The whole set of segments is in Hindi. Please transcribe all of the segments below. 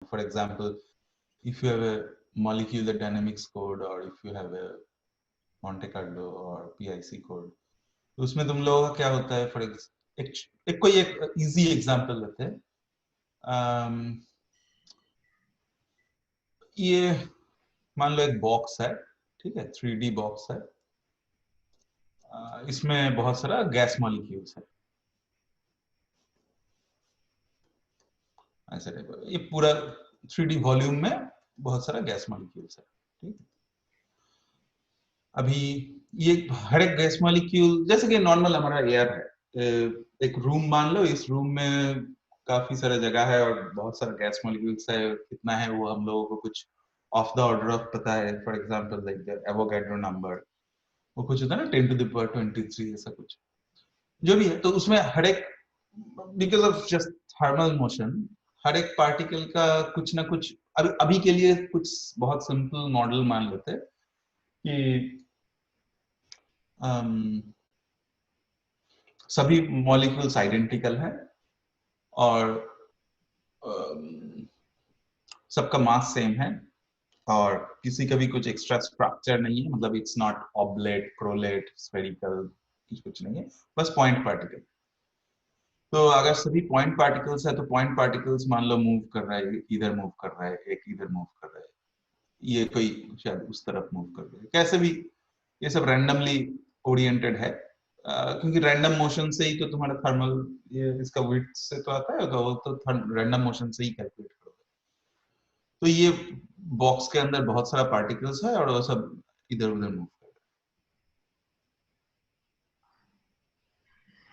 For example, if you have a molecular dynamics code or if you have a Monte Carlo और PIC कोड, तो उसमें तुम लोगों का क्या होता है? फॉर कोई एक इजी एग्जांपल लेते हैं। ये मान लो एक बॉक्स है, ठीक है, 3D बॉक्स है, इसमें बहुत सारा गैस मॉलिक्यूल्स है, ऐसा टाइप। ये पूरा 3D वॉल्यूम में बहुत सारा गैस मॉलिक्यूल्स है, ठीक है। अभी ये हर एक गैस मॉलिक्यूल जैसे कि नॉर्मल हमारा एयर है, एक रूम मान लो, इस रूम में काफी सारा जगह है और बहुत सारा गैस मॉलिक्यूल्स है। कितना है वो हम लोगों को कुछ ऑफ द ऑर्डर ऑफ पता है। For example like the Avogadro number, वो कुछ होता है ना 10⁻23 ऐसा कुछ, जो भी है। तो उसमें हर एक, because of just thermal motion, हर एक पार्टिकल का कुछ ना कुछ, अभी के लिए कुछ बहुत सिंपल मॉडल मान लेते हैं कि सभी मॉलिक्यूल्स आइडेंटिकल है और सबका मास सेम है और किसी का भी कुछ एक्स्ट्रा स्ट्रक्चर नहीं है, मतलब इट्स नॉट ऑब्लेट, क्रोलेट, स्फेरिकल, कुछ नहीं है, बस पॉइंट पार्टिकल। तो अगर सभी पॉइंट पार्टिकल्स है तो पॉइंट पार्टिकल्स मान लो मूव कर रहा है, इधर मूव कर रहा है, एक इधर मूव कर रहा है, ये कोई शायद उस तरफ मूव कर रहा है, कैसे भी। ये सब रैंडमली ओरिएंटेड है, क्योंकि रैंडम मोशन से ही तो तुम्हारा थर्मल, ये इसका विड्थ से तो आता है, तो वो तो रैंडम मोशन से ही कैलकुलेट करोगे। तो ये बॉक्स के अंदर बहुत सारा पार्टिकल्स है और वो सब इधर उधर मूव कर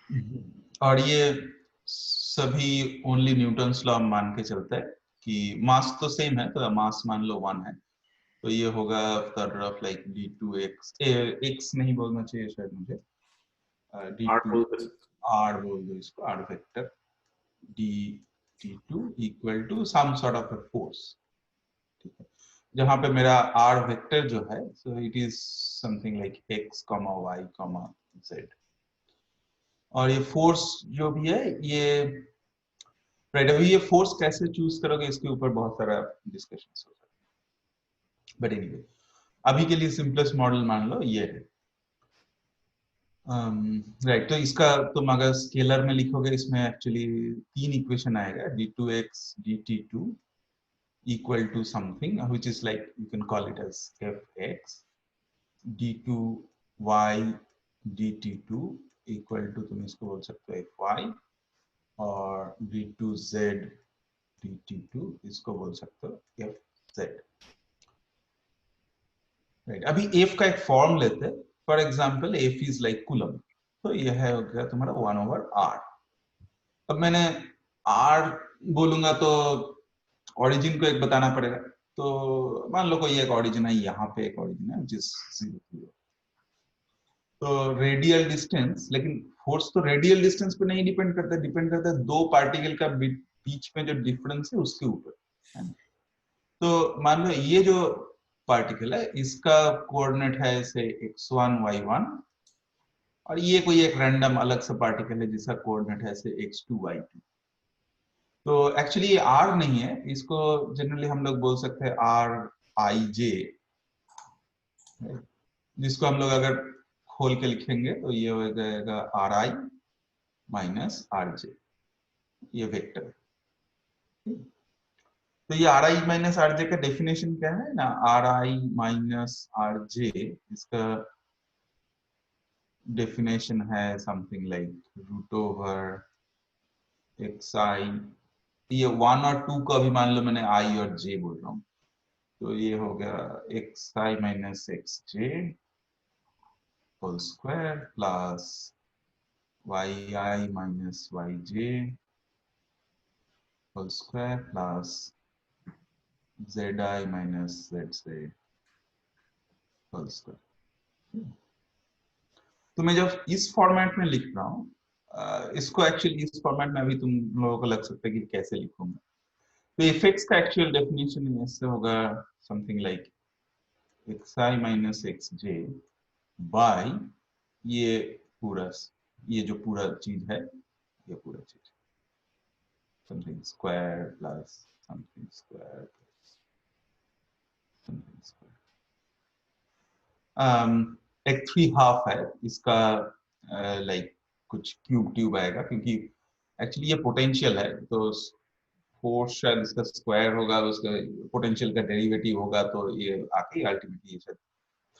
रहे हैं। और ये सभी ओनली न्यूटन्स लॉ मान के चलता है कि मास तो सेम है, तो मास मान लो 1 है, तो ये होगा ऑफ लाइक d2x, x नहीं बोलना चाहिए शायद मुझे, d2 r बोल दो इसको, r vector d2 equal to some sort of a force, ठीक है। जहां पे मेरा r वेक्टर जो है, so it is something like x, y, z। और ये फोर्स जो भी है, ये राइट, अभी ये फोर्स कैसे चूज करोगे इसके ऊपर बहुत सारा डिस्कशन हो सकता है, बट एनीवे अभी के लिए सिंपलेस्ट मॉडल मान लो ये है। राइट, तो इसका तुम अगर स्केलर में लिखोगे, इसमें एक्चुअली 3 इक्वेशन आएगा, d2x dt2 equal to something which is like you can call it as fx, d2y dt2 equal to तुम इसको बोल सकते हो fy, और d2z dt2 इसको बोल सकते हो fz। राइट, अभी f का एक फॉर्म लेते हैं। For example f is like coulomb, तो यह है हो गया तुम्हारा 1/r। अब मैंने r बोलूंगा तो ओरिजिन को एक बताना पड़ेगा। तो मान लो कोई एक ओरिजिन है, यहाँ पे एक ओरिजिन है जिस 0 तो रेडियल डिस्टेंस, लेकिन फोर्स तो रेडियल डिस्टेंस पे नहीं डिपेंड करता, डिपेंड करता है दो पार्टिकल का बीच में जो डिफरेंस है उसके ऊपर, है ना। तो मान लो ये जो पार्टिकल है, इसका कोऑर्डिनेट है से x1 y1, और ये कोई एक रैंडम अलग सा पार्टिकल है जिसका कोऑर्डिनेट है से x2 y2। तो एक्चुअली ये r नहीं है, इसको जनरली हम लोग बोल सकते हैं r i j, जिसको हम लोग अगर खोल के लिखेंगे तो ये हो जाएगा R I minus R J, ये वेक्टर है। तो ये R I minus R J का डेफिनेशन क्या है ना, R I minus R J, इसका डेफिनेशन है something like root over X I, ये 1 और 2 को अभी मान लो मैंने आई और जे बोल रहा हूँ, तो ये हो गया X I minus X J whole square plus yi minus yj whole square plus zi minus zz whole square। तो मैं जब इस फॉर्मेट में लिख रहा हूँ, इसको एक्चुअली इस फॉर्मेट में अभी तुम लोगों को लग सकता है कि कैसे लिखूंगा। तो इफेक्ट्स का एक्चुअल डेफिनेशन ऐसे होगा something like xi minus xj by ये पूरा, ये जो पूरा चीज है, ये पूरा चीज something square plus something square something square. एक 3 हाफ है इसका, लाइक कुछ क्यूब ट्यूब आएगा, क्योंकि एक्चुअली ये पोटेंशियल है, तो फोर्स शायद इसका स्क्वायर होगा, उसका पोटेंशियल का डेरिवेटिव होगा, तो ये आके अल्टीमेटली शायद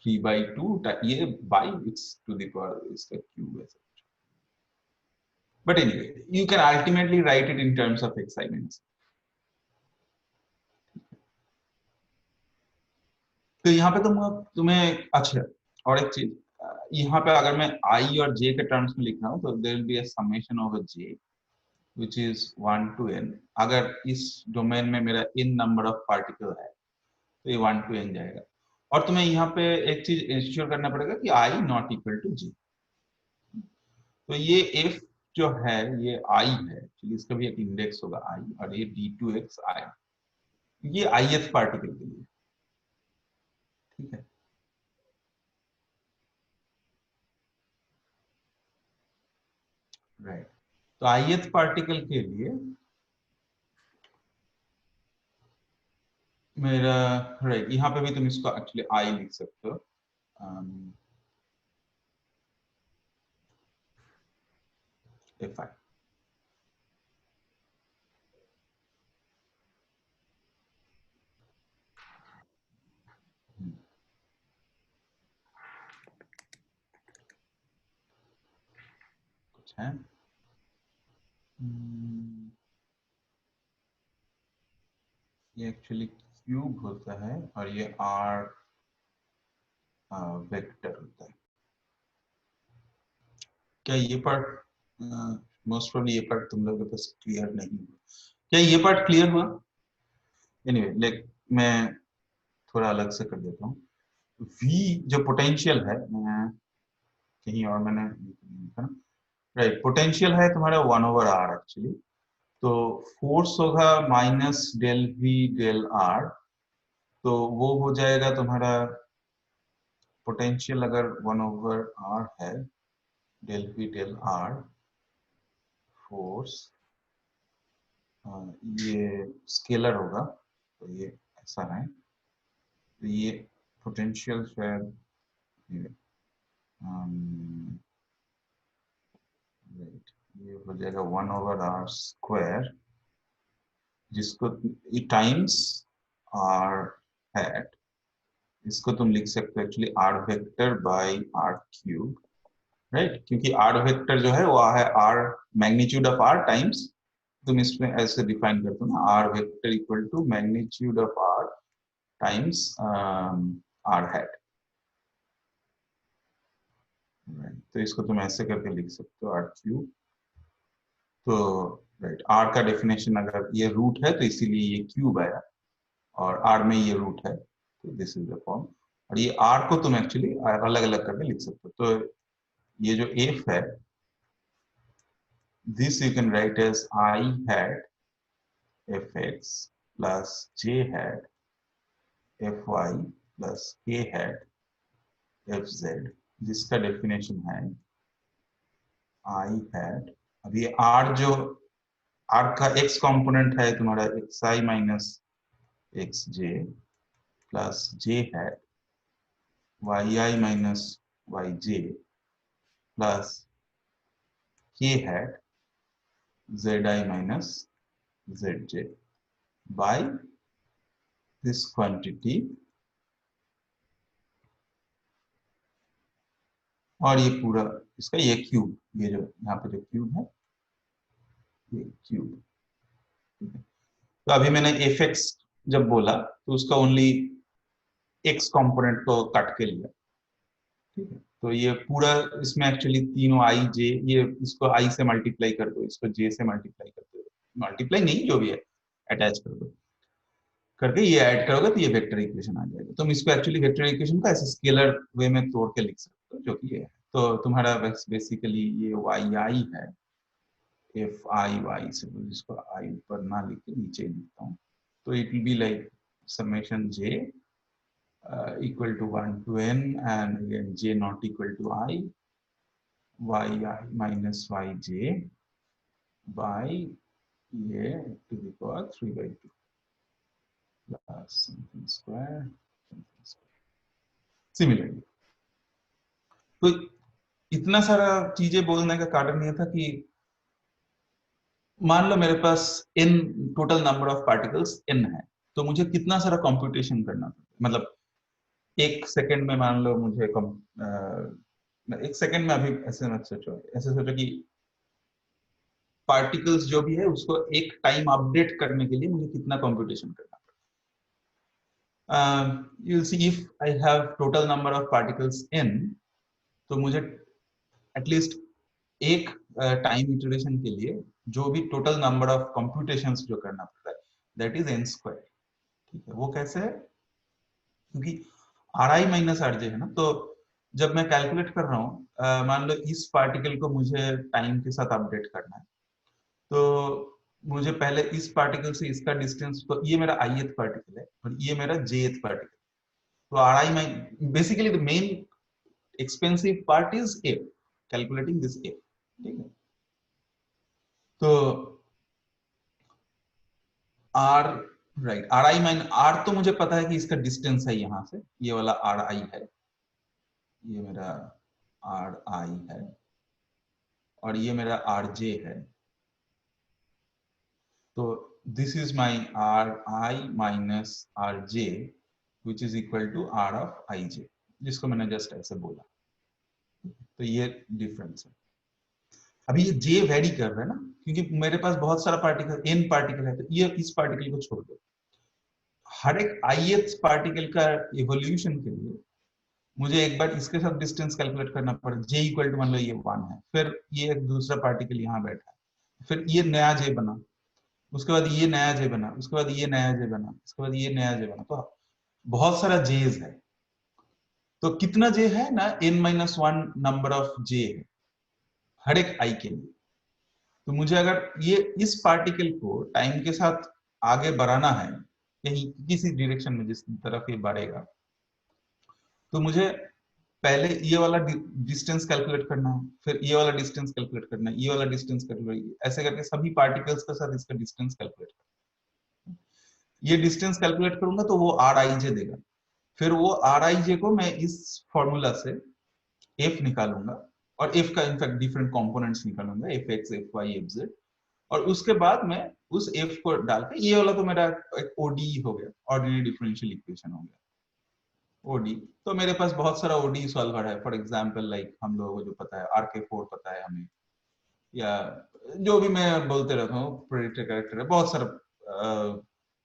3/2, ये by it's to the power इसका क्यूब है। But anyway you can ultimately write it in terms of xi minus। तो यहाँ पे तुम्हें अच्छा, और एक चीज, यहाँ पे अगर मैं i और j के टर्म्स में लिख रहा हूँ, तो there will be a summation over j which is 1 to n। अगर इस डोमेन में मेरा n नंबर ऑफ पार्टिकल है, तो ये 1 to n जाएगा। और तुम्हें यहाँ पे एक चीज इंश्योर करना पड़ेगा कि i not equal to j। तो ये f जो है ये i है, एक्चुअली इसका भी एक इंडेक्स होगा i, और ये d2x i, ये ith पार्टिकल के लिए, ठीक है। राइट, तो ith पार्टिकल के लिए मेरा, राइट, यहाँ पे भी तुम इसको एक्चुअली आई लिख सकते हो। एफ आई, कुछ है। ये एक्चुअली क्यूब होता है और ये आर वेक्टर होता है। क्या ये पार्ट, मोस्ट प्रोबब्ली ये पार्ट तुम लोगों के पास क्लियर नहीं हुआ। क्या ये पार्ट क्लियर हुआ? एनीवे लाइक मैं थोड़ा अलग से कर देता हूँ। v जो पोटेंशियल है, मैं कहीं और मैंने लिखा ना, राइट, पोटेंशियल है तुम्हारा 1/r एक्चुअली। तो फोर्स होगा minus del V del r, तो वो हो जाएगा तुम्हारा पोटेंशियल, अगर 1/r है, del V del r force, ये स्केलर होगा, तो ये ऐसा है, तो ये पोटेंशियल शायद ये, ये हो जाएगा 1/r स्क्वायर, जिसको टाइम्स आर हैट, इसको तुम लिख सकते हो actually r vector by r cube, right, क्योंकि आर वेक्टर जो है वो है r magnitude of r times, तुम इसमें ऐसे डिफाइन करते हो ना, r vector equal to magnitude of r times r hat. तो इसको तुम ऐसे करके लिख सकते हो आर क्यूब। तो राइट, आर का डेफिनेशन अगर ये रूट है तो इसीलिए ये क्यूब आया, और आर में ये रूट है, तो दिस इज द फॉर्म। और ये आर को तुम एक्चुअली अलग अलग करके लिख सकते हो। तो ये जो एफ है, this you can write as I hat fx plus j hat fy plus k hat fz, जिसका डेफिनेशन है I hat, अभी r जो r का x कंपोनेंट है तुम्हारा xi minus xj plus j hat yi minus yj plus k hat zi minus zj by this quantity, और ये पूरा इसका ये क्यूब, ये जो यहाँ पे जो क्यूब है ये क्यूब, ठीक है। तो अभी मैंने एफ एक्स जब बोला तो उसका ओनली एक्स कंपोनेंट को काट के लिया, ठीक है। तो ये पूरा इसमें एक्चुअली तीनों आई जे, ये इसको आई से मल्टीप्लाई कर दो, इसको जे से मल्टीप्लाई कर दो, मल्टीप्लाई नहीं जो भी है अटैच कर दो, करके ये ऐड करोगे तो ये वेक्टर इक्वेशन आ जाएगा। तुम इसको एक्चुअली वेक्टर इक्वेशन का ऐसे स्केलर वे में तोड़ के लिख सकते हो, जो कि ये है। तो तुम्हारा बेसिकली ये वाई आई है, एफ आई वाई से, इसको आई ऊपर ना लिख के नीचे लिखता हूँ, तो it will be like summation j equal to 1 to n, and again j not equal to I, yi minus yj by ये to the power 3/2। Plus something square similarly. तो इतना सारा चीजें बोलने का कारण ये था कि मान लो मेरे पास n total number of particles n है, तो मुझे कितना सारा कंप्यूटेशन करना पड़ता, मतलब एक सेकंड में मान लो मुझे एक सेकंड में, अभी ऐसे मत सोचो, ऐसे सोचो कि पार्टिकल्स जो भी है उसको एक टाइम अपडेट करने के लिए मुझे कितना कंप्यूटेशन करना पड़ता। You will see if I have total number of particles n, तो मुझे एटलीस्ट एक टाइम इटरेशन के लिए जो भी टोटल नंबर ऑफ कंप्यूटेशंस जो करना पड़ता है, दैट इज n स्क्वायर। ठीक है, वो कैसे है, क्योंकि Ri माइनस Rj है ना, तो जब मैं कैलकुलेट कर रहा हूँ, मान लो इस पार्टिकल को मुझे टाइम के साथ अपडेट करना है, तो मुझे पहले इस पार्टिकल से इसका डिस्टेंस, तो ये मेरा ith पार्टिकल है और ये मेरा jth पार्टिकल, तो Ri mine basically the main expensive part is f, calculating this f। ठीक है, तो r right, Ri mine r तो मुझे पता है कि इसका डिस्टेंस है यहाँ से, ये वाला Ri है, ये मेरा Ri है और ये मेरा Rj है, तो this is my Ri minus Rj which is equal to R of Ij, जिसको मैंने जस्ट ऐसे बोला। तो ये डिफरेंस है। अभी ये J वेरी कर रहा है ना, क्योंकि मेरे पास बहुत सारा पार्टिकल n पार्टिकल है, तो ये इस पार्टिकल को छोड़ दो, हर एक ith पार्टिकल का इवोल्यूशन के लिए मुझे एक बार इसके साथ डिस्टेंस कैलकुलेट करना पड़ेगा, J इक्वल टू मान लो ये 1 है, फिर ये एक दूसरा पार्टिकल यहाँ बैठा है, फिर ये नया J बना, उसके बाद ये नया J बना, उसके बाद ये नया J बना, उसके बाद ये नया J बना, तो बहुत सारा J's है। तो कितना J है ना, n-1 नंबर ऑफ J है हर एक I के लिए। तो मुझे अगर ये इस पार्टिकल को टाइम के साथ आगे बढ़ाना है कहीं किसी डायरेक्शन में जिस तरफ ये बढ़ेगा, तो मुझे पहले ये वाला डिस्टेंस कैलकुलेट करना है, फिर ये वाला डिस्टेंस कैलकुलेट करना है, ये वाला डिस्टेंस कैलकुलेट, ऐसे करके सभी पार्टिकल्स के साथ इसका डिस्टेंस कैलकुलेट करना है। ये डिस्टेंस कैलकुलेट करूंगा तो वो Rij देगा, फिर वो Rij को मैं इस फॉर्मूला से f निकालूंगा, और f का इनफैक्ट डिफरेंट कंपोनेंट्स निकालूंगा, fx fy fz, और उसके बाद मैं उस f को डाल के, ये वाला तो मेरा एक ODE हो गया, ऑर्डिनरी डिफरेंशियल इक्वेशन हो गया ODE। तो मेरे पास बहुत सारा ODE सॉल्वर है, फॉर एग्जांपल लाइक हम लोगों को जो पता है RK4 पता है हमें, या जो भी मैं बोलते रहता हूँ प्रेडिक्टर कैरेक्टर है, बहुत सारा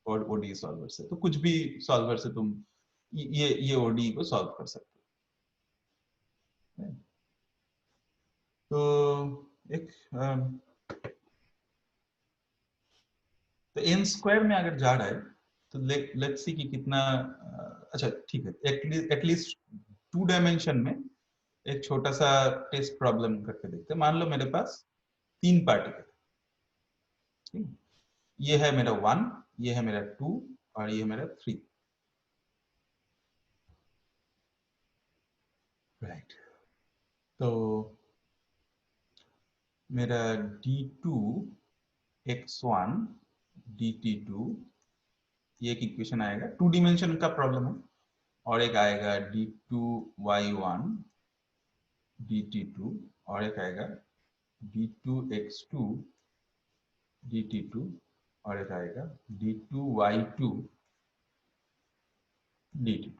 ODE सॉल्वर से, तो कुछ भी सॉल्वर से तुम ये ODE को सॉल्व कर सकते हो। तो एक तो n स्क्वायर में अगर जा रहा है तो लेट्स सी कि कितना, अच्छा ठीक है, एटलीस्ट 2 डायमेंशन में एक छोटा सा टेस्ट प्रॉब्लम करके देखते हैं। मान लो मेरे पास 3 पार्टिकल, ये है मेरा 1, ये है मेरा 2 और ये है मेरा 3, राइट। तो मेरा d2 x1 dt2, ये एक इक्वेशन आएगा, 2 डायमेंशन का प्रॉब्लम है, और एक आएगा d2 y1 dt2, और एक आएगा d2 x2 dt2, और एक आएगा d2 y2 dt2।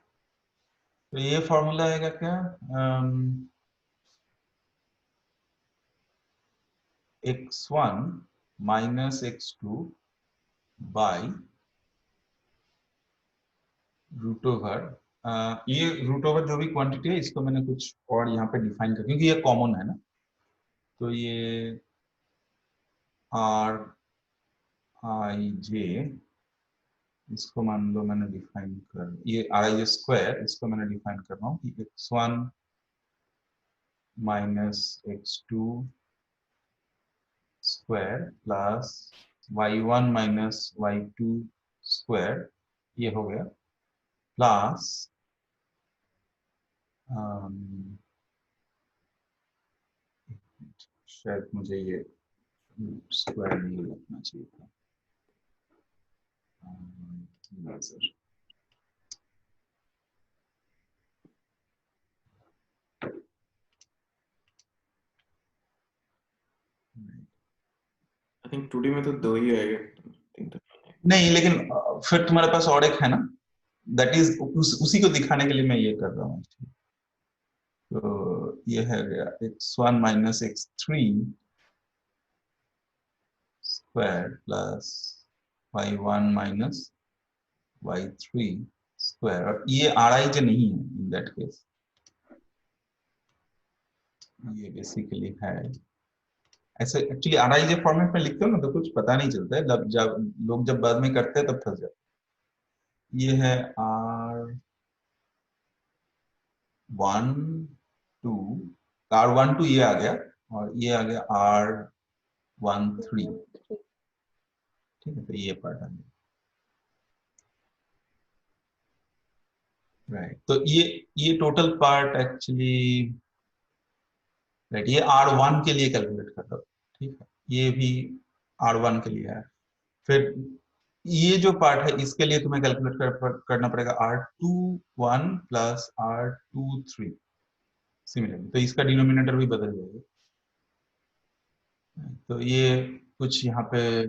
तो ये फॉर्मूला आएगा क्या, x1 minus x2 by root over, ये रूट ओवर जो भी क्वांटिटी है इसको मैंने कुछ और यहाँ पे डिफाइन कर, क्योंकि ये कॉमन है ना, तो ये आर आई जे, इसको मान लो मैंने डिफाइन कर, ये Rij स्क्वायर, इसको मैंने डिफाइन कर रहा हूँ कि x1 minus x2 square plus y1 minus y2 square, ये हो गया, प्लस शायद मुझे ये स्क्वायर नहीं लिखना चाहिए था, सर 2D में तो 2 ही आएगा, 3 तो नहीं, लेकिन फिर तुम्हारे पास और एक है ना, दैट इज उसी को दिखाने के लिए मैं ये कर रहा हूँ। तो ये है x1 minus x3 square plus y1 minus y3 square, और ये RIJ नहीं है इन दैट केस, ये बेसिकली है ऐसे। एक्चुअली RIJ फॉर्मेट में लिखते हो ना तो कुछ पता नहीं चलता है, जब लोग जब बाद में करते हैं तब फंस जाते। ये है R12, R12 ये आ गया, और ये आ गया R13, ठीक है। तो ये पार्ट आ गया, राइट। तो ये टोटल पार्ट एक्चुअली, राइट, ये R1 के लिए कैलकुलेट कर दो, ठीक है। ये भी R1 के लिए है। फिर ये जो पार्ट है इसके लिए तुम्हें कैलकुलेट करना पड़ेगा R21 प्लस R23 सिमिलरली, तो इसका डिनोमिनेटर भी बदल जाएगा। तो ये कुछ यहाँ पे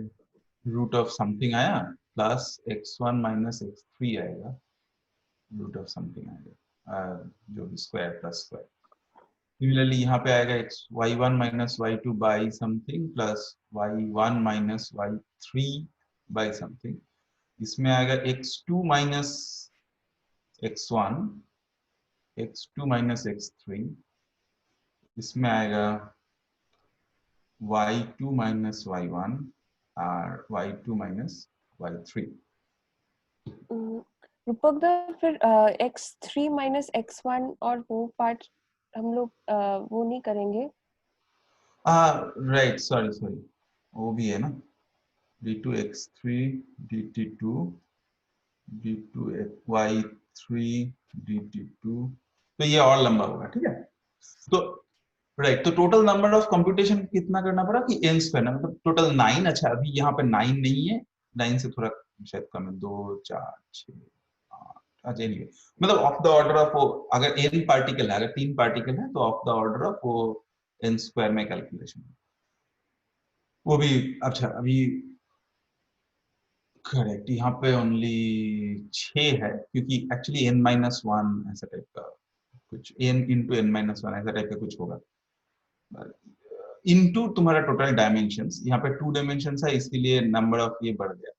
रूट ऑफ समथिंग आया प्लस x1 माइनस x3 आएगा, रूट ऑफ समथिंग आएगा, जो भी स्क्वायर प्लस स्क्वायर। सिमिलरली यहाँ पे आएगा y1 minus y2 by something plus y1 minus y3 by something. इसमें आएगा x2 minus x1, x2 minus x3। इसमें आएगा y2 माइनस y1 और y2 माइनस y3। रूपक दा, फिर x3 माइनस x1 और वो पार्ट हम लोग वो नहीं करेंगे? राइट, सॉरी वो भी है ना, d2 x3 dt2 d2 y3 dt2, तो ये और लंबा होगा, ठीक है। तो राइट, तो टोटल नंबर ऑफ कंप्यूटेशन कितना करना पड़ा कि n स्क्वायर, मतलब टोटल 9। अच्छा, अभी यहाँ पे 9 नहीं है, 9 से थोड़ा शायद कम है, 2 4 6 8। अच्छा, एनीवे मतलब ऑफ द ऑर्डर ऑफ वो, अगर n पार्टिकल है, अगर 3 पार्टिकल है तो ऑफ द ऑर्डर ऑफ वो n स्क्वायर में कैलकुलेशन वो भी। अच्छा, अभी करेक्ट, यहाँ पे ओनली 6 है, क्योंकि एक्चुअली n माइनस वन ऐसा टाइप का कुछ, n into n minus one ऐसा टाइप का कुछ होगा, इनटू तुम्हारा टोटल डायमेंशंस। यहाँ पे 2 डायमेंशंस है, इसीलिए नंबर ऑफ ये बढ़ गया।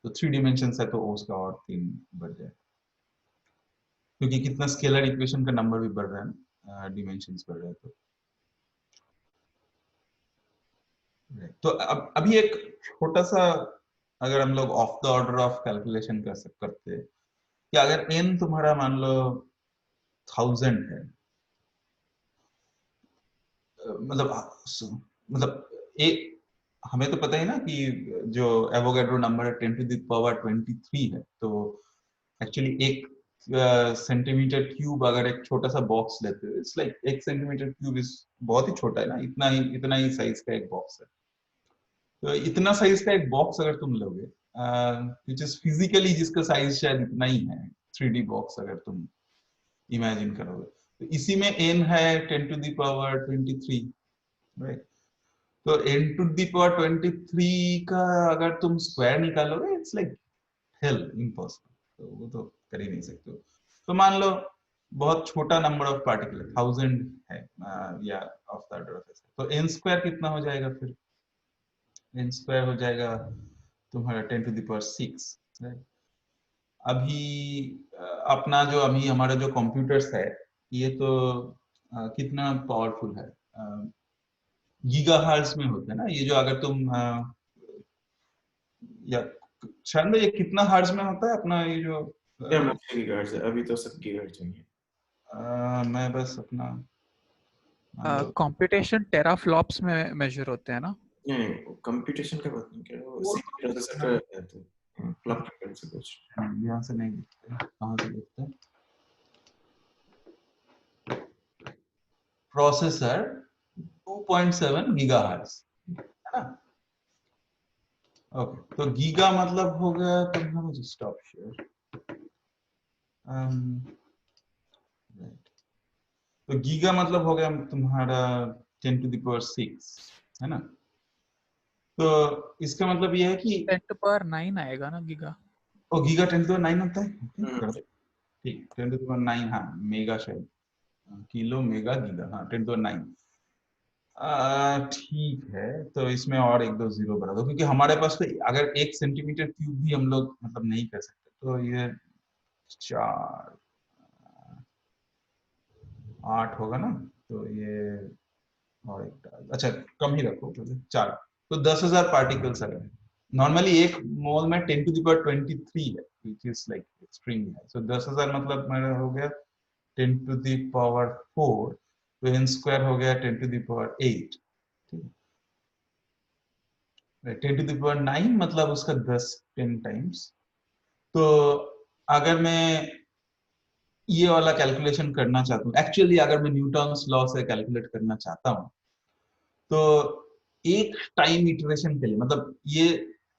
तो 3 डायमेंशंस है तो उसका और 3 बढ़ जाए, क्योंकि कितना स्केलर इक्वेशन का नंबर भी बढ़ रहा है ना, डिमेंशंस बढ़ रहे हैं। तो अब अभी एक छोटा सा, अगर हम लोग of the order of calculation करते हैं कि अगर n तुम्हारा मान लो 1000 है, मतलब एक, हमें तो पता है ना कि जो एवोगैड्रो नंबर है 10 टू द पावर 23 है। तो एक्चुअली एक सेंटीमीटर क्यूब, अगर एक छोटा सा बॉक्स लेते हैं, it's like 1 centimetre cube is बहुत ही छोटा है ना, इतना ही साइज का एक बॉक्स है। तो इतना साइज का एक बॉक्स अगर तुम लोगे, विच इज फिजिकली जिसका साइज शायद इतना ही है, 3D बॉक्स अगर तुम इमेजिन करोगे, तो इसी में n है 10 टू द पावर 23, राइट। तो n टू द पावर 23 का अगर तुम स्क्वायर निकालोगे, इट्स लाइक हेल, इम्पॉसिबल, तो वो तो कर ही नहीं सकते हो। तो मान लो बहुत छोटा नंबर ऑफ पार्टिकल 1000 है, या ऑफ द ऑर्डर ऑफ, तो n स्क्वायर कितना हो जाएगा फिर? n स्क्वायर हो जाएगा तुम्हारा 10 टू द पावर 6, राइट। अभी अपना जो अभी हमारा जो कंप्यूटर्स है, ये तो कितना पावरफुल है, गीगाहर्ट्ज में होता है ना ये, जो अगर तुम या शायद ये कितना हर्ट्ज में होता है अपना ये जो, क्या मुझे गीगाहर्ट्ज है, अभी तो सब गीगाहर्ट्ज नहीं है। मैं बस अपना कंप्यूटेशन टेराफ्लॉप्स में मेजर होते हैं ना? नहीं, कंप्यूटेशन का बात नहीं कर रहा हूँ, सीपीयू प्रोसेसर का है, तो क्लॉक फ्रीक्वेंसी से कुछ यहाँ से नहीं लिखते, कहाँ से लिखते हैं? प्रोसेसर 2.7 गीगाहर्ट्ज है ना। ओके, तो गीगा मतलब हो गया, तो स्टॉप शेयर, तो गीगा मतलब हो गया तुम्हारा 10 टू द पावर 6 है ना। तो इसका मतलब ये है कि 10⁹ आएगा ना गीगा। ओ गीगा 10⁹ होता है। हम्म। कर दे। ठीक 10⁹ हाँ मेगा शायद किलो मेगा गीगा हाँ 10⁹। ठीक है तो इसमें और एक दो जीरो बढ़ा दो क्योंकि हमारे पास तो अगर 1 सेंटीमीटर क्यूब भी हम लोग मतलब नहीं कर सकते तो ये 4 8 होगा ना तो ये और एक अच्छा कम ही रखो 4 तो 10,000 पार्टिकल्स अगर नॉर्मली एक मोल में 10⁻23 है which is like extremely high so 10,000 मतलब मेरा हो गया 10⁴ तो n स्क्वायर हो गया 10⁸ ठीक है 10⁹ मतलब उसका 10 टाइम्स तो अगर मैं ये वाला कैलकुलेशन करना चाहता हूँ एक्चुअली अगर मैं न्यूटन्स लॉ से कैलकुलेट करना चाहता हूँ तो एक टाइम इटरेशन के लिए मतलब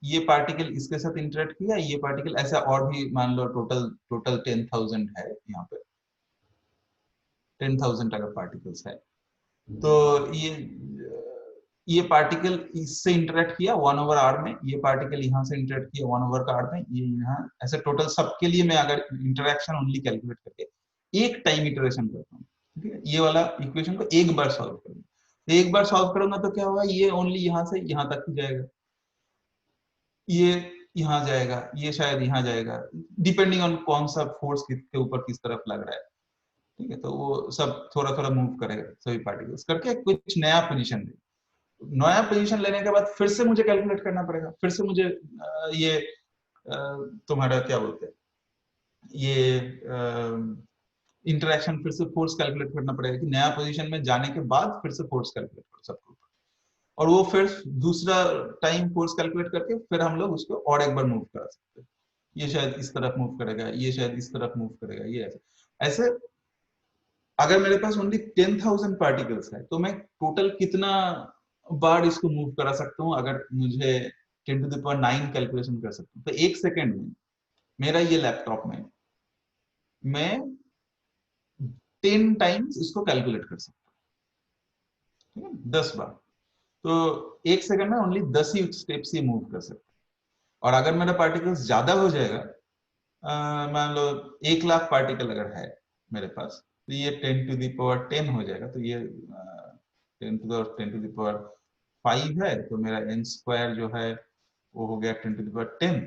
ये पार्टिकल इसके साथ इंटरेक्ट किया ये पार्टिकल ऐसा और भी मान लो टोटल टोटल 10,000 है यहाँ पे 10,000 अगर पार्टिकल्स है तो ये पार्टिकल इससे इंटरेक्ट किया 1/r में ये पार्टिकल यहाँ से इंटरेक्ट किया 1/r में ये यहाँ ऐसे टोटल सबके लिए मैं अगर इंटरेक्शन ओनली कैलकुलेट करके एक टाइम इटरेशन करता हूँ ठीक है ये वाला इक्वेशन को एक बार सॉल्व करूंगा तो एक बार सॉल्व करूंगा तो क्या होगा ये ओनली यहाँ से यहाँ तक ही जाएगा ये यहाँ जाएगा ये शायद यहाँ जाएगा डिपेंडिंग ऑन कौन सा फोर्स के ऊपर किस तरफ लग रहा है ठीक है तो वो सब थोड़ा थोड़ा मूव करेगा सभी पार्टिकल्स करके कुछ नया पोजीशन दे नया पोजीशन लेने के बाद फिर से मुझे कैलकुलेट करना पड़ेगा फिर से मुझे ये तुम्हारा क्या बोलते हैं ये इंटरेक्शन फिर से फोर्स कैलकुलेट करना पड़ेगा कि नया पोजीशन में जाने के बाद फिर से फोर्स कैलकुलेट करो सबके ऊपर और वो फिर दूसरा टाइम फोर्स कैलकुलेट करके फिर हम लोग उसको और एक बार मूव करा सकते हैं ये शायद इस तरफ मूव करेगा ये शायद इस तरफ मूव करेगा ये ऐसे अगर मेरे पास ओनली 10,000 पार्टिकल्स है तो मैं टोटल कितना बार इसको मूव करा सकता हूँ अगर मुझे 10⁹ कैलकुलेशन कर सकता हूँ तो एक सेकेंड में मेरा ये लैपटॉप में मैं 10 टाइम्स इसको कैलकुलेट कर सकता हूँ ठीक है 10 बार तो एक सेकंड में ओनली 10 ही स्टेप्स ही मूव कर सकते और अगर मेरा पार्टिकल्स ज्यादा हो जाएगा मान लो 1,00,000 पार्टिकल अगर है मेरे पास तो ये 10⁻10 हो जाएगा तो ये 10⁻5 है तो मेरा n स्क्वायर जो है वो हो गया 10⁻10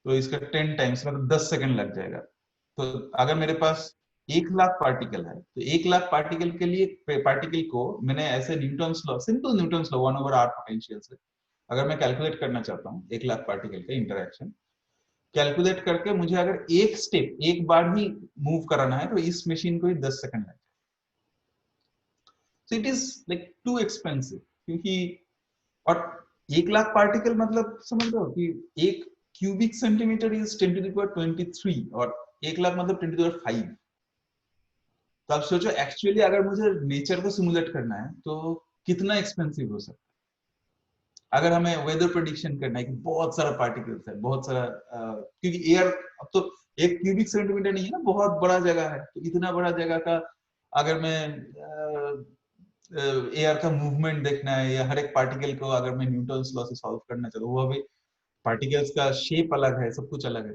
तो इसका 10 टाइम्स मतलब 10 सेकंड लग जाएगा तो अगर मेरे पास 1,00,000 पार्टिकल है तो 1,00,000 पार्टिकल के लिए पार्टिकल को मैंने ऐसे Newton's law simple Newton's law 1/r potential से अगर मैं कैलकुलेट करना चाहता हूँ 1,00,000 पार्टिकल का इंटरेक्शन कैलकुलेट करके मुझे अगर एक स्टेप एक बार ही मूव कराना है तो इस मशीन को ही 10 सेकंड लगेगा सो it is like too expensive क्योंकि और 1,00,000 पार्टिकल मतलब समझ लो कि एक क्यूबिक सेंटीमीटर इज 10⁻23 और 1,00,000 मतलब 10⁻5 तो आप सोचो एक्चुअली अगर मुझे नेचर को सिमुलेट करना है तो कितना एक्सपेंसिव हो सकता है अगर हमें वेदर प्रेडिक्शन करना है कि बहुत सारा पार्टिकल्स है बहुत सारा क्योंकि एयर अब तो एक क्यूबिक सेंटीमीटर नहीं है ना बहुत बड़ा जगह है तो इतना बड़ा जगह का अगर मैं एयर का मूवमेंट देखना है या हर एक पार्टिकल को अगर मैं न्यूटन्स लॉ से सॉल्व करना चाहता हूँ वो अभी पार्टिकल्स का शेप अलग है सब कुछ अलग है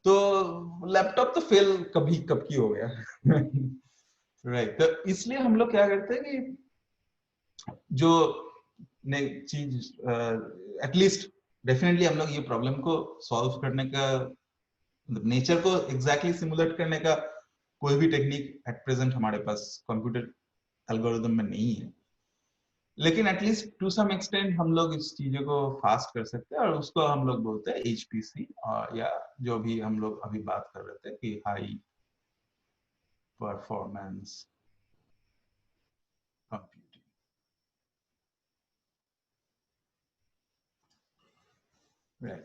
तो लैपटॉप तो फेल कभी कब की हो गया राइट तो इसलिए हम लोग क्या करते हैं कि जो चीज एटलीस्ट डेफिनेटली हम लोग ये प्रॉब्लम को सॉल्व करने का नेचर को एग्जैक्टली सिमुलेट करने का कोई भी टेक्निक एट प्रेजेंट हमारे पास कंप्यूटर एल्गोरिथम में नहीं है लेकिन एटलीस्ट टू सम एक्सटेंट हम लोग इस चीजों को फास्ट कर सकते हैं और उसको हम लोग बोलते हैं HPC या जो भी हम लोग अभी बात कर रहे थे कि हाई परफॉर्मेंस कंप्यूटिंग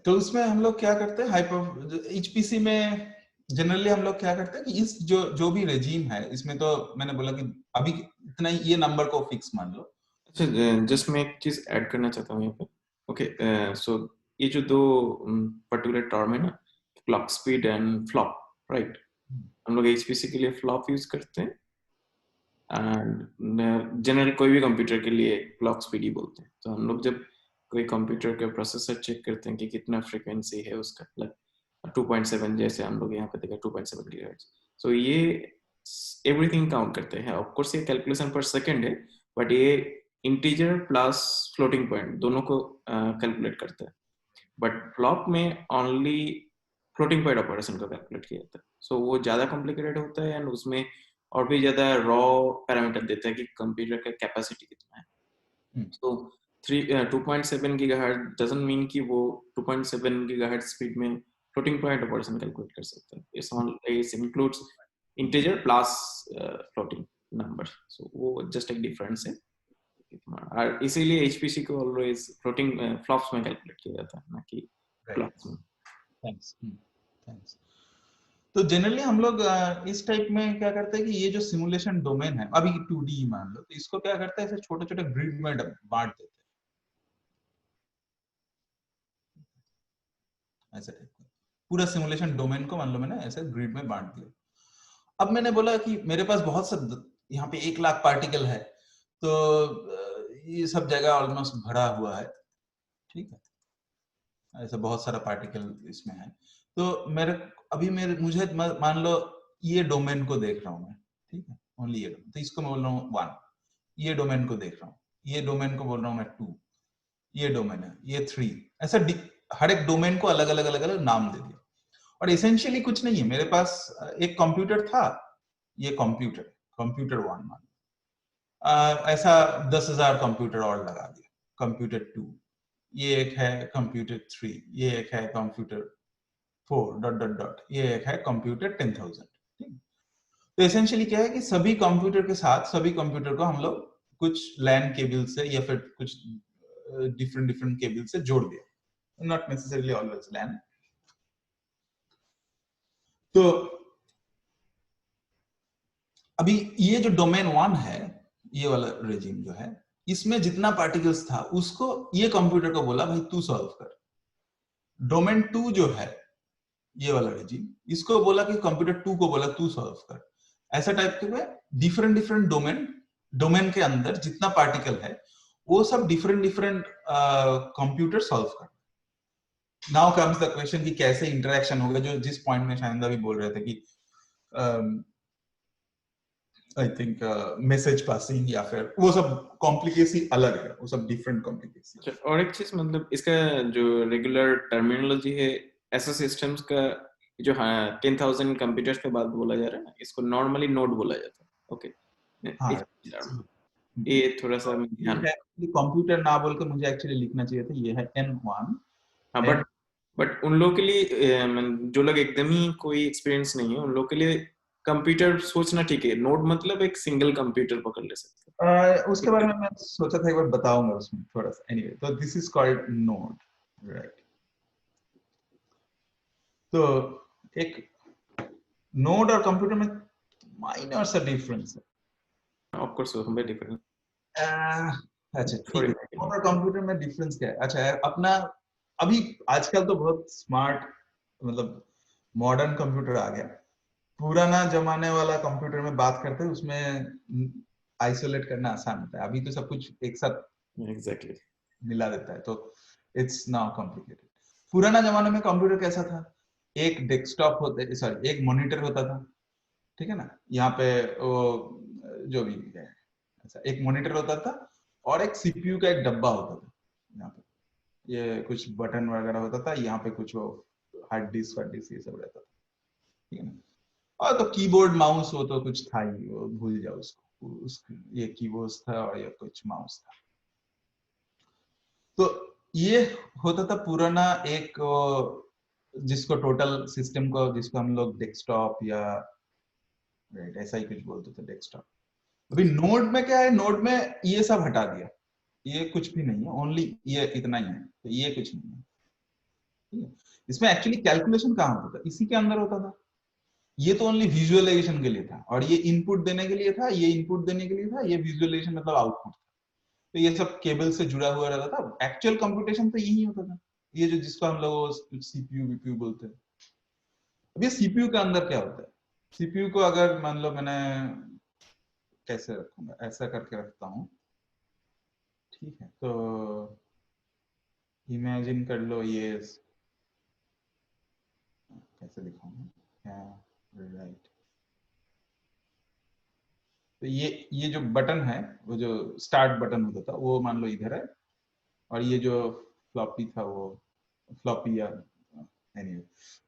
तो उसमें हम लोग क्या करते हैं हाइपर HPC में जनरली हम लोग क्या करते हैं कि इस जो भी रेजीम है इसमें तो मैंने बोला कि अभी इतना ये नंबर को फिक्स मान लो अच्छा जस्ट मैं एक चीज ऐड करना चाहता हूँ यहाँ पे ओके सो ये जो दो पर्टिकुलर टर्म है ना clock speed and flop right हम लोग HPC के लिए फ्लॉप यूज करते हैं एंड जनरल कोई भी कंप्यूटर के लिए क्लॉक स्पीड ही बोलते हैं। तो हम लोग जब कोई कंप्यूटर का प्रोसेसर चेक करते हैं कि कितना फ्रीक्वेंसी है उसका, लाइक 2.7 जैसे हम लोग यहाँ पे देखा 2.7 गीगाहर्ट्ज, सो ये एवरीथिंग काउंट करते हैं। ऑफ कोर्स ये कैलकुलेशन पर सेकंड है, बट ये इंटीजर प्लस फ्लोटिंग पॉइंट दोनों को कैलकुलेट करता है। बट फ्लॉप में ओनली फ्लोटिंग पॉइंट ऑपरेशन को कैलकुलेट किया जाता है। सो वो ज्यादा कॉम्प्लिकेटेड होता है एंड उसमें और भी ज्यादा रॉ पैरामीटर देता है कि कंप्यूटर का कैपेसिटी कितना है। सो 2.7 गीगाहर्ट्ज डजंट मीन कि वो 2.7 गीगाहर्ट्ज स्पीड में फ्लोटिंग पॉइंट ऑपरेशन कैलकुलेट कर सकता है। It includes integer plus floating number, so वो जस्ट एक डिफरेंस है। और इसीलिए एचपीसी को ऑलवेज फ्लोटिंग फ्लॉप्स में कैलकुलेट किया जाता है, ना कि फ्लॉप्स में। थैंक्स। तो जनरली हम लोग इस टाइप में क्या करते हैं कि ये जो सिमुलेशन डोमेन है, अभी 2D मान लो, तो इसको क्या करते हैं, ऐसे छोटे छोटे ग्रिड में बांट देते हैं, ऐसे टाइप का पूरा सिमुलेशन डोमेन को मान लो मैंने ऐसे ग्रिड में बांट दिया। अब मैंने बोला कि मेरे पास बहुत सब, यहाँ पे 1 लाख पार्टिकल है, तो ये सब जगह ऑलमोस्ट भरा हुआ है, ठीक है, ऐसा बहुत सारा पार्टिकल इसमें है। तो मुझे मान लो ये डोमेन को देख रहा हूं मैं, ठीक है, ओनली ये डोमेन, तो इसको मैं बोल रहा हूँ 1, ये डोमेन को देख रहा हूँ, ये डोमेन को बोल रहा हूँ मैं 2, ये डोमेन है, ये 3, ऐसा हर एक डोमेन को अलग अलग अलग अलग नाम दे दिया। और एसेंशियली कुछ नहीं है, मेरे पास एक कंप्यूटर था, ये कंप्यूटर 1 मान, ऐसा 10,000 कंप्यूटर और लगा दिया, कंप्यूटर 2, ये एक है कंप्यूटर 3, ये एक है कंप्यूटर 4 डॉट डॉट डॉट, ये एक है कंप्यूटर 10,000, ठीक। तो एसेंशियली क्या है कि सभी कंप्यूटर के साथ सभी कंप्यूटर को हम लोग कुछ लैन केबल से या फिर कुछ डिफरेंट डिफरेंट केबल से जोड़ दिया, नॉट नेसेसरीली ऑलवेज लैन। तो अभी ये जो डोमेन 1 है, ये वाला रेजिम जो है, इसमें जितना पार्टिकल्स था उसको ये कंप्यूटर को बोला भाई तू सॉल्व कर। डोमेन 2 जो है, ये वाला रेजिम, इसको बोला कि कंप्यूटर 2 को बोला तू सॉल्व कर। ऐसा टाइप के डिफरेंट डिफरेंट डोमेन के अंदर जितना पार्टिकल है वो सब डिफरेंट डिफरेंट कंप्यूटर सॉल्व कर। नाउ कम्स द क्वेश्चन कि कैसे इंटरेक्शन होगा, जो जिस पॉइंट में शायद भी बोल रहे थे कि आई थिंक मैसेज पासिंग या फिर वो सब कॉम्प्लिकेसी अलग है, वो सब डिफरेंट कॉम्प्लिकेसी। और एक चीज, मतलब इसका जो रेगुलर टर्मिनोलॉजी है ऐसे सिस्टम्स का, जो 10,000 कंप्यूटर्स के बाद बोला जा रहा है ना, इसको नॉर्मली नोड बोला जाता है। ओके, ये थोड़ा सा ध्यान, कंप्यूटर ना बोल के मुझे एक्चुअली लिखना चाहिए था, ये है N1। हाँ, बट उन लोग के लिए जो लोग एकदम ही कोई एक्सपीरियंस नहीं है, उन लोग के लिए कंप्यूटर सोचना ठीक है। नोड मतलब एक सिंगल कंप्यूटर पकड़ ले सकते हैं। उसके बारे में मैं सोचा था एक बार बताऊंगा उसमें थोड़ा सा। एनीवे, तो this is called node, right. तो एक नोड और कंप्यूटर में माइनर सा डिफरेंस है। Of course very different. अच्छा ठीक है, नोड और कंप्यूटर में डिफरेंस क्या है? अच्छा, अपना अभी आजकल तो बहुत स्मार्ट, मतलब मॉडर्न कंप्यूटर आ गया। पुराना जमाने वाला कंप्यूटर में बात करते हैं, उसमें आइसोलेट करना आसान होता है, अभी तो सब कुछ एक साथ एग्जैक्टली मिला देता है, तो इट्स नाउ कॉम्प्लिकेटेड। पुराना जमाने में कंप्यूटर कैसा था, एक डेस्कटॉप होते, सॉरी एक मॉनिटर होता था, ठीक है ना, यहाँ पे वो जो भी है, ऐसा एक मॉनिटर होता था और एक सीपीयू का एक डब्बा होता था, यहाँ पे ये कुछ बटन वगैरह होता था, यहाँ पे कुछ वो हार्ड डिस्क ये सब रहता था, ठीक है ना। और तो कीबोर्ड माउस वो तो कुछ था ही, वो भूल जाओ उसको, ये कीबोर्ड था और ये कुछ माउस था। तो ये होता था पुराना एक जिसको टोटल सिस्टम को, जिसको हम लोग डेस्कटॉप या ऐसा ही कुछ बोलते थे, डेस्कटॉप। अभी नोड में क्या है, नोड में ये सब हटा दिया, ये कुछ भी नहीं है, ओनली ये इतना ही है, तो ये कुछ नहीं है, ठीक है। इसमें एक्चुअली कैलकुलेशन कहाँ होता था, इसी के अंदर होता था। ये तो ओनली विजुअलाइजेशन के लिए था, और ये इनपुट देने के लिए था, ये इनपुट देने के लिए था, ये विजुअलाइजेशन मतलब आउटपुट था। तो ये सब केबल से जुड़ा हुआ रहता था। एक्चुअल कंप्यूटेशन तो यही होता था, ये जो जिसको हम लोग सीपीयू वीपीयू बोलते हैं। अब ये सीपीयू के अंदर क्या होता है, सीपीयू को अगर मान लो मैंने कैसे रखूंगा, ऐसा करके रखता हूँ, ठीक है। तो इमेजिन कर लो ये कैसे दिखाऊंगा, राइट। तो ये जो बटन है, वो जो स्टार्ट बटन होता था वो मान लो इधर है, और ये जो फ्लॉपी था वो फ्लॉपी या एनीवे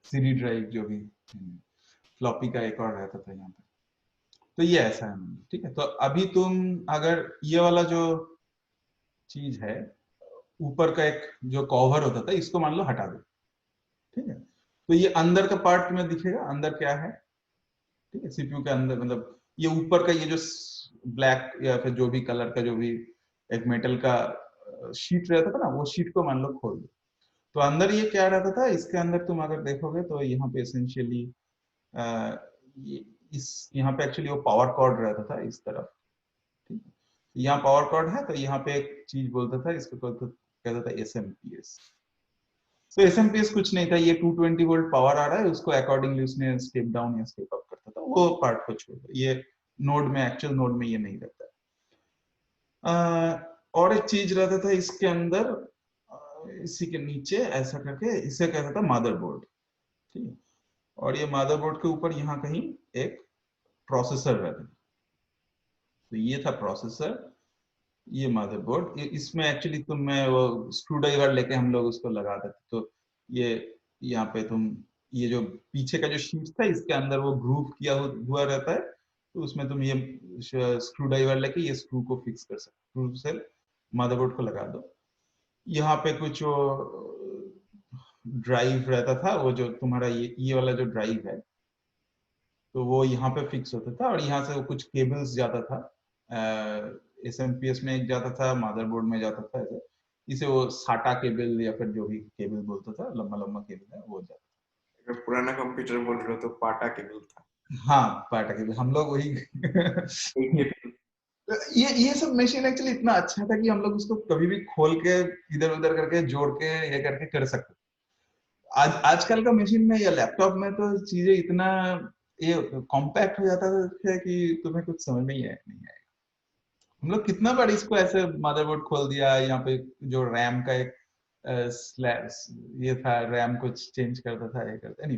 सीडी ड्राइव जो भी फ्लॉपी का एक और रहता था यहाँ पे। तो ये ऐसा है, ठीक है। तो अभी तुम अगर ये वाला जो चीज है ऊपर का एक जो कवर होता था इसको मान लो हटा दो, ठीक है। तो ये अंदर का पार्ट तुम्हें दिखेगा, अंदर क्या है, ठीक है। सीपीयू के अंदर मतलब ये ऊपर का ये जो ब्लैक या फिर जो भी कलर का जो भी एक मेटल का शीट रहता था ना, वो शीट को मान लो खोल दो। तो अंदर ये क्या रहता था, इसके अंदर तुम अगर देखोगे तो यहाँ पे एसेंशियली इस यहाँ पे एक्चुअली वो पावर कॉर्ड रहता था इस तरफ, ठीक है। यहाँ पावर कॉर्ड है, तो यहाँ पे एक चीज बोलता था, इसको कहता था एसएमपीएस। तो एसएमपीएस कुछ नहीं था, ये 220 वोल्ट पावर आ रहा है, उसको अकॉर्डिंगली उसने स्टेप डाउन या स्टेप अप करता था, वो पार्ट को छोड़ दो, ये नोड में एक्चुअल नोड में ये नहीं रहता। और एक चीज रहता था इसके अंदर, इसी के नीचे ऐसा करके, इसे कहता था मदरबोर्ड, ठीक है। और ये मदरबोर्ड के ऊपर यहाँ कहीं एक प्रोसेसर रहता था, तो ये था प्रोसेसर, ये मदरबोर्ड। इसमें एक्चुअली तुम मैं वो स्क्रू ड्राइवर लेके हम लोग उसको लगा देते, तो ये यहाँ पे तुम ये जो पीछे का जो शीट था इसके अंदर वो ग्रूव किया हुआ रहता है, तो उसमें तुम ये स्क्रू ड्राइवर लेके ये स्क्रू को फिक्स कर सकते, स्क्रू से मदरबोर्ड को लगा दो। यहाँ पे कुछ ड्राइव रहता था, वो जो तुम्हारा ये वाला जो ड्राइव है, तो वो यहाँ पे फिक्स होता था, और यहाँ से वो कुछ केबल्स जाता था, एसएमपीएस में एक जाता था, मदरबोर्ड में जाता था, ऐसे इसे वो साटा केबल या फिर जो भी केबल बोलता था, लंबा लंबा केबल है वो जाता था। अगर पुराना कंप्यूटर बोल रहे हो तो पाटा केबल था। हाँ, पाटा केबल, हम लोग वही ये सब मशीन एक्चुअली इतना अच्छा था कि हम लोग उसको कभी भी खोल के इधर उधर करके जोड़ के ये करके कर सकते। आजकल का मशीन में या लैपटॉप में तो चीजें इतना ये कॉम्पैक्ट हो जाता है कि तुम्हें कुछ समझ में ही नहीं आएगा। हम लोग कितना बार इसको ऐसे मदरबोर्ड खोल दिया, यहाँ पे जो रैम का एक ये था, रैम को चेंज करता था, ये करता नहीं।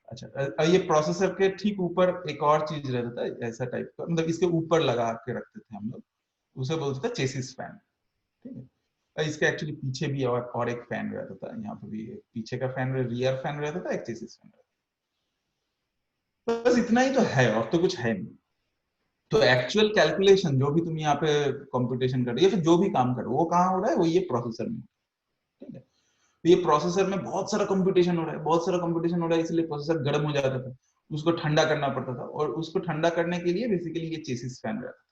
अच्छा, ये प्रोसेसर के ठीक ऊपर एक और चीज रहता था ऐसा टाइप का, मतलब इसके ऊपर लगा के रखते थे हम लोग, उसे बोलते थे चेसिस फैन, ठीक है। इसके एक्चुअली पीछे भी और एक फैन रहता था, यहाँ पे भी एक पीछे का फैन, रियर फैन रहता था, एक चेसिस फैन रहता था। बस इतना ही तो है, और तो कुछ है नहीं। तो एक्चुअल कैलकुलेशन जो भी तुम यहाँ पे कंप्यूटेशन कर रहे हो या फिर जो भी काम कर रहे हो वो कहाँ हो रहा है, वो ये प्रोसेसर में, ठीक है। तो ये प्रोसेसर में बहुत सारा कंप्यूटेशन हो रहा है, बहुत सारा कंप्यूटेशन हो रहा है, इसलिए प्रोसेसर गर्म हो जाता था, उसको ठंडा करना पड़ता था, और उसको ठंडा करने के लिए बेसिकली ये चेसिस फैन रहता था,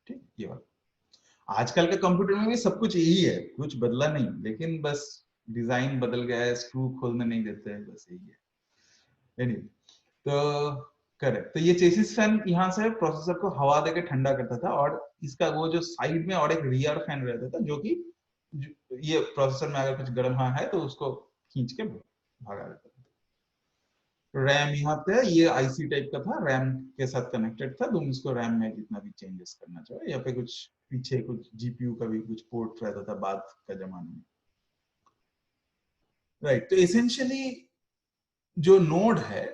ठीक। ये बात आजकल के कंप्यूटर में भी सब कुछ यही है, कुछ बदला नहीं, लेकिन बस डिजाइन बदल गया है, स्क्रू खोलने नहीं देते हैं, बस यही है। anyway, तो करेक्ट, तो ये चेसिस फैन यहाँ से प्रोसेसर को हवा देके ठंडा करता था, और इसका वो जो साइड में और एक रियर फैन रहता था, जो कि ये प्रोसेसर में अगर कुछ गर्म है तो उसको खींच के भगा देता था। रैम यहाँ पे ये आईसी टाइप का था, रैम के साथ कनेक्टेड था, तुम इसको रैम में जितना भी चेंजेस करना चाहो, या फिर कुछ पीछे कुछ जीपीयू का भी कुछ पोर्ट रहता था बाद का जमाने में, राइट। तो एसेंशियली जो नोड है,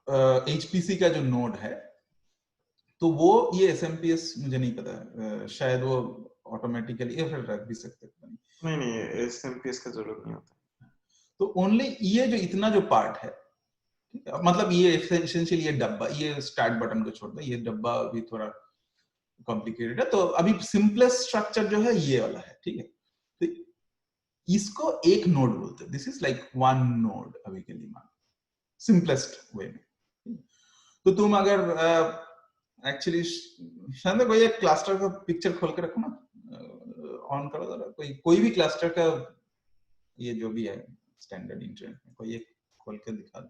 एचपीसी का जो नोड है, तो वो ये एसएमपीएस मुझे नहीं पता, शायद वो ऑटोमेटिकली या फिर रख भी सकते हैं, नहीं एसएमपीएस का जरूरत नहीं होता। तो ओनली ये जो इतना जो पार्ट है, ठीक है, मतलब ये एसेंशियली ये डब्बा, ये स्टार्ट बटन को छोड़ दो, ये डब्बा अभी थोड़ा कॉम्प्लिकेटेड है, तो अभी सिंपलेस्ट स्ट्रक्चर जो है ये वाला है, ठीक है। तो इसको एक नोड बोलते हैं, this is like one node अभी के लिए, मान सिंपलेस्ट वे में। तो तुम अगर एक्चुअली शायद कोई एक क्लस्टर का पिक्चर खोल के रखो ना, ऑन करो जरा, कोई भी क्लस्टर का ये जो भी है स्टैंडर्ड इंटरनेट में कोई एक खोल के दिखा दो,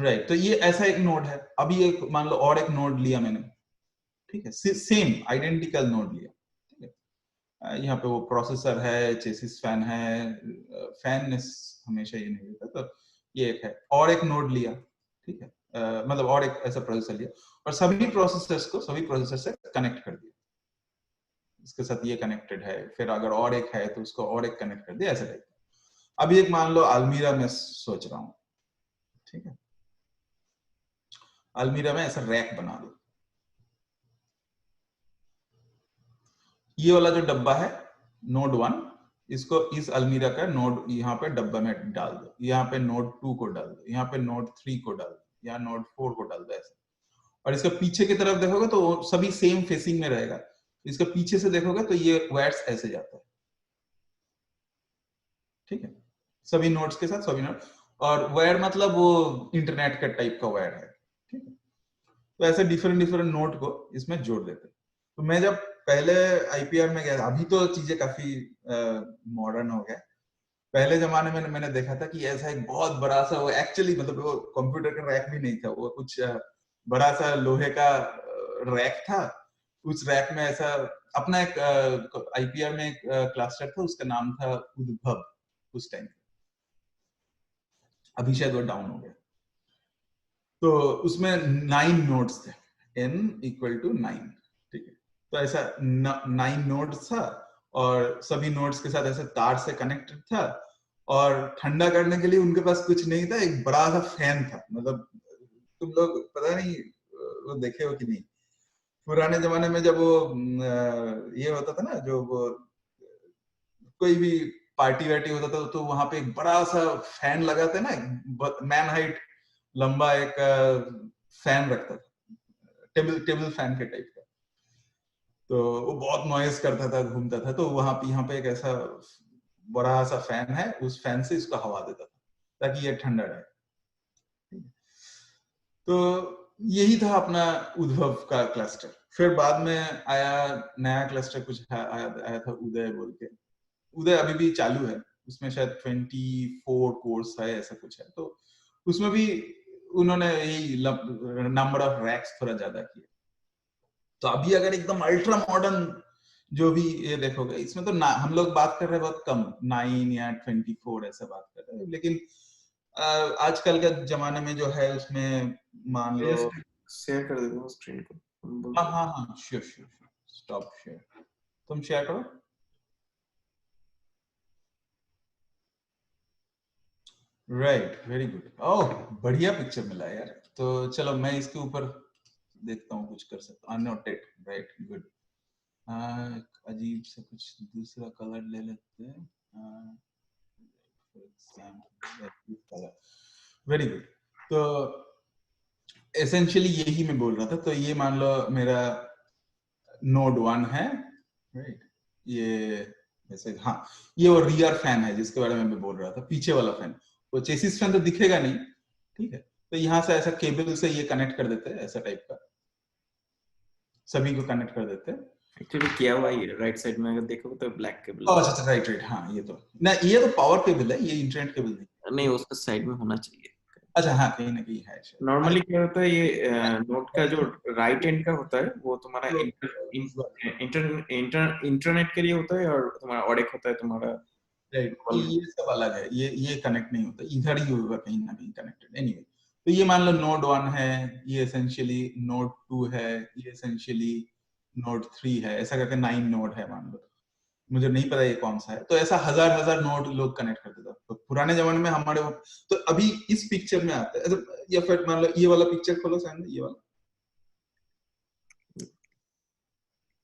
राइट। तो ये ऐसा एक नोड है, अभी एक मान लो और एक नोड लिया मैंने, ठीक है, सेम आइडेंटिकल नोड लिया, ठीक है। यहाँ पे वो प्रोसेसर है, चेसिस फैन है, फैन हमेशा ये नहीं देता, तो ये एक है, और एक नोड लिया, ठीक है, मतलब और एक ऐसा प्रोसेसर लिया और सभी प्रोसेसर्स को सभी प्रोसेसर से कनेक्ट कर दिया, इसके साथ ये कनेक्टेड है, फिर अगर और एक है तो उसको और एक कनेक्ट कर दिया, ऐसा टाइप। अभी एक मान लो अलमीरा में सोच रहा हूँ, ठीक है, अलमीरा में ऐसा रैक बना दो, ये वाला जो डब्बा है नोड 1, इसको इस अलमीरा का नोड यहाँ पे डब्बा में डाल दो, यहाँ पे नोड 2 को डाल दो, यहाँ पे नोड 3 को डाल दो, यहाँ नोड 4 को डाल दो, ऐसा। और इसके पीछे की तरफ देखोगे तो सभी सेम फेसिंग में रहेगा, इसके पीछे से देखोगे तो ये वायर्स ऐसे जाता है, ठीक है, सभी नोड्स के साथ सभी नोड, और वायर मतलब वो इंटरनेट का टाइप का वायर है, ठीक है। तो ऐसे डिफरेंट डिफरेंट नोड को इसमें जोड़ देते हैं। तो मैं जब पहले आईपीआर में गया, अभी तो चीजें काफी मॉडर्न हो गया, पहले जमाने में मैंने देखा था कि ऐसा एक बहुत बड़ा सा, वो एक्चुअली मतलब वो कंप्यूटर का रैक भी नहीं था, वो कुछ बड़ा सा लोहे का रैक था, उस रैक में ऐसा अपना एक आईपीआर में एक क्लस्टर था, उसका नाम था उद्भव उस टाइम, अभी शायद वो डाउन हो गया। तो उसमें 9 नोड्स थे, n इक्वल टू 9, ठीक है। तो ऐसा 9 नोड्स था और सभी नोड्स के साथ ऐसे तार से कनेक्टेड था, और ठंडा करने के लिए उनके पास कुछ नहीं था, एक बड़ा सा फैन था, मतलब तुम लोग पता नहीं वो देखे हो कि नहीं, पुराने जमाने में जब वो ये होता था ना, जो वो कोई भी पार्टी वार्टी होता था तो वहां पे एक बड़ा सा फैन लगाते ना, मैन हाइट लंबा एक फैन रखता था, टेबल फैन के टाइप का, तो वो बहुत नॉइज करता था, घूमता था, तो वहां पे यहाँ पे एक ऐसा बड़ा सा फैन है, उस फैन से इसको हवा देता था ताकि ये ठंडा रहे। तो यही था अपना उद्भव का क्लस्टर। फिर बाद में आया नया क्लस्टर, कुछ आया था उदय बोल के, उदय अभी भी चालू है, उसमें शायद 24 कोर्स है, ऐसा कुछ है, तो उसमें भी उन्होंने यही नंबर ऑफ रैक्स थोड़ा ज्यादा किया। तो अभी अगर एकदम अल्ट्रा मॉडर्न जो भी ये देखोगे, इसमें तो हम लोग बात कर रहे हैं बहुत कम, 9 या 24 ऐसा बात कर रहे हैं, लेकिन आजकल के जमाने में जो है उसमें मान लो, शेयर कर देता हूँ स्क्रीन को। हाँ हाँ हाँ, श्योर श्योर, स्टॉप शेयर, तुम शेयर करो। राइट, वेरी गुड, ओह बढ़िया पिक्चर मिला यार। तो चलो मैं इसके ऊपर देखता हूँ कुछ कर सकता हूँ, अनोटेड, राइट, गुड। अजीब से कुछ दूसरा कलर ले लेते हैं, वेरी गुड। तो एसेंशियली यही मैं बोल रहा था, तो ये मान लो मेरा नोड 1 है, राइट, ये ऐसे, हाँ, ये वो रियर फैन है जिसके बारे में मैं बोल रहा था, पीछे वाला फैन, वो चेसिस फैन तो दिखेगा नहीं, ठीक है, तो यहाँ से ऐसा केबल से ये कनेक्ट कर देते हैं, ऐसा टाइप का सभी को कनेक्ट कर देते हैं। एक्चुअली किया हुआ ही है, राइट साइड में अगर देखोगे तो ब्लैक केबल। अच्छा, राइट राइट, हाँ, ये तो ना, ये तो पावर केबल है, ये इंटरनेट केबल नहीं। नहीं, उसका साइड में होना चाहिए। अच्छा, हाँ, कहीं ना कहीं है शायद। नॉर्मली क्या होता है, ये नोट का जो राइट एंड का होता है वो तुम्हारा इंटरनेट के लिए होता है, और तुम्हारा और एक होता है तुम्हारा, राइट, ये सब अलग है, ये कनेक्ट नहीं होता, इधर ही होगा कहीं ना कहीं कनेक्टेड। एनीवे, तो ये मान लो नोड 1 है, ये एसेंशियली नोड 2 है, ये एसेंशियली नोड 3 है, ऐसा करके 9 नोड है मान लो, मुझे नहीं पता ये कौन सा है। तो ऐसा हजार हजार नोड लोग कनेक्ट करते थे तो पुराने जमाने में हमारे। तो अभी इस पिक्चर में आता है, या फिर मान लो ये वाला पिक्चर खोलो सामने, ये वाला,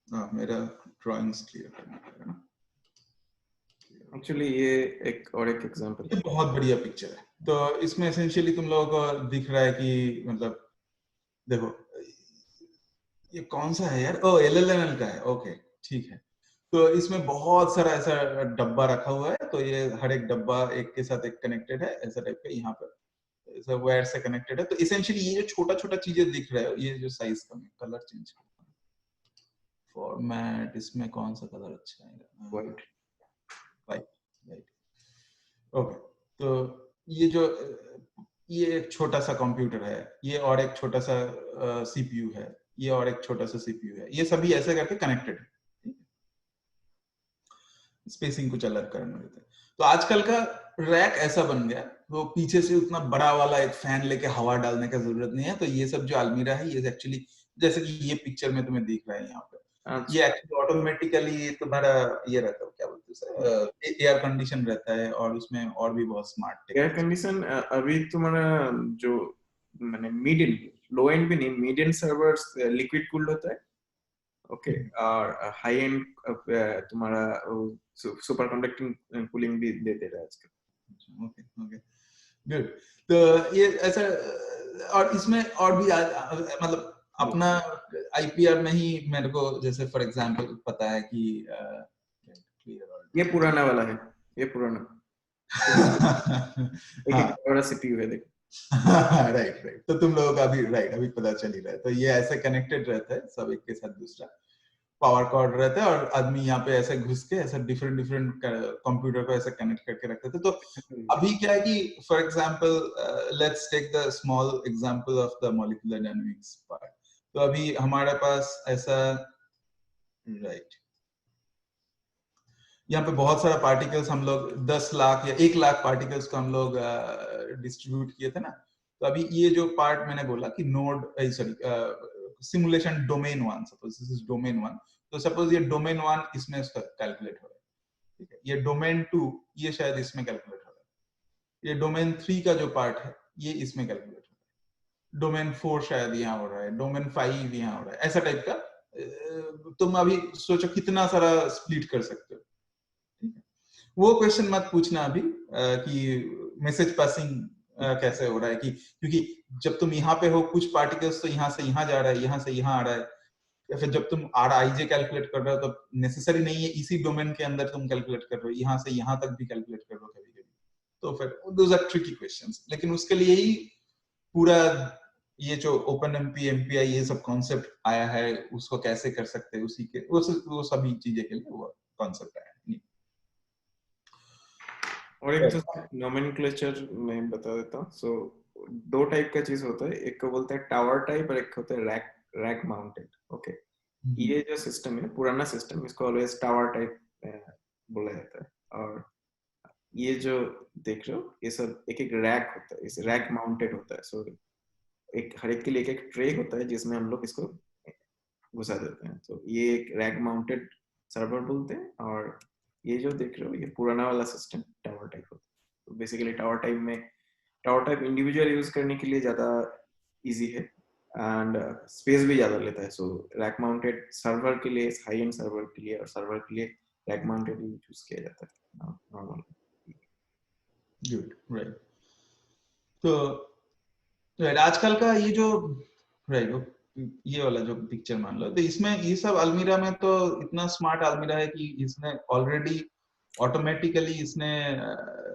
हाँ, मेरा ड्राइंग्स क्लियर करना पड़ेगा ना। एक्चुअली ये एक और एक एग्जांपल है, बहुत बढ़िया पिक्चर है। तो इसमें एसेंशियली तुम लोगों को दिख रहा है कि मतलब देखो, ये कौन सा है यार, ओ एलएलएमएल का है, ओके, ठीक है। तो इसमें बहुत सारा ऐसा डब्बा रखा हुआ है, तो ये हर एक डब्बा एक के साथ एक कनेक्टेड है, ऐसा टाइप का, यहाँ पर ऐसा वायर से कनेक्टेड है। तो एसेंशियली ये जो छोटा छोटा चीजें दिख रहा है, ये जो साइज का, मैं कलर चेंज करता हूँ, फॉर्मेट, इसमें कौन सा कलर अच्छा है, व्हाइट, राइट, ओके। तो ये जो ये एक छोटा सा कंप्यूटर है, ये और एक छोटा सा सीपीयू है, ये और एक छोटा सा सीपीयू है, ये सभी ऐसे करके कनेक्टेड है, स्पेसिंग कुछ अलग करना देते हैं। तो आजकल का रैक ऐसा बन गया तो पीछे से उतना बड़ा वाला एक फैन लेके हवा डालने का जरूरत नहीं है। तो ये सब जो अलमीरा है ये एक्चुअली जैसे कि ये पिक्चर में तुम्हें दिख रहा है यहाँ पे, ये एक्चुअली ऑटोमेटिकली तुम्हारा ये रहता है, क्या बोलते हैं, एयर कंडीशन रहता है और उसमें और भी बहुत स्मार्ट एयर कंडीशन अभी तुम्हारा जो मैंने मिड एंड लो एंड भी नहीं, mid and servers liquid cooled होता है, ओके, और हाई एंड तुम्हारा सुपर कंडक्टिंग कूलिंग भी दे रहा है आजकल। Okay okay good. तो ये ऐसा, और इसमें और भी मतलब अपना आईपीआर में ही मेरे को जैसे फॉर एग्जांपल पता है कि ये पुराना वाला है, ये पुराना एक बड़ा सीपीयू है देखो। राइट राइट, तो तुम लोगों का अभी राइट अभी पता चल ही रहा है। तो ये ऐसे कनेक्टेड रहता है सब एक के साथ दूसरा, पावर कॉर्ड रहता है और आदमी यहाँ पे ऐसे घुस के ऐसे डिफरेंट डिफरेंट कंप्यूटर को ऐसे कनेक्ट करके रखते थे। तो अभी क्या है कि for example let's take the small example of the molecular dynamics part. तो अभी हमारे पास ऐसा राइट यहाँ पे बहुत सारा पार्टिकल्स हम लोग 10 लाख या 1 लाख पार्टिकल्स को हम लोग डिस्ट्रीब्यूट किए थे ना। तो अभी ये जो पार्ट मैंने बोला कि node sorry simulation domain 1, suppose this is domain 1, तो सपोज ये डोमेन 1 इसमें कैलकुलेट हो रहा है, ठीक है। ये डोमेन 2 ये शायद इसमें कैलकुलेट हो रहा है, ये डोमेन 3 का जो पार्ट है ये इसमें कैलकुलेट हो रहा है, डोमेन 4 शायद यहाँ हो रहा है, डोमेन 5 यहाँ हो रहा है, ऐसा टाइप का। तुम अभी सोचो कितना सारा स्प्लिट कर सकते हो। वो क्वेश्चन मत पूछना अभी कि मैसेज पासिंग कैसे हो रहा है, कि क्योंकि जब तुम यहाँ पे हो कुछ पार्टिकल्स तो यहाँ से यहाँ जा रहा है, यहाँ से यहाँ आ रहा है, या फिर जब तुम आर आई जे कैलकुलेट कर रहे हो तो नेसेसरी नहीं है इसी डोमेन के अंदर तुम कैलकुलेट कर रहे हो, यहाँ से यहाँ तक भी कैलकुलेट कर रहे हो कभी कभी। तो फिर दोज आर ट्रिकी क्वेश्चंस, लेकिन उसके लिए ही पूरा ये जो ओपन एमपी एमपीआई ये सब कॉन्सेप्ट आया है, उसको कैसे कर सकते हैं उसी के वो सभी चीजें के लिए वो कॉन्सेप्ट आया है। और एक तो नोमेनक्लेचर मैं बता देता हूँ। सो दो टाइप का चीज होता है, एक को बोलते हैं टावर टाइप और एक होता है रैक रैक माउंटेड, ओके। ये जो सिस्टम है पुराना सिस्टम, इसको ऑलवेज टावर टाइप बोला जाता है। और ये जो देख रहे हो ये सब एक एक रैक होता है, इस रैक माउंटेड होता है। सो एक हर एक के लिए एक एक ट्रे होता है जिसमें हम लोग इसको घुसा देते हैं। तो ये एक रैक माउंटेड सर्वर बोलते हैं। और ये जो देख रहे हो ये पुराना वाला सिस्टम टावर टाइप होता है। तो basically tower type individual use करने के लिए ज्यादा इजी है एंड स्पेस भी ज्यादा लेता है। सो रैक माउंटेड सर्वर के लिए, हाई एंड सर्वर के लिए और सर्वर के लिए रैक माउंटेड यूज किया जाता है नॉर्मल। Good right. तो आजकल का ये जो राइट ये वाला जो पिक्चर मान लो, तो इसमें ये सब अलमीरा में तो इतना स्मार्ट अलमीरा है कि इसने ऑलरेडी ऑटोमेटिकली इसने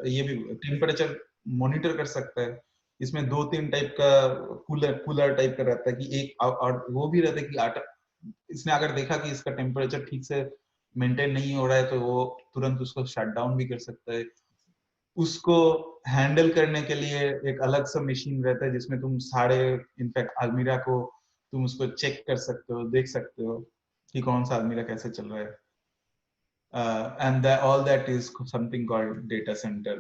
ये भी टेम्परेचर मॉनिटर कर सकता है। इसमें 2-3 टाइप का कूलर टाइप का रहता है कि एक और वो भी रहता है कि इसने अगर देखा कि इसका टेम्परेचर ठीक से मेंटेन नहीं हो रहा है तो वो तुरंत उसको शट डाउन भी कर सकता है। उसको हैंडल करने के लिए एक अलग सा मशीन रहता है जिसमें तुम सारे इनफैक्ट अलमीरा को तुम उसको चेक कर सकते हो, देख सकते हो कि कौन सा अलमीरा कैसे चल रहा है। And all that is something called data centre.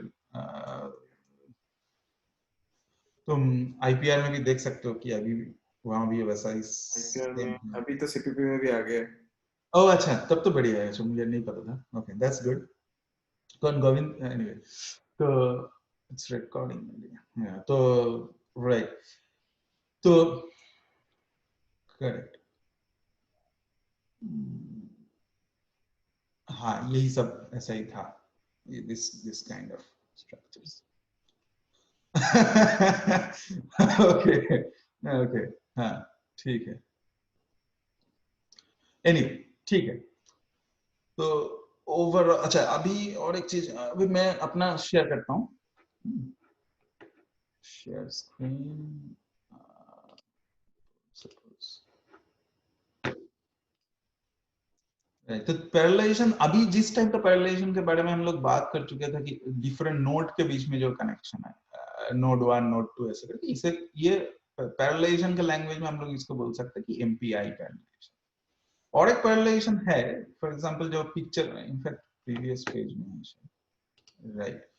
तुम आईपीआर में भी देख सकते हो कि अभी वहां भी वैसा आईपीआर में अभी तो सीपीपी में भी आ गया। ओह अच्छा, तब तो बढ़िया है, जो मुझे नहीं पता था। Okay that's good. कौन गोविंद एनीवे, तो इट्स रिकॉर्डिंग तो राइट तो करेक्ट। हाँ यही सब ऐसा ही था, this kind of structures. Okay okay हाँ ठीक है। एनीवे ठीक है। तो ओवर अच्छा अभी और एक चीज अभी मैं अपना शेयर करता हूँ, शेयर स्क्रीन तो पैरेललाइजेशन, अभी जिस टाइप का पैरेललाइजेशन के बारे में हम लोग बात कर चुके थे कि डिफरेंट नोड के बीच में जो कनेक्शन है नोड 1 नोड 2 ऐसे करके, इसे ये पैरेललाइजेशन के लैंग्वेज में हम लोग इसको बोल सकते हैं कि एमपीआई पैरेललाइजेशन। और एक पैरेललाइजेशन है फॉर एग्जांपल जो पिक्चर इनफैक्ट प्रीवियस पेज में है राइट,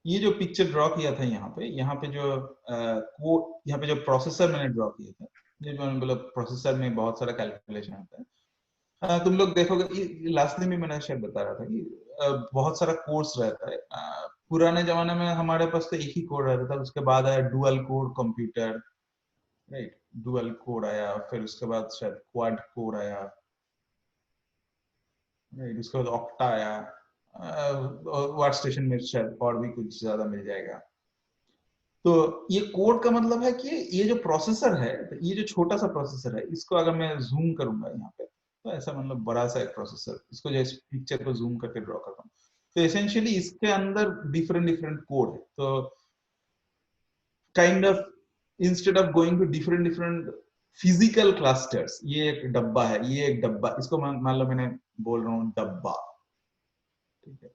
ये जो पिक्चर ड्रॉ किया था यहाँ पे जो कोड, यहाँ पे जो प्रोसेसर मैंने ड्रॉ किया था, ये जो मैंने बोला प्रोसेसर में बहुत सारा कैलकुलेशन होता है। तुम लोग देखोगे, लास्ट दिन भी मैंने शायद बता रहा था कि बहुत सारा कोर्स रहता है। पुराने जमाने में हमारे पास तो एक ही कोड रहता था, उसके बाद आया dual code computer, right, dual code आया, फिर उसके बाद शायद क्वाड कोड आया, राइट, उसके बाद ऑक्टा आया, वर्क स्टेशन में शायद और भी कुछ ज्यादा मिल जाएगा। तो ये कोड का मतलब है कि ये जो प्रोसेसर है, ये जो छोटा सा प्रोसेसर है, इसको अगर मैं जूम करूंगा यहाँ पे, तो ऐसा मतलब बड़ा सा एक प्रोसेसर, इसको जो पिक्चर को जूम करके ड्रॉ करता हूँ, तो एसेंशियली इसके अंदर डिफरेंट डिफरेंट कोड है। तो kind of instead of going to different different physical clusters, ये एक डब्बा है, ये एक डब्बा, इसको मान लो मैंने बोल रहा हूँ डब्बा, ठीक है,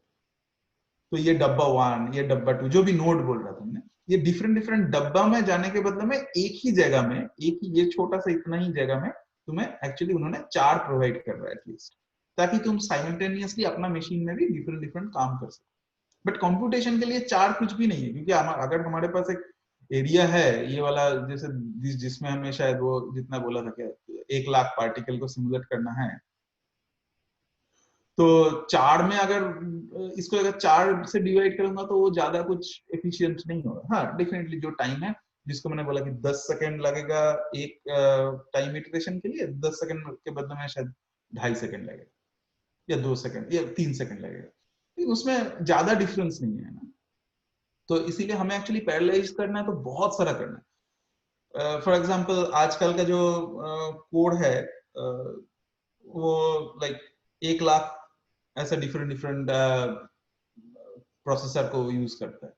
तो ये डब्बा 1, ये डब्बा 2, जो भी नोड बोल रहा था हमने, ये डिफरेंट डिफरेंट डब्बा में जाने के बदले में एक ही जगह में, एक ही ये छोटा सा इतना ही जगह में तुम्हें एक्चुअली उन्होंने 4 प्रोवाइड कर रहा है एटलीस्ट, ताकि तुम साइमल्टेनियसली अपना मशीन में भी डिफरेंट डिफरेंट काम कर सको। बट कंप्यूटेशन के लिए 4 कुछ भी नहीं है, क्योंकि अगर हमारे पास एक एरिया है ये वाला, जैसे जिसमें हमें शायद वो जितना बोला था कि 1 लाख पार्टिकल को सिमुलेट करना है, तो 4 में अगर इसको अगर 4 से डिवाइड करूंगा तो वो ज्यादा कुछ एफिशिएंट नहीं होगा। हाँ, डेफिनेटली जो टाइम है, जिसको मैंने बोला कि 10 सेकंड लगेगा एक टाइम इटरेशन के लिए, 10 सेकंड के बदले में शायद 2.5 सेकंड लगेगा या 2 सेकंड या 3 सेकंड लगेगा, तो उसमें ज्यादा डिफरेंस नहीं है ना। तो इसीलिए हमें एक्चुअली पैरेललाइज करना है तो बहुत सारा करना है। फॉर एग्जांपल आजकल का जो कोड है वो लाइक 1 लाख ऐसा डिफरेंट डिफरेंट प्रोसेसर को यूज करता है,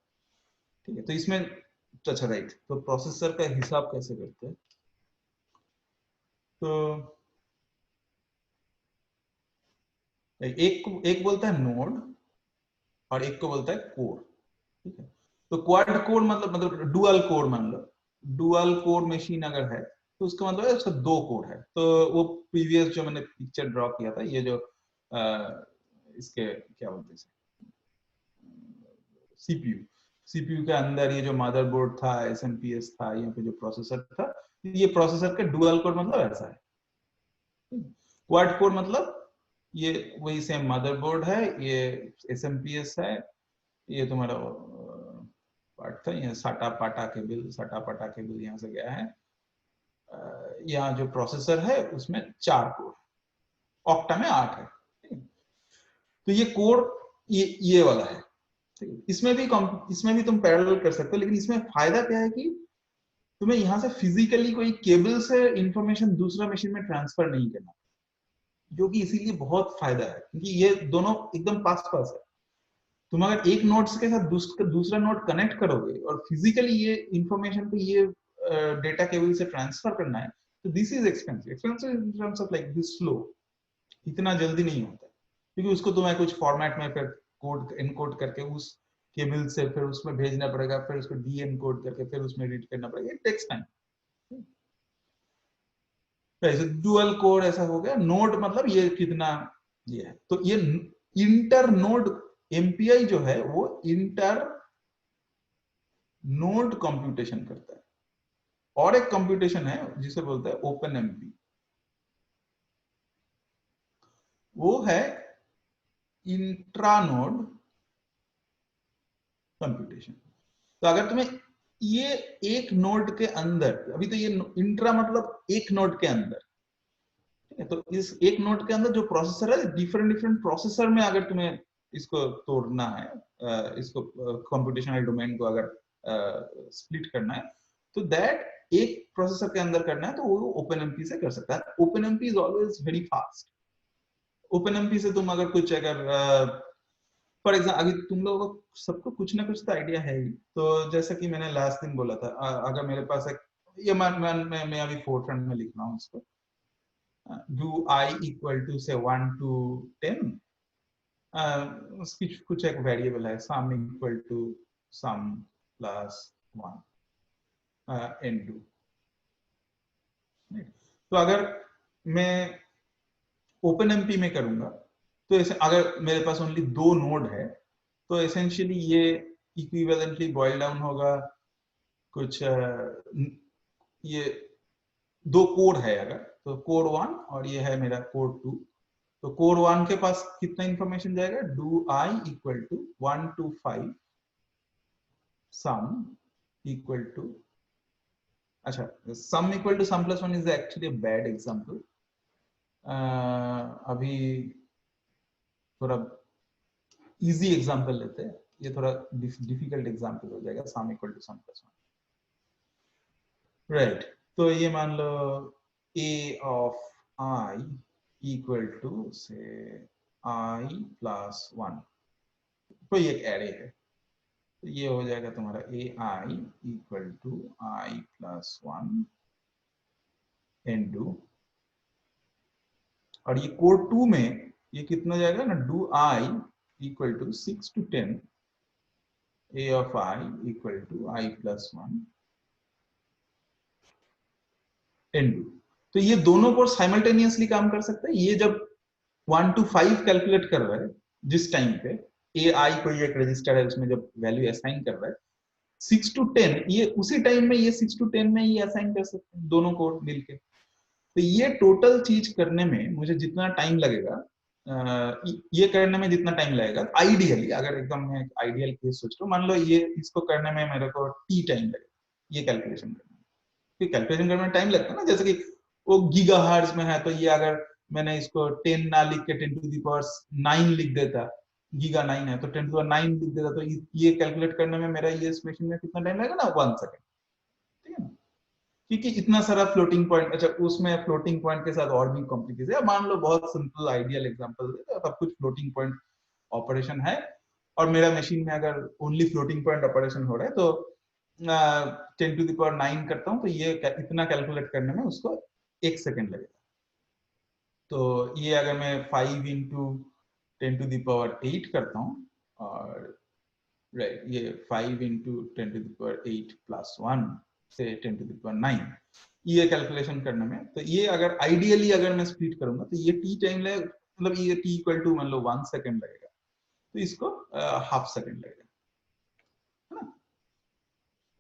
ठीक है। तो इसमें अच्छा, राइट, तो प्रोसेसर का हिसाब कैसे करते हैं, तो एक बोलता है नोड और एक को बोलता है कोर, ठीक है। तो क्वाड कोर मतलब डुअल कोर, मान लो डुअल कोर मशीन अगर है तो उसका मतलब है उसका 2 कोर है। तो वो प्रीवियस जो मैंने पिक्चर ड्रॉ किया था, ये जो इसके क्या बोलते हैं, सीपीयू के अंदर ये जो मदरबोर्ड था, एसएमपीएस था, यहाँ पे जो प्रोसेसर था, ये प्रोसेसर का डुअल कोर मतलब ऐसा है। क्वाड कोर मतलब ये वही सेम मदरबोर्ड है, ये एसएमपीएस है, ये तुम्हारा पार्ट था, ये साटा पाटा केबल यहाँ से गया है, यहाँ जो प्रोसेसर है उसमें 4 कोर, ऑक्टा में 8 है, तो ये कोर ये वाला है, ठीक है। इसमें भी तुम पैरेलल कर सकते हो, लेकिन इसमें फायदा क्या है कि तुम्हें यहाँ से फिजिकली कोई केबल से इंफॉर्मेशन दूसरा मशीन में ट्रांसफर नहीं करना, जो कि इसीलिए बहुत फायदा है, क्योंकि ये दोनों एकदम पास पास है। तुम अगर एक नोड के साथ दूसरा नोड कनेक्ट करोगे और फिजिकली ये इंफॉर्मेशन को ये डेटा केबल से ट्रांसफर करना है, तो this is expensive in terms of like this flow, इतना जल्दी नहीं होता, क्योंकि उसको तुम्हें कुछ फॉर्मेट में फिर कोड एनकोड करके उस केबल से फिर उसमें भेजना पड़ेगा, फिर उसको डी एनकोड करके फिर उसमें रीड करना पड़ेगा, it takes time. Dual code ऐसा हो गया। नोड मतलब ये कितना ये है, तो ये इंटर नोड एमपीआई जो है वो इंटर नोड कंप्यूटेशन करता है, और एक कंप्यूटेशन है जिसे बोलते हैं ओपन एमपी, वो है इंट्रा नोड कंप्यूटेशन। तो अगर तुम्हें ये एक नोड के अंदर, अभी तो ये इंट्रा मतलब एक नोड के अंदर, ठीक है, तो इस एक नोड के अंदर जो प्रोसेसर है, डिफरेंट डिफरेंट प्रोसेसर में अगर तुम्हें इसको तोड़ना है, इसको कंप्यूटेशनल डोमेन को अगर स्प्लिट करना है, तो दैट एक प्रोसेसर के अंदर करना है, तो वो ओपनएमपी से कर सकता है। OpenMP is always very fast. OpenMP से तुम अगर कुछ अगर फॉर एग्जाम्पल, अभी तुम लोगों को सबको कुछ ना कुछ तो आइडिया है ही, तो जैसा कि मैंने लास्ट दिन बोला था, अगर मेरे पास एक ये मैं अभी फोरफ्रंट में लिख रहा हूँ इसको, do I equal to say 1 to 10, कुछ एक वेरिएबल है, sum equal to sum plus 1 n2। तो अगर मैं ओपनएमपी में करूंगा, तो अगर मेरे पास ओनली 2 नोड है, तो एसेंशियली इक्विवेलेंटली बॉइल डाउन होगा कुछ ये दो कोड है अगर, तो कोड 1 और ये है मेरा कोड 2। तो कोड 1 के पास कितना इंफॉर्मेशन जाएगा, do I equal to 1 to 5 sum equal to, अच्छा sum equal to sum plus 1 is actually bad example. अभी थोड़ा इजी एग्जांपल लेते हैं, ये थोड़ा डिफिकल्ट एग्जांपल हो जाएगा, sum equal to sum plus 1, right. तो ये मान लो a of I equal to say I plus 1, कोई एक एरे है, तो ये हो जाएगा तुम्हारा AI equal to I plus 1 into, और ये कोड 2 में ये कितना जाएगा ना, do I equal to 6 to 10 A of I equal to I plus 1 into। तो ये दोनों कोड साइमल्टेनियसली काम कर सकते हैं। ये जब 1 to 5 कैलकुलेट कर रहा है जिस टाइम पे AI कोई एक रजिस्टर है उसमें जब वैल्यू असाइन कर रहा है, 6 to 10 ये उसी टाइम में ये 6 to 10 में ये असाइन कर सकते हैं दोनों कोड मिलके। तो ये टोटल चीज करने में मुझे जितना टाइम लगेगा, ये करने में जितना टाइम लगेगा आइडियली, अगर एकदम मैं आइडियल केस सोच रहा हूँ, मान लो ये इसको करने में मेरे को t टाइम लगेगा ये कैलकुलेशन करने में। कैलकुलेशन करने में टाइम लगता है ना, जैसे कि वो गीगाहर्ट्ज में है, तो ये अगर मैंने इसको 10 ना लिख के 10 to the power 9 लिख देता, गीगा 9 है तो 10 to the power 9 लिख देता, तो ये कैलकुलेट करने में मेरा ये एस्टिमेशन में कितना टाइम लगेगा ना, 1 सेकंड, ठीक है ना। क्योंकि इतना सारा फ्लोटिंग पॉइंट, अच्छा उसमें फ्लोटिंग पॉइंट के साथ और भी कॉम्प्लिकेशन है। मान लो बहुत सिंपल आइडियल एग्जांपल दे, तो सब कुछ फ्लोटिंग पॉइंट ऑपरेशन है और मेरा मशीन में अगर ओनली फ्लोटिंग पॉइंट ऑपरेशन हो रहा है, तो 10 to the power 9 करता हूं, तो ये इतना कैलकुलेट करने में उसको 1 सेकंड लगेगा। तो ये अगर मैं 5 into 10 to the power 8 करता हूँ, और राइट ये 5 into 10 to the power 8 plus 1 से 10 to the power 9, ये कैलकुलेशन करने में, तो ये अगर आइडियली अगर मैं स्प्लिट करूंगा तो ये t टाइम लगेगा, मतलब ये t इक्वल टू मान लो 1 सेकंड लगेगा, तो इसको हाफ सेकंड लगेगा, है ना।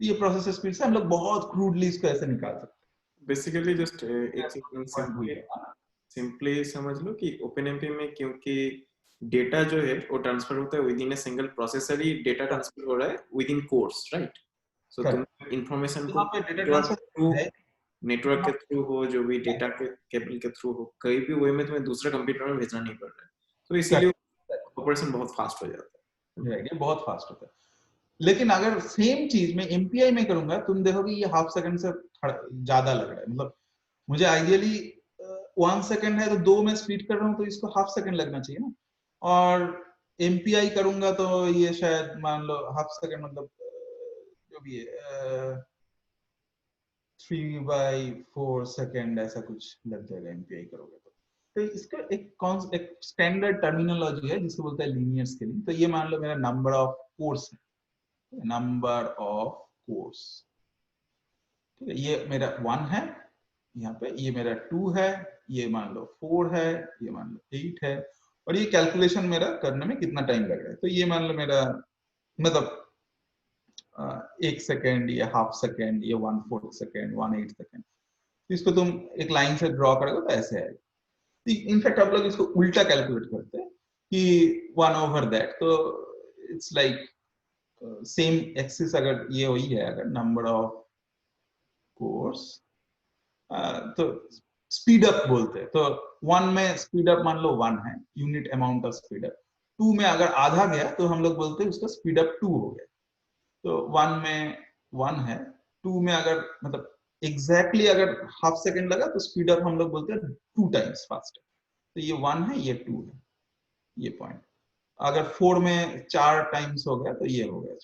ये प्रोसेस स्पीड से हम लोग बहुत क्रूडली इसको ऐसे निकाल सकते हैं। बेसिकली जस्ट एक चीज सिंपली समझ लो कि ओपनएमपी में क्योंकि डेटा जो है वो ट्रांसफर होता है with in a single processor, he data transfer हो रहा है विद इन कोर्स, राइट। सो तुम इंफॉर्मेशन को यहाँ पे डेटा ट्रांसफर है, नेटवर्क के थ्रू हो, जो भी डेटा के केबल के थ्रू हो, कहीं भी वे में तुम्हें दूसरे कंप्यूटर में भेजना नहीं पड़ रहा है, तो इसीलिए ऑपरेशन बहुत फास्ट हो जाता है। ये बहुत फास्ट होता है। लेकिन अगर सेम चीज में एमपीआई में करूंगा, तुम देखोगे ये हाफ सेकंड से ज्यादा लग रहा है, मतलब मुझे आइडियली 1 सेकंड है तो 2 में स्पीड कर रहा हूँ, तो इसको हाफ सेकंड लगना चाहिए ना। और एमपीआई करूंगा तो ये शायद मान लो हाफ सेकंड, मतलब जो भी है 3/4 सेकंड ऐसा कुछ लग जाएगा एमपीआई करोगे तो इसका एक स्टैंडर्ड टर्मिनोलॉजी है जिसको बोलते हैं लीनियर स्केलिंग। तो ये मान लो मेरा नंबर ऑफ कोर्स है, नंबर ऑफ कोर्स, ठीक है, ये मेरा 1 है यहाँ पे, ये मेरा 2 है, ये मान लो 4 है, ये मान लो 8 है, और ये कैलकुलेशन मेरा करने में कितना टाइम लग रहा है, तो ये मान लो मेरा मतलब 1 सेकेंड, ये हाफ सेकेंड, ये 1/4 सेकेंड, 1/8 सेकेंड। इसको तुम एक लाइन से ड्रॉ करोगे तो ऐसे आएगा। इनफैक्ट आप लोग इसको उल्टा कैलकुलेट करते हैं कि 1/that, तो इट्स लाइक सेम एक्सिस अगर ये वही है, अगर नंबर ऑफ कोर्स, तो स्पीड अप बोलते हैं, तो 1 में स्पीड अप मान लो 1 है, unit amount of speed up. 2 में अगर आधा गया तो हम लोग बोलते हैं उसका स्पीड अप 2 हो गया। तो 1 में 1 है, 2 में अगर मतलब एग्जैक्टली अगर हाफ सेकंड लगा तो स्पीड अप हम लोग बोलते हैं 2 टाइम्स फास्टर। तो ये 1 है, ये 2 है, ये पॉइंट। अगर 4 में 4 टाइम्स हो गया तो ये हो गया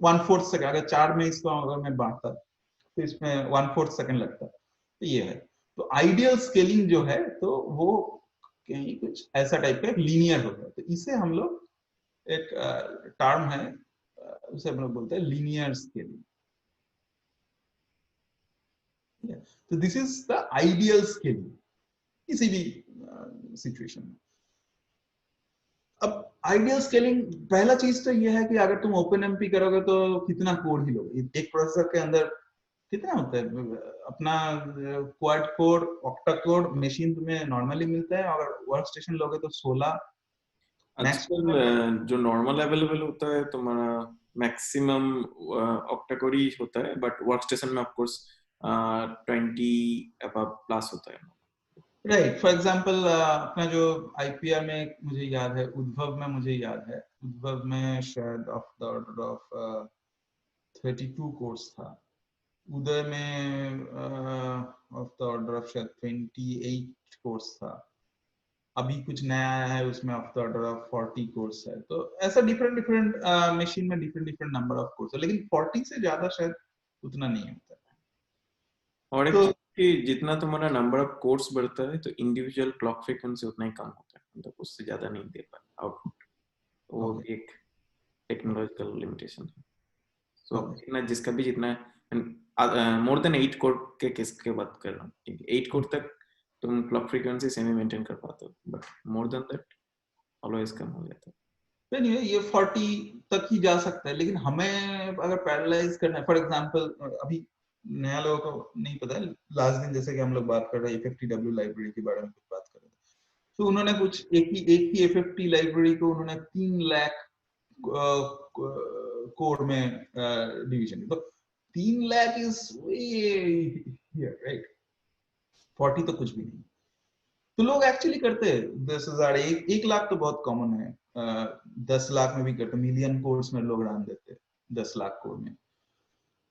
1/4 सेकंड। अगर 4 में इसको अगर मैं बांटता तो इसमें 1/4 सेकंड लगता, तो ये है। तो आइडियल स्केलिंग जो है तो वो कहीं कुछ ऐसा टाइप का लीनियर होता है, तो इसे हम लोग एक टर्म है उसे हम लोग बोलते हैं लीनियर स्केलिंग। तो this is the ideal scaling किसी भी सिचुएशन में। अब आइडियल स्केलिंग, पहला चीज तो ये है कि अगर तुम ओपनएमपी करोगे तो कितना कोड ही लोगे, एक प्रोसेसर के अंदर कितना होता है अपना, quad core octa core machine तुम्हें नॉर्मली मिलता है, अगर वर्क स्टेशन लोगे तो 16 मैक्सिमम। आजकल जो नॉर्मल अवेलेबल होता है तुम्हारा मैक्सिमम ऑक्टा कोर ही होता है, बट वर्क स्टेशन में ऑफ कोर्स 20 अबव प्लस होता है। राइट, फॉर एग्जांपल अपना जो आईपीआर में मुझे याद है, उद्भव में मुझे याद है, उद्भव में शायद of the order of 32 course था, उदय में ऑफ द ऑर्डर ऑफ शायद 28 कोर्स था, अभी कुछ नया आया है उसमें of the order of 40 course है। तो ऐसा डिफरेंट डिफरेंट मशीन में different different number of course है, लेकिन 40 से ज्यादा शायद उतना नहीं होता है। और एक तो चीज कि जितना तुम्हारा नंबर ऑफ कोर्स बढ़ता है तो इंडिविजुअल क्लॉक फ्रीक्वेंसी उतना ही कम होता है, मतलब उससे ज्यादा नहीं दे पाए आउटपुट, वो Okay. एक टेक्नोलॉजिकल लिमिटेशन है। सो Okay. जितना जिसका भी जितना मोर देन 8 कोर के केस के बात कर रहा हूँ, 8 कोर तक तुम क्लॉक फ्रीक्वेंसी सेमी मेंटेन कर पाते हो, but more than that always come हो जाता है। नहीं, ये 40 तक ही जा सकता है, लेकिन हमें अगर पैरेललाइज करना है, फॉर एग्जांपल अभी नया लोगों को नहीं पता है, लास्ट दिन जैसे कि हम लोग बात कर रहे हैं FFTW लाइब्रेरी के बारे में कुछ बात कर रहे थे, तो उन्होंने कुछ एक ही FFT लाइब्रेरी को उन्होंने 3 लाख कोड में डिवीजन, तो 3 लाख इज राइट, 40 तो कुछ भी नहीं। तो लोग एक्चुअली करते हैं 10,000, 1 लाख तो बहुत कॉमन है, 10 लाख में भी करते, मिलियन कोर्स में लोग डाल देते हैं 10 लाख कोड में।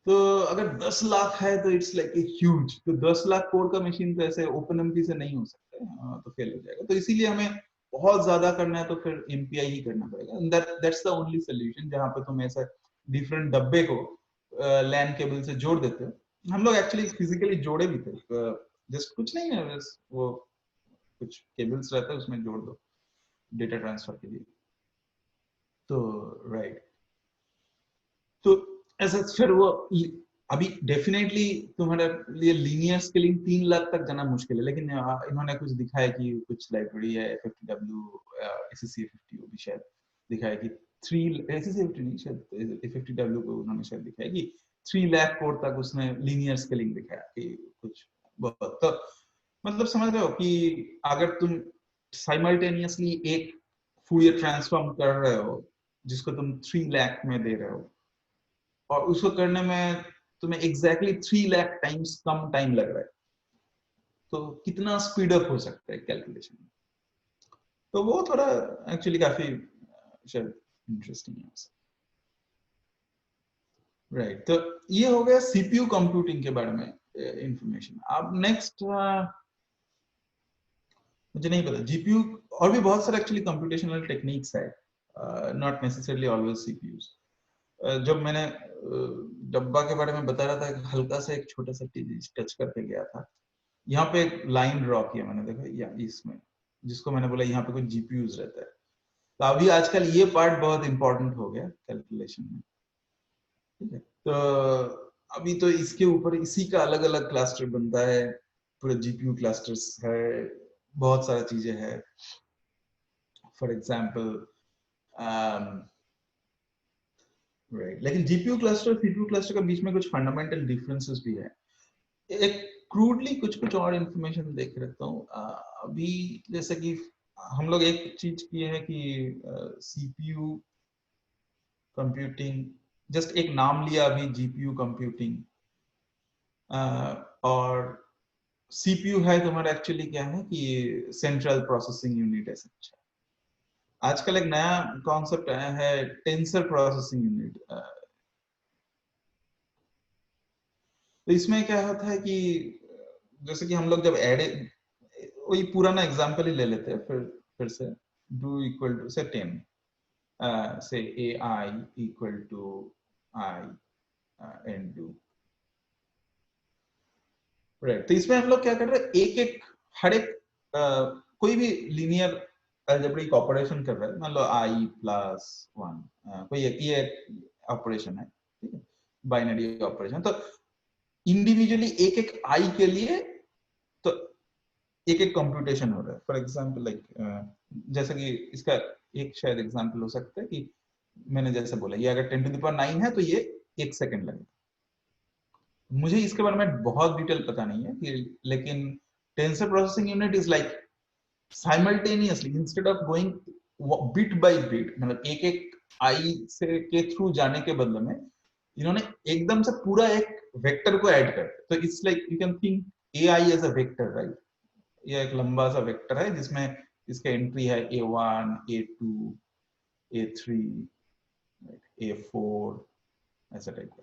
तो अगर 10 लाख है तो इट्स लाइक ए ह्यूज, तो 10 लाख कोड का मशीन तो ऐसे ओपनएमपी से नहीं हो सकता है, तो फेल हो जाएगा। तो इसीलिए हमें बहुत ज्यादा करना है तो फिर एमपीआई ही करना पड़ेगा, दैट्स द ओनली सोल्यूशन, जहां पे तुम ऐसा डिफरेंट डब्बे को लैन केबल से जोड़ देते हो। हम लोग एक्चुअली फिजिकली जोड़े भी थे, जस्ट कुछ नहीं है, बस वो कुछ केबल्स रहता है उसमें जोड़ दो डेटा ट्रांसफर के लिए। तो राइट, तो ऐसा फिर वो अभी डेफिनेटली तुम्हारे लिए लीनियर स्केलिंग 3 लाख तक जाना मुश्किल है, लेकिन इन्होंने कुछ दिखाया कि कुछ लाइब्रेरी है FFTW SSC50 भी शायद दिखाया कि 3 SSC50 नहीं, शायद FFTW को उन्होंने शायद दिखाया कि 3 लाख कोड तक उसने लीनियर स्केलिंग दिखाया कि कुछ बहुत। तो मतलब समझ रहे हो कि अगर तुम साइमल्टेनियसली एक फूरियर ट्रांसफॉर्म कर रहे हो जिसको तुम 3 लाख में दे रहे हो, और उसको करने में तुम्हें एग्जैक्टली 3 लाख टाइम्स कम टाइम लग रहा है, तो कितना स्पीड अप हो सकता है कैलकुलेशन। तो वो थोड़ा एक्चुअली काफी शायद इंटरेस्टिंग है। राइट, तो ये हो गया सीपीयू कंप्यूटिंग के बारे में इंफॉर्मेशन। अब नेक्स्ट मुझे नहीं पता जीपीयू, और भी बहुत सारे एक्चुअली कंप्यूटेशनल टेक्निक्स है, नॉट नेसेसरली ऑलवेज सीपीयूज। जब मैंने डब्बा के बारे में बता रहा था, हल्का सा एक छोटा सा चीज टच करके गया था, यहाँ पे एक लाइन ड्रॉ किया मैंने, देखा या इसमें, जिसको मैंने बोला यहाँ पे कुछ जीपीयूज रहता है। तो अभी आजकल ये पार्ट बहुत इंपॉर्टेंट हो गया कैलकुलेशन में, ठीक है। तो अभी तो इसके ऊपर इसी का अलग अलग क्लस्टर बनता है, पूरा जीपीयू क्लस्टर्स है, बहुत सारी चीजें है। फॉर एग्जाम्पल राइट, लेकिन जीपीयू क्लस्टर सीपीयू क्लस्टर के बीच में कुछ फंडामेंटल डिफरेंसेस भी है। एक क्रूडली कुछ और इंफॉर्मेशन देख रखता हूँ अभी, जैसे कि हम लोग एक चीज किए हैं कि सीपीयू कंप्यूटिंग, जस्ट एक नाम लिया अभी जीपीयू कंप्यूटिंग, और सीपीयू है तुम्हारा एक्चुअली क्या है कि सेंट्रल प्रोसेसिंग यूनिट है सच। आजकल एक नया कॉन्सेप्ट आया है टेंसर प्रोसेसिंग यूनिट। तो इसमें क्या होता है कि जैसे कि हम लोग जब ऐड, वही पुराना एग्जांपल ही ले लेते हैं फिर से, do इक्वल टू से 10, say ai equal to i into, right. तो इसमें हम लोग क्या कर रहे हैं, एक एक हर एक कोई भी लीनियर अलजेब्रिक ऑपरेशन कर रहे हैं, मान लो i प्लस 1, कोई ये ऑपरेशन है, ठीक है, बाइनरी ऑपरेशन। तो इंडिविजुअली एक एक i के लिए तो एक एक कंप्यूटेशन हो रहा है। फॉर एग्जांपल लाइक जैसे कि इसका एक शायद एग्जांपल हो सकता है कि मैंने जैसे बोला ये अगर 10 टू द पावर 9 है तो ये 1 सेकंड लगेगा। मुझे इसके बारे में बहुत डिटेल पता नहीं है कि, लेकिन tensor processing unit is like simultaneously instead of going bit by bit, मतलब एक एक आई से के थ्रू जाने के बदले में इन्होंने एकदम से पूरा एक वेक्टर को ऐड कर, तो it's like you can think AI as a vector, right. ये एक लंबा सा वेक्टर है जिसमें इसका एंट्री है A1, A2, A3, A4 ऐसा टाइप का।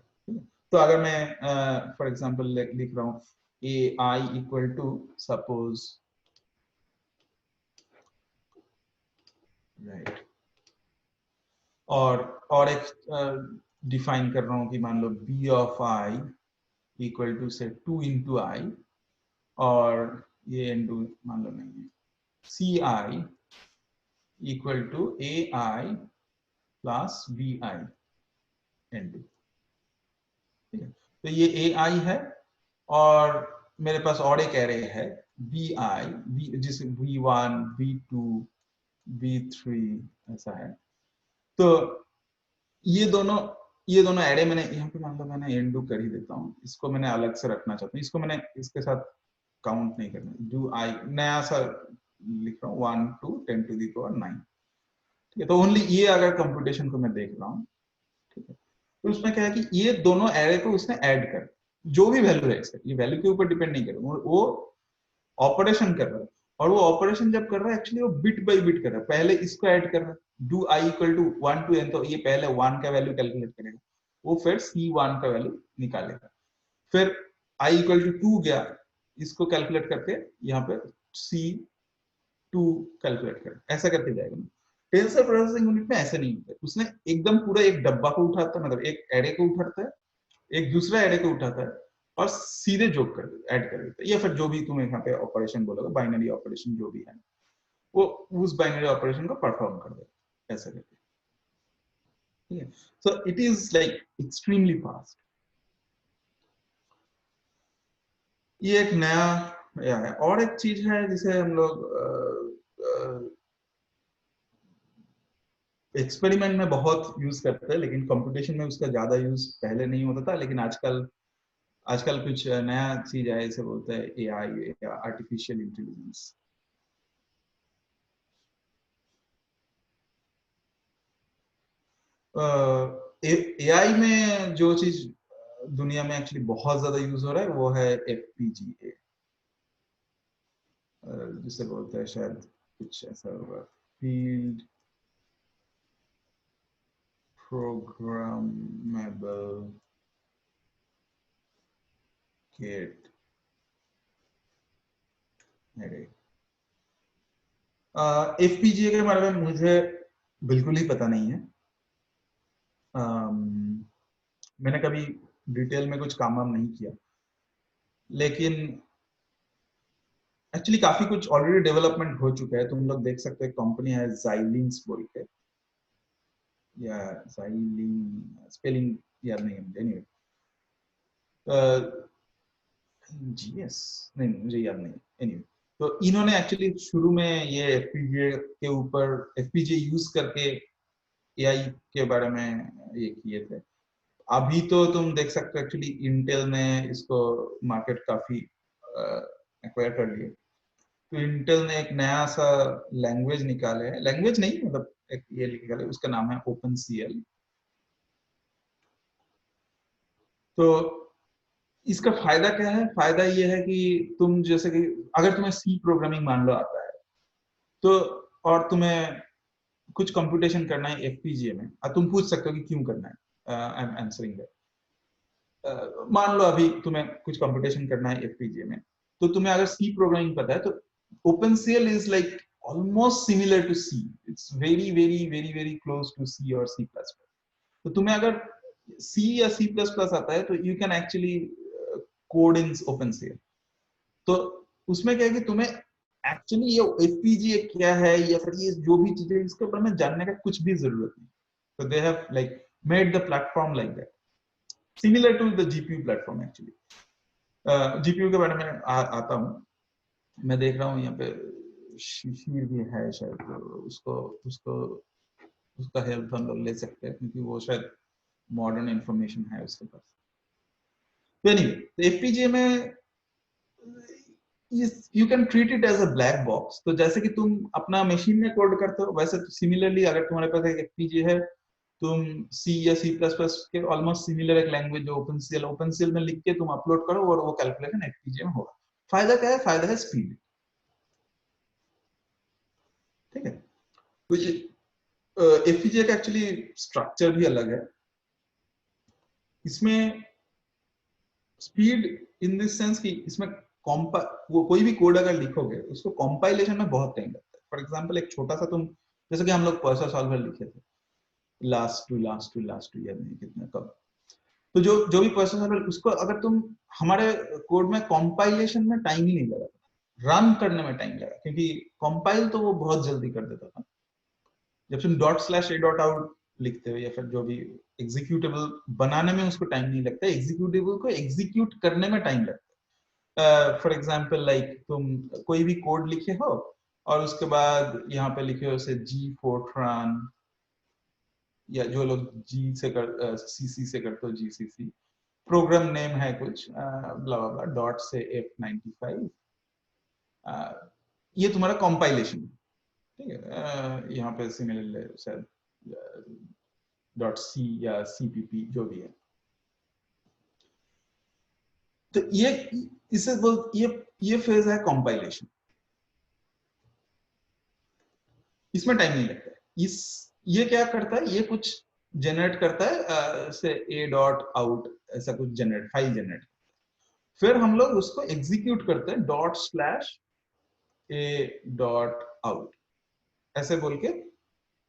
तो अगर मैं फॉर एग्जांपल लिख रहा हूँ AI equal to suppose, right, और एक डिफाइन कर रहा हूँ कि मान लो B of I equal to say 2 into I, और ये इनटू मान लो नहीं है, CI equal to AI plus BI into, ठीक है। तो ये AI है और मेरे पास और एक एरे है BI, जिसे V1, V2, V3 ऐसा है। तो ये दोनों एरे मैंने यहाँ पे मान लो मैंने एंडू कर ही देता हूँ, इसको मैंने अलग से रखना चाहता हूँ, इसको मैंने इसके साथ काउंट नहीं करना, डू आई नया सा लिख रहा हूँ 1 to 10 to the power 9, ठीक है। तो ओनली ये अगर कंप्यूटेशन को मैं देख रहा हूँ, ठीक है, तो उसमें क्या है कि ये दोनों एरे को उसने ऐड कर, जो भी वैल्यू है इसका, ये वैल्यू के ऊपर डिपेंड नहीं कर रहा, वो ऑपरेशन कर रहा है, और वो ऑपरेशन जब कर रहा है एक्चुअली वो बिट बाय बिट कर रहा है। पहले इसको ऐड कर रहा है, do I equal to 1 to n, तो ये पहले 1 का वैल्यू कैलकुलेट करेगा, वो फिर C1 का वैल्यू निकालेगा, फिर i इक्वल टू 2 गया, इसको कैलकुलेट करके यहाँ पे C2 कैलकुलेट कर, ऐसा करके जाएगा। टेंसर प्रोसेसिंग यूनिट में ऐसे नहीं होता, उसने एकदम पूरा एक डब्बा को उठाता है, मतलब एक एरे को उठाता है, एक दूसरा एरे को उठाता है और सीधे जोक कर ऐड कर देता है, या फिर जो भी तुम यहाँ पे ऑपरेशन बोलोगे, बाइनरी ऑपरेशन जो भी है, वो उस बाइनरी ऑपरेशन को परफॉर्म कर देता है, ऐसा करके, ठीक है। So it is like extremely fast. ये एक नया है। और एक चीज है जिसे हम लोग एक्सपेरिमेंट में बहुत यूज करते हैं, लेकिन कंप्यूटेशन में उसका ज्यादा यूज पहले नहीं होता था, लेकिन आजकल कुछ नया चीज है, इसे बोलते हैं AI या आर्टिफिशियल इंटेलिजेंस। AI में जो चीज दुनिया में एक्चुअली बहुत ज्यादा यूज हो रहा है वो है FPGA, जिसे बोलते हैं शायद कुछ ऐसा होगा, field programmable gate array. FPGA के बारे में मुझे बिल्कुल ही पता नहीं है, मैंने कभी डिटेल में कुछ काम नहीं किया, लेकिन एक्चुअली काफी कुछ ऑलरेडी डेवलपमेंट हो चुका है। तुम लोग देख सकते हो कंपनी है Xilinx बोल के, या Xilinx स्पेलिंग याद नहीं है मुझे, एनीवे GS नहीं, मुझे याद नहीं, एनीवे तो इन्होंने एक्चुअली शुरू में ये FPGA के ऊपर FPGA यूज करके AI के बारे में ये किए थे। अभी तो तुम देख सकते हो एक्चुअली इंटेल ने इसको मार्केट काफी एक्वायर कर लिया, तो इंटेल ने एक नया सा लैंग्वेज निकाले है, लैंग्वेज नहीं मतलब एक ये निकाले, उसका नाम है OpenCL। तो इसका फायदा क्या है? फायदा ये है कि तुम जैसे कि अगर तुम्हें C प्रोग्रामिंग मान लो आता है, तो और तुम्हें कुछ कंप्यूटेशन करना है FPGA में, तुम पूछ सकते हो कि क्यों करना है, आई एम आंसरिंग दैट। मान लो अभी तुम्हें कुछ कंप्यूटेशन करना है FPGA में, तो तुम्हें अगर C प्रोग्रामिंग पता है तो OpenCL is like almost similar to C. It's very close to C or C++. तो तुम्हें अगर C या C++ आता है तो you can actually code in OpenCL. तो उसमें क्या है कि तुम्हें एक्चुअली ये FPGA क्या है या फिर ये जो भी चीजें इसके बारे में जानने का कुछ भी जरूरत नहीं। So they have like made the platform like that, similar to the GPU platform actually. GPU के बारे में आता हूँ, मैं देख रहा हूँ यहाँ पे शिशिर भी है शायद, तो उसको उसको उसका हेल्प हम लोग ले सकते हैं क्योंकि वो शायद मॉडर्न इंफॉर्मेशन है उसके पास। तो एनीवे एफपीजीए में you can treat it as a black box. तो जैसे कि तुम अपना मशीन में कोड करते हो, वैसे सिमिलरली अगर तुम्हारे पास एक एफपीजीए है, तुम सी या सी प्लस प्लस के ऑलमोस्ट सिमिलर एक लैंग्वेज जो ओपनसीएल में लिख के तुम अपलोड करो और वो कैलकुलेशन एफपीजीए में होगा। फायदा क्या है? फायदा है स्पीड। ठीक है, कुछ एफपीजीए का एक्चुअली स्ट्रक्चर भी अलग है। इसमें स्पीड इन दिस सेंस कि इसमें वो कोई भी कोड अगर लिखोगे उसको कंपाइलेशन में बहुत टाइम लगता है। फॉर एग्जांपल एक छोटा सा तुम, जैसे कि हम लोग पर्सर सॉल्वर लिखे थे, लास्ट टू याद नहीं कितना कब, तो जो जो भी पर्सर सॉल्वर उसको अगर तुम हमारे कोड में कंपाइलेशन में टाइम ही नहीं लगा, रन करने में टाइम लगा, क्योंकि कंपाइल तो वो बहुत जल्दी कर देता था। जब तुम ./a.out लिखते हो या फिर जो भी एग्जीक्यूटेबल बनाने में उसको टाइम नहीं लगता, एग्जीक्यूटेबल को एग्जीक्यूट करने में टाइम लगता है। फॉर एग्जांपल लाइक तुम कोई भी कोड लिखे हो और उसके बाद यहाँ पे लिखे हो से जी फोर्ट्रान, या जो लोग जी से कर सीसी से करते हो जीसीसी, प्रोग्राम नेम है कुछ ब्ला ब्ला डॉट से F95, ये तुम्हारा कंपाइलेशन। ठीक है, यहाँ पे सिमिलर शायद .c या cpp जो भी है। तो ये फेज है कंपाइलेशन, इसमें टाइम नहीं लगता है। ये क्या करता है, ये कुछ जनरेट करता है से a.out ऐसा कुछ जनरेट, फाइल जनरेट, फिर हम लोग उसको एग्जीक्यूट करते हैं ./a.out ऐसे बोल के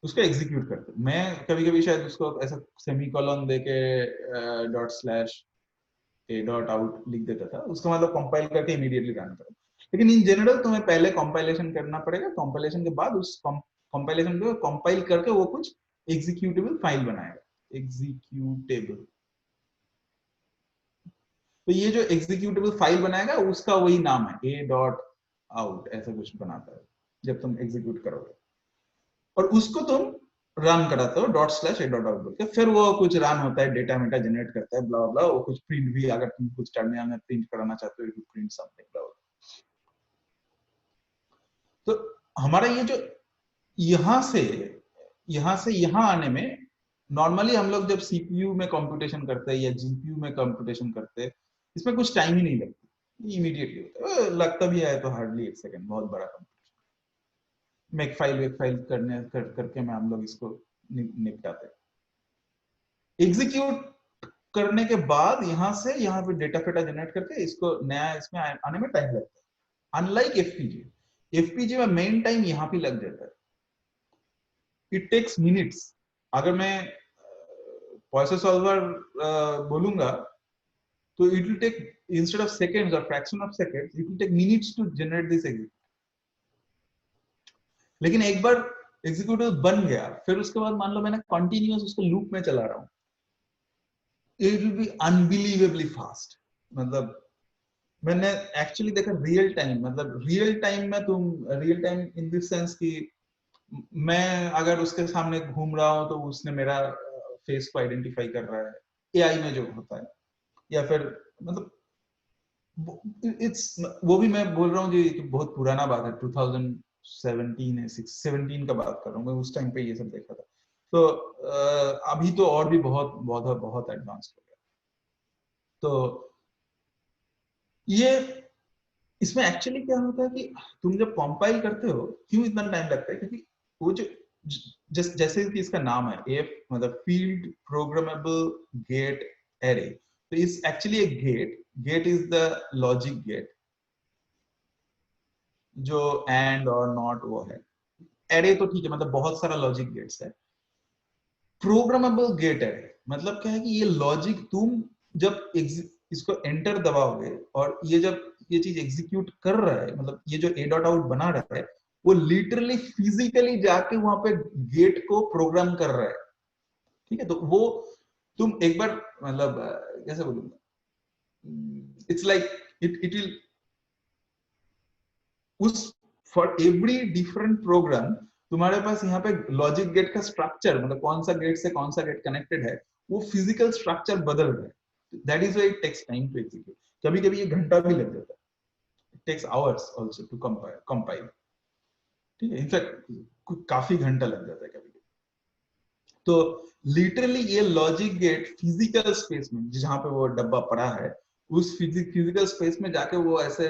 उसको एग्जीक्यूट करते हैं। मैं कभी कभी शायद उसको ऐसा सेमीकोलन देके ./a.out लिख देता था, उसका मतलब कंपाइल करके इमीडिएटली रन करो। लेकिन इन जनरल तुम्हें पहले कंपाइलेशन करना पड़ेगा, कंपाइलेशन के बाद उस कंपाइलेशन को कंपाइल करके वो कुछ एग्जीक्यूटेबल फाइल बनाएगा, एग्जीक्यूटेबल। तो ये जो एग्जीक्यूटेबल फाइल बनाएगा उसका वही नाम है A.out ऐसा कुछ बनाता है जब तुम एग्जीक्यूट करोगे, और उसको तुम रन कराते हो ./a.out बोल के, फिर वो कुछ रन होता है, डेटा मेटा जनरेट करता है, ब्ला ब्ला, वो कुछ प्रिंट भी, अगर तुम कुछ टर्मिनल में प्रिंट कराना चाहते हो, प्रिंट समथिंग ब्ला। तो हमारा ये जो यहां से यहां आने में, नॉर्मली हम लोग जब सीपीयू में कंप्यूटेशन करते हैं या जीपीयू में कंप्यूटेशन करते हैं, इसमें कुछ टाइम ही नहीं लगता, इमीडिएटली होता है। लगता भी है तो हार्डली 1 सेकंड, बहुत बड़ा कंप्यूटेशन। मेक फाइल करके में हम लोग इसको निपटाते हैं। एग्जीक्यूट करने के बाद यहाँ से यहाँ पे डेटा फेटा जनरेट करके इसको नया इसमें आने में टाइम लगता है। अनलाइक एफपीजीए में मेन टाइम यहाँ पे लग जाता है, इट टेक्स मिनट्स। अगर मैं पॉइसन सॉल्वर बोलूंगा तो it will take, instead of seconds और fraction of seconds, it will take minutes to generate this execute. लेकिन एक बार एग्जीक्यूटिव बन गया, फिर उसके बाद मान लो मैंने कंटिन्यूअस उसको लूप में चला रहा हूँ, it will B unbelievably fast. मतलब मैंने एक्चुअली देखा रियल टाइम, मतलब रियल टाइम में तुम, real time in this sense कि मैं अगर उसके सामने घूम रहा हूं तो उसने मेरा फेस को आइडेंटिफाई कर रहा है, एआई में जो होता है, या फिर मतलब इट्स, वो भी मैं बोल रहा हूँ जी बहुत पुराना बात है, 2017 है, 17 का बात कर रहा हूँ मैं, उस टाइम पे ये सब देखा था। तो अभी तो और भी बहुत बहुत बहुत एडवांस हो गया। तो ये इसमें एक्चुअली क्या होता है कि तुम जब कंपाइल करते हो, क्यों इतना टाइम लगता है, क्योंकि वो जो जैसे कि इसका नाम है एफ, मतलब फील्ड प्रोग्रामेबल गेट एरे, तो इस एक्चुअली एक gate is the logic gate, जो एंड और नॉट वो है। एरे तो ठीक है, मतलब बहुत सारा लॉजिक गेट्स है। प्रोग्रामेबल गेट एरे मतलब क्या है कि ये लॉजिक तुम जब इसको एंटर दबाओगे और ये जब ये चीज एग्जीक्यूट कर रहा है, मतलब ये जो A.out बना रहा है, वो लिटरली फिजिकली जाके वहां पे गेट को प्रोग्राम कर रहा है। ठीक है, तो वो तुम एक बार, मतलब कैसे बोलूंगा, इट्स लाइक इट विल, उस फॉर एवरी डिफरेंट प्रोग्राम तुम्हारे पास यहाँ पे लॉजिक गेट का स्ट्रक्चर, मतलब कौन सा गेट से कौन सा गेट कनेक्टेड है, वो फिजिकल स्ट्रक्चर बदल रहा है। That is why it takes time to execute. कभी कभी ये घंटा भी लग जाता है, it takes hours also to compile, ठीक है, इनफैक्ट काफी घंटा लग जाता है कभी। तो लिटरली ये लॉजिक गेट फिजिकल स्पेस में, जहां पे वो डब्बा पड़ा है, उस फिजिकल स्पेस में जाके वो ऐसे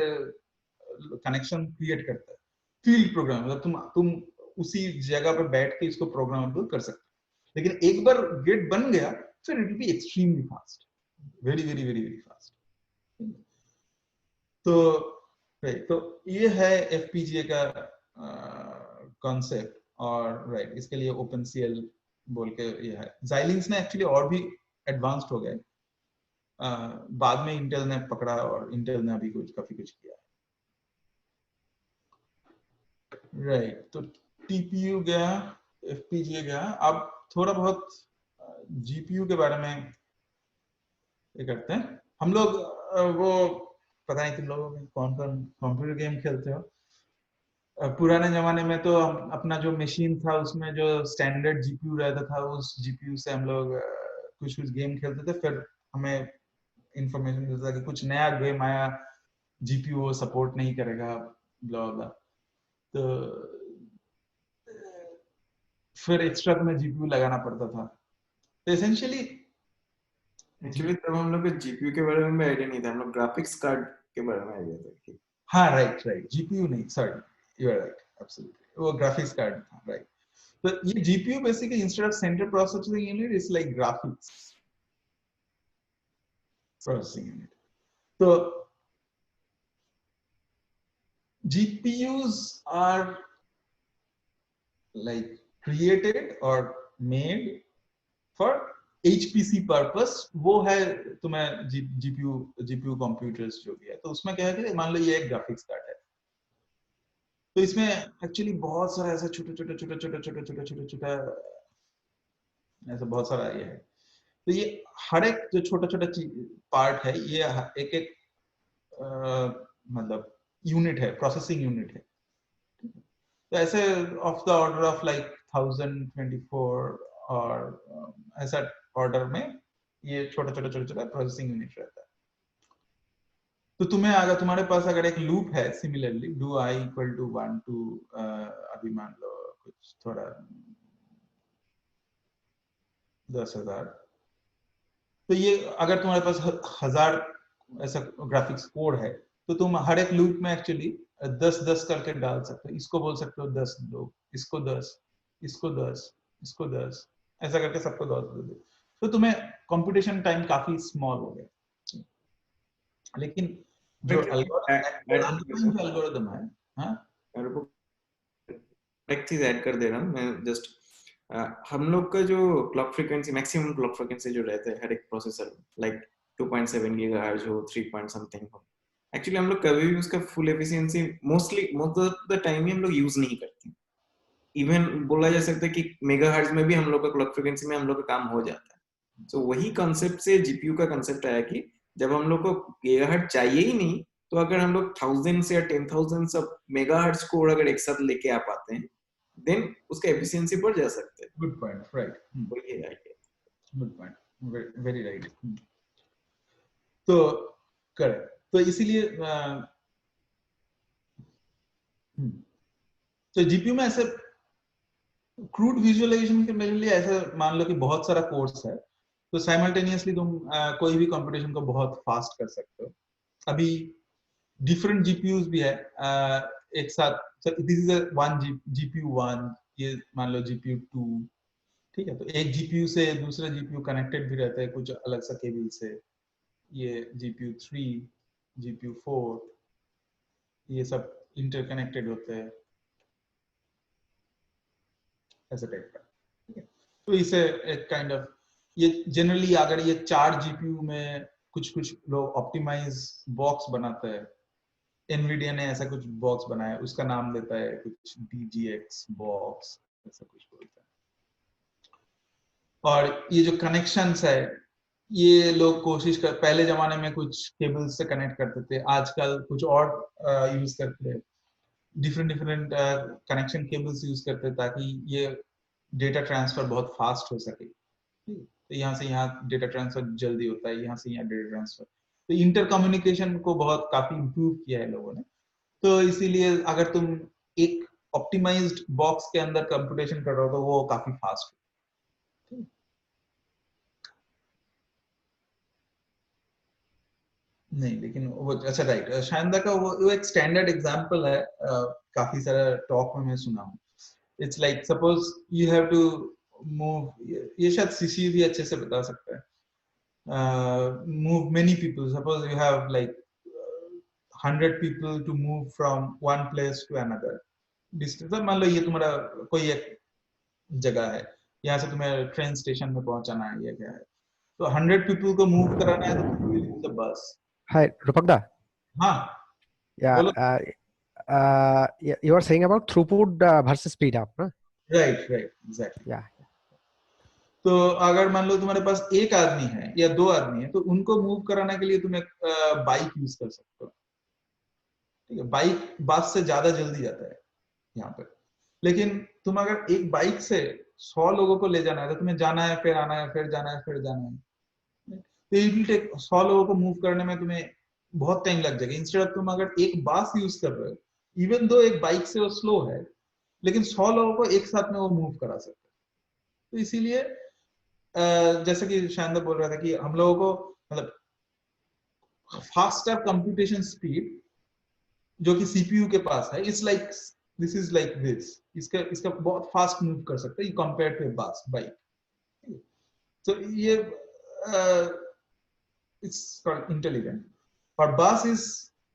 कनेक्शन क्रिएट करता है। फील्ड प्रोग्राम, मतलब तुम उसी जगह पे बैठ के इसको प्रोग्रामेबल कर सकते हो। लेकिन एक बार गेट बन गया फिर it will be extremely fast, very very very very fast. तो ये है एफपीजीए का कॉन्सेप्ट। और राइट, इसके लिए OpenCL बोल के ये है। Xilinx ने एक्चुअली और भी एडवांस्ड हो गए, बाद में इंटेल ने पकड़ा और इंटेल ने अभी काफी कुछ किया। राइट, तो टीपीयू गया, एफपीजीए गया। अब थोड़ा बहुत जीपीयू के बारे में ये करते हैं हम लोग। वो पता नहीं तुम लोगों में कौन कौन कंप्यूटर गेम खेलते हो। पुराने जमाने में तो अपना जो मशीन था उसमें जो स्टैंडर्ड जीपीयू रहता था, उस जीपीयू से हम लोग कुछ कुछ गेम खेलते थे। फिर हमें इंफॉर्मेशन मिलता था कि कुछ नया गेम आया, जीपीयू सपोर्ट नहीं करेगा, ब्ला ब्ला। तो फिर एक्स्ट्रा तुम्हें जीपीयू लगाना पड़ता था। तो एसेंशियली एक्चुअली तब हम लोग को जीपीयू के बारे में आइडिया नहीं था, हम लोग ग्राफिक्स कार्ड के बारे में आइडिया था कि हाँ राइट राइट, जीपीयू नहीं, sorry you are right, absolutely, वो ग्राफिक्स कार्ड था, राइट। तो ये GPU basically instead of central processing unit is like graphics processing unit. तो GPUs are like created or made for HPC purpose। वो है तुम्हें GPU कंप्यूटर्स जो भी है। तो उसमें क्या है कि मान लो ये एक ग्राफिक्स कार्ड है, तो इसमें एक्चुअली बहुत सारा ऐसा छोटा ऐसा बहुत सारा ये है। तो ये हर एक जो छोटा पार्ट है, ये एक एक मतलब यूनिट है, प्रोसेसिंग यूनिट है। तो ऐसे of the order of like 1024 और ऐसा ऑर्डर में ये छोटा प्रोसेसिंग यूनिट रहता है। तो तुम्हारे पास अगर एक लूप है, similarly do I equal to 1 to अभी मान लो कुछ थोड़ा 10,000, तो ये अगर तुम्हारे पास 1000 ऐसा ग्राफिक्स कोड है, तो तुम हर एक लूप में एक्चुअली 10 करके डाल सकते हो। इसको बोल सकते हो 10 दो, इसको 10, इसको 10, इसको 10, ऐसा करके सबको 10 दे दो। तो तुम्हें कंप्यूटेशन टाइम काफी स्मॉल हो गया। लेकिन जो एल्गोरिथम है, हाँ एक चीज ऐड कर दे रहा हूँ मैं जस्ट। हम लोग का जो clock frequency, maximum clock frequency जो रहता है हर एक प्रोसेसर में, लाइक 2.7 गीगाहर्ट्ज हो, 3 पॉइंट समथिंग हो, एक्चुअली हम लोग कभी भी उसका full efficiency most of the time ही हम लोग यूज नहीं करते। इवन बोला जा सकता है कि मेगाहर्ट्ज में भी हम लोग का क्लॉक फ्रीक्वेंसी में हम लोग का काम हो जाता है। सो वही कॉन्सेप्ट से जीपीयू का कॉन्सेप्ट आया कि जब हम लोग को गीगाहर्ट्ज चाहिए ही नहीं, तो अगर हम लोग 1000 या 10,000 सब मेगाहर्ट्ज कोड अगर एक साथ लेके आ पाते हैं, देन उसका एफिशिएंसी बढ़ जा सकता है। गुड पॉइंट, राइट, वही है idea. Good point, very right. तो करेक्ट, तो इसीलिए तो जीपीयू में ऐसे क्रूड विजुअलाइजेशन के मेरे लिए ऐसा मान लो कि बहुत सारा कोर्स है, तो साइमल्टेनियसली तुम कोई भी कंप्यूटेशन को बहुत फास्ट कर सकते हो। अभी डिफरेंट जीपीयूज भी है एक साथ। दिस इज वन जीपीयू 1, ये मान लो जीपीयू 2, ठीक है। तो एक जीपीयू से दूसरा जीपीयू कनेक्टेड भी रहता है कुछ अलग सा केबल से। ये जीपीयू 3, जीपीयू 4, ये सब इंटरकनेक्टेड होते हैं ऐसा टाइप का, ठीक है। तो इसे एक काइंड ऑफ, ये जनरली अगर ये 4 जीपीयू में कुछ लोग ऑप्टिमाइज बॉक्स बनाते हैं। एनवीडिया ने ऐसा कुछ बॉक्स बनाया, उसका नाम देता है कुछ DGX बॉक्स, ऐसा कुछ बोलता है। और ये जो कनेक्शंस है, ये लोग कोशिश कर, पहले जमाने में कुछ केबल से कनेक्ट करते थे, आजकल कुछ और यूज करते हैं। डिफरेंट कनेक्शन केबल्स यूज करते हैं ताकि ये डेटा ट्रांसफर बहुत फास्ट हो सके। तो यहाँ से यहाँ डेटा ट्रांसफर जल्दी होता है, यहाँ से यहाँ डेटा ट्रांसफर, तो इंटर कम्युनिकेशन को बहुत काफी इम्प्रूव किया है लोगों ने। तो इसीलिए अगर तुम एक ऑप्टिमाइज्ड बॉक्स के अंदर कंप्यूटेशन कर रहे हो तो वो काफी फास्ट है। नहीं लेकिन वो अच्छा राइट, शानदा का वो एक स्टैंडर्ड एग्जांपल है, काफी सारा टॉक में मैं सुना हूँ। It's like suppose you have to move, ये शायद सीसी भी अच्छे से बता सकता है, move many people. Suppose you have like 100 people to move from one place to another distance. मान लो ये तुम्हारा कोई एक जगह है, यहाँ से तुम्हें ट्रेन स्टेशन में पहुंचाना है, ये क्या है, तो 100 people को मूव कराना है तो you will use the bus. Hi, Rupakda. हाँ Yeah, बोलो। you are saying about throughput versus speed up, ना? Right, exactly. Yeah. तो अगर मान लो तुम्हारे पास एक आदमी है या दो आदमी है तो उनको मूव कराने के लिए तुम एक बाइक यूज कर सकते हो, ठीक है, बाइक बस से ज्यादा जल्दी जाता है यहाँ पे। लेकिन तुम अगर एक बाइक से 100 लोगों को ले जाना है तो तुम्हें जाना है फिर आना है, फिर जाना है फिर जाना है, तो इट विल टेक 100 लोगों को मूव करने में तुम्हें बहुत टाइम लग जाएगा। इंस्टेड ऑफ तुम अगर एक बस यूज कर रहे हो, इवन दो एक बाइक से वो स्लो है, लेकिन 100 लोगों को एक साथ में वो मूव करा सकते हैं। तो इसीलिए जैसे कि शानदा बोल रहा था कि हम लोगों को मतलब फास्टर कंप्यूटेशन स्पीड जो कि सीपीयू के पास है, it's like this is like this, इसका बहुत फास्ट मूव कर सकते हैं कंपेयर टू बस बाइक। तो ये इट्स कॉल्ड इंटेलिजेंट, और बस इज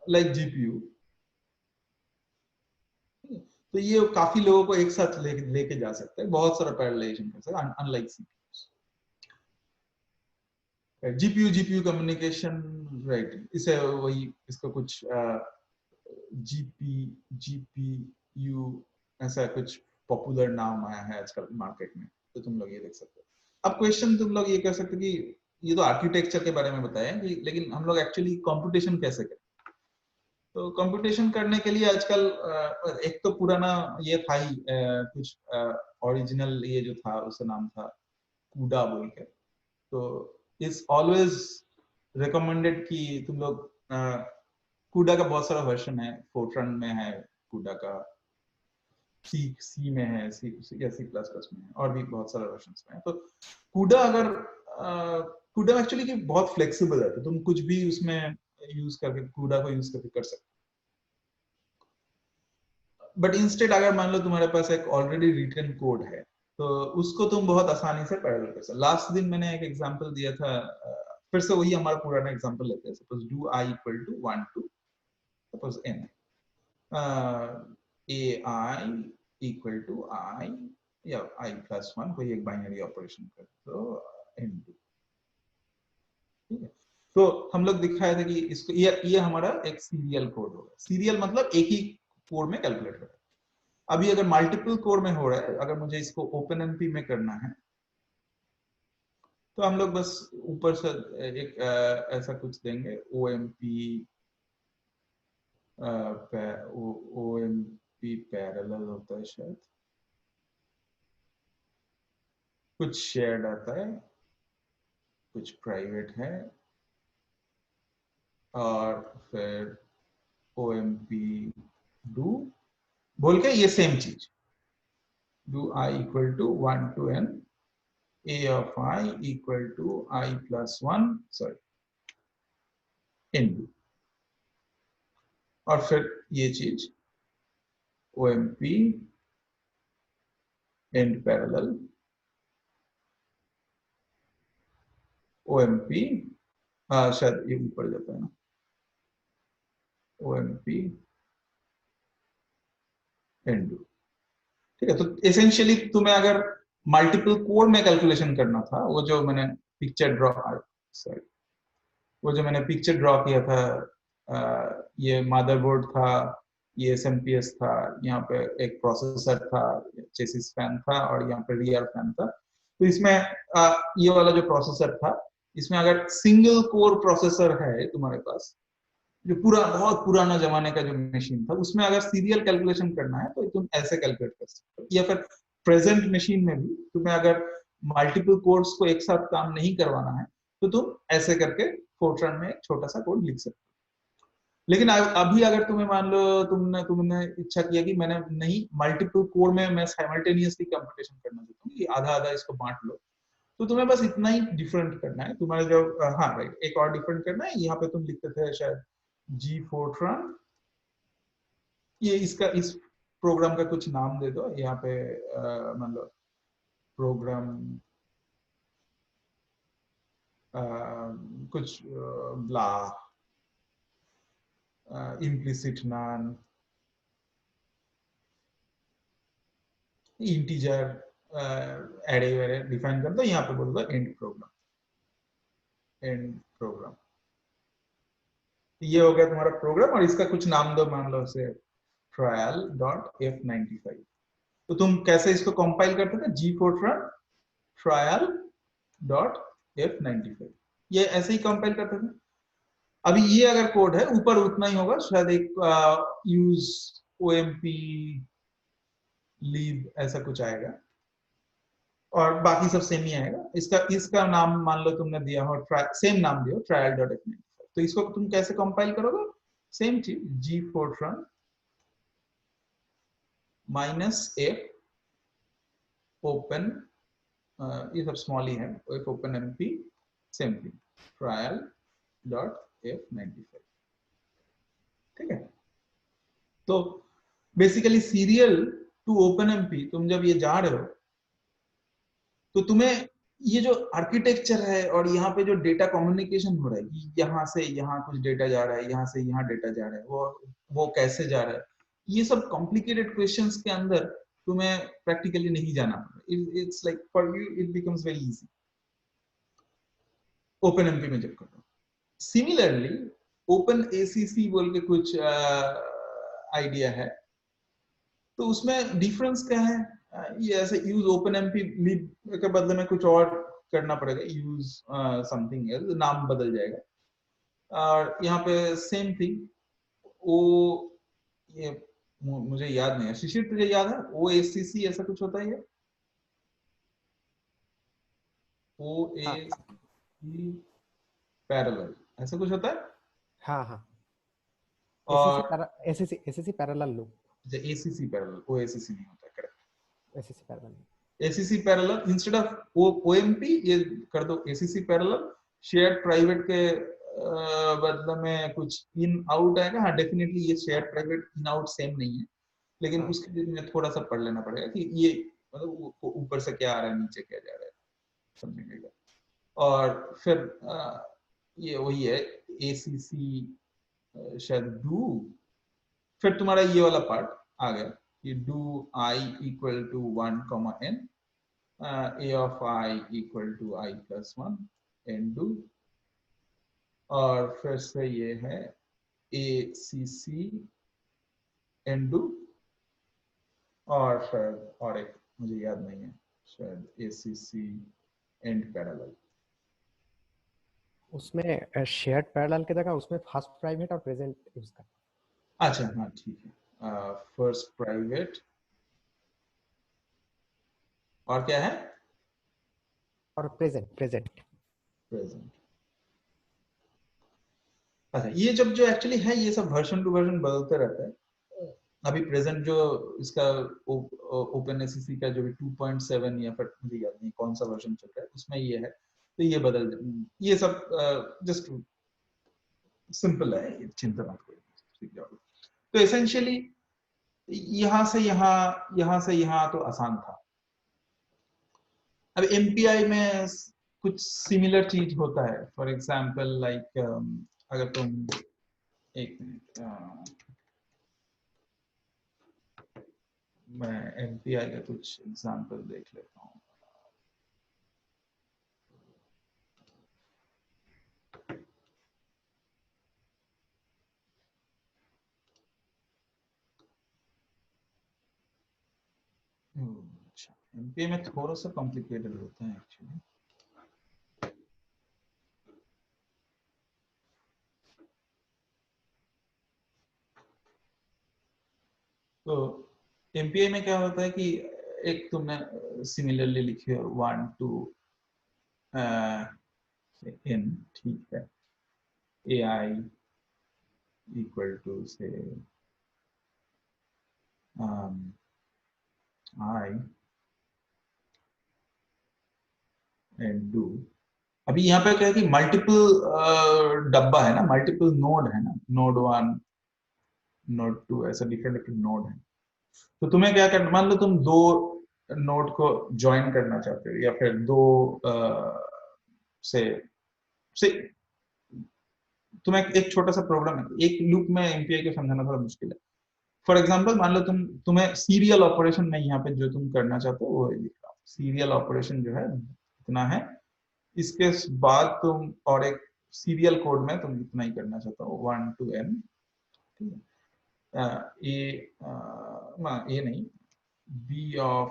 लाइक जीपीयू। तो ये काफी लोगों को एक साथ लेके जा सकता है, बहुत सारा पैरेललाइजेशन कर सकता है, unlike CPU. GPU communication, right, इसे वही इसका कुछ जीपीयू ऐसा कुछ पॉपुलर नाम आया है आजकल मार्केट में, तो तुम लोग ये देख सकते हो। अब क्वेश्चन तुम लोग ये कर सकते हो कि ये तो आर्किटेक्चर के बारे में बताया कि लेकिन हम लोग एक्चुअली कंप्यूटेशन कैसे करें। तो कंप्यूटेशन करने के लिए आजकल एक तो पुराना ये था ही कुछ ओरिजिनल ये जो था उसका नाम था कूडा बोल के। तो इट्स ऑलवेज रिकमेंडेड कि तुम लोग कूडा का बहुत सारा वर्जन है, फोर्ट्रन में है कूडा का, सी में है, सी या सी प्लस प्लस में है, और भी बहुत सारे वर्जन्स में है। तो कूडा अगर कूडा एक्चुअली कि बहुत फ्लेक्सिबल है, तो तुम कुछ भी उसमें यूज करके कूडा को यूज करके कर सकते। बट इंस्टेड अगर मान लो तुम्हारे पास एक ऑलरेडी रिटन कोड है तो उसको तुम बहुत आसानी से पैरेलल कर सकते। लास्ट दिन मैंने एक एग्जांपल दिया था, फिर से वही हमारा पुराना एग्जांपल लेते हैं। Suppose do i equal to 1 to suppose n, ai equal to i या i प्लस 1, कोई एक बाइनरी ऑपरेशन कर तो n, ठीक है। तो हम लोग दिखाया था कि इसको ये हमारा एक सीरियल कोड होगा। सीरियल मतलब एक ही कोड में कैलकुलेट हो रहा है। अभी अगर मल्टीपल कोड में हो रहा है, अगर मुझे इसको ओपनएमपी में करना है तो हम लोग बस ऊपर से एक ऐसा कुछ देंगे, ओएमपी पैरेलल होता है शायद, कुछ शेयर्ड आता है, कुछ प्राइवेट है, और फिर ओएमपी डू बोल के ये सेम चीज, do i equal to 1 to n, a of i equal to i plus 1 sorry n, और फिर ये चीज omp end parallel omp, शायद ये ऊपर जाता है ना, omp end, ठीक है। तो एसेंशियली तुम्हें अगर मल्टीपल कोड में कैलकुलेशन करना था, वो जो मैंने पिक्चर ड्रॉ किया था, ये मदरबोर्ड था, ये SMPS था, यहाँ पे एक प्रोसेसर था, चेसिस फैन था, और यहाँ पे रियर फैन था। तो इसमें ये वाला जो प्रोसेसर था, इसमें अगर सिंगल कोर प्रोसेसर है तुम्हारे पास, जो बहुत पुराना जमाने का जो मशीन था, उसमें अगर सीरियल कैलकुलेशन करना है तो तुम ऐसे कैलकुलेट कर सकते हो। या फिर प्रेजेंट मशीन में भी तुम्हें अगर मल्टीपल कोड्स को एक साथ काम नहीं करवाना है तो तुम ऐसे करके फोर्ट्रान में एक छोटा सा कोड लिख सकते हो। लेकिन अभी अगर तुम्हें मान लो तुमने तुमने इच्छा किया कि मैंने नहीं, मल्टीपल कोड में मैं साइमल्टेनियसली कंप्यूटेशन करना चाहता हूँ कि आधा आधा इसको बांट लो, तो तुम्हें बस इतना ही डिफरेंट करना है। तुम्हारे जो हाँ राइट, एक और डिफरेंट करना है। यहाँ पे तुम लिखते थे शायद जी फोर्ट्रान, ये इसका इस प्रोग्राम का कुछ नाम दे दो यहाँ पे, मतलब प्रोग्राम कुछ ब्ला इम्प्लिसिट नॉन इंटीजर एरे वेरे डिफाइन कर दो। यहाँ पे बोल दो एंड प्रोग्राम, एंड प्रोग्राम। ये हो गया तुम्हारा प्रोग्राम, और इसका कुछ नाम दो, मान लो से trial.f95। तो तुम कैसे इसको कंपाइल करते थे, जी फोर्ट्रान trial.f95, ये ऐसे ही कंपाइल करते थे। अभी ये अगर कोड है ऊपर उतना ही होगा, शायद एक यूज omp लीव ऐसा कुछ आएगा, और बाकी सब सेम ही आएगा। इसका नाम मान लो तुमने दिया हो, सेम नाम दिया trial.f95। तो इसको तुम कैसे कंपाइल करोगे, सेम चीज, जी फोर्ट्रान -f ओपन, ये सब स्मॉल ही है, f open mp, same thing trial.f95। ठीक है, तो basically serial to open MP तुम जब ये जा रहे हो तो तुम्हें ये जो आर्किटेक्चर है और यहाँ पे जो डेटा कम्युनिकेशन हो रहा है कि यहाँ से यहाँ कुछ डेटा जा रहा है, यहाँ से यहाँ डेटा जा रहा है, वो कैसे जा रहा है, ये सब कॉम्प्लिकेटेड क्वेश्चंस के अंदर तुम्हें प्रैक्टिकली नहीं जाना पड़ेगा। It's like for you it becomes very easy open MP में जब करो। सिमिलरली ओपन एसीसी बोल के कुछ आइडिया है, तो उसमें डिफरेंस क्या है, ये ऐसे यूज ओपन एमपी लीब के बदले में कुछ और करना पड़ेगा, यूज समथिंग एल्स, नाम बदल जाएगा। और यहाँ पे सेम थिंग, ओ ये मुझे याद नहीं है, शिशिर तुझे याद है ओ एसीसी ऐसा कुछ होता है, ओ ए पैरेलल ऐसा कुछ होता है। हाँ हाँ, और ACC parallel loop, ACC parallel, oh ACC नहीं होता, correct, ACC parallel, ACC parallel instead of OMP ये कर दो एसीसी पैरेलल। शेयर्ड प्राइवेट के बदले में कुछ इन आउट आएगा। हाँ डेफिनेटली ये shared private in out same नहीं है, लेकिन हाँ। उसके लिए तुम्हें थोड़ा सा पढ़ लेना पड़ेगा कि ये मतलब ऊपर से क्या आ रहा है, नीचे क्या जा रहा है, समझेगा। और फिर ये वही है एसीसी शायद डू, फिर तुम्हारा ये वाला पार्ट आ गया कि do I equal to 1, n, a of I equal to I plus 1 and do, और फिर से ये है ACC and do, और फिर और एक मुझे याद नहीं है, शायद ACC and parallel। उसमें शेयर्ड पैरेलल की जगह उसमें फर्स्ट प्राइवेट और प्रेजेंट यूज करना। अच्छा हाँ ठीक है, फर्स्ट प्राइवेट और क्या है, और प्रेजेंट प्रेजेंट प्रेजेंट। अच्छा ये जब जो एक्चुअली है ये सब वर्जन टू वर्जन बदलते रहता है। अभी प्रेजेंट जो इसका ओपन एससीसी का जो भी 2.7 या फिर मुझे याद नहीं कौन सा वर्जन चल रहा है उसमें ये है, तो ये बदल, ये सब जस्ट सिंपल है, चिंता मत करो। तो एसेंशियली यहाँ से यहाँ तो आसान था। अब एमपीआई में कुछ सिमिलर चीज होता है, फॉर एग्जांपल लाइक अगर तुम एक मिनट, मैं एमपीआई का कुछ एग्जांपल देख लेता हूँ। अच्छा एमपीआई में थोड़ा सा कॉम्प्लिकेटेड होता है एक्चुअली। तो एमपीआई में क्या होता है कि एक तुमने सिमिलरली लिखी है 1 to n, ठीक है, ai equal to say I and do। अभी यहाँ पे क्या है कि मल्टीपल डब्बा है ना, मल्टीपल नोड है ना, नोड 1 नोड 2 ऐसा डिफरेंट डिफरेंट नोड है। तो तुम्हें क्या करना, मान लो तुम दो नोड को ज्वाइन करना चाहते हो, या फिर दो से तुम्हें एक छोटा सा प्रोग्राम है, एक लूप में एमपीआई को समझाना थोड़ा मुश्किल है। फॉर एग्जांपल मान लो तुम्हें सीरियल ऑपरेशन में यहाँ पे जो तुम करना चाहते हो वो लिख रहा हूँ, सीरियल ऑपरेशन जो है इतना है, इसके बाद तुम और एक सीरियल कोड में तुम इतना ही करना चाहते हो 1 to n, ठीक है। ये नहीं, b of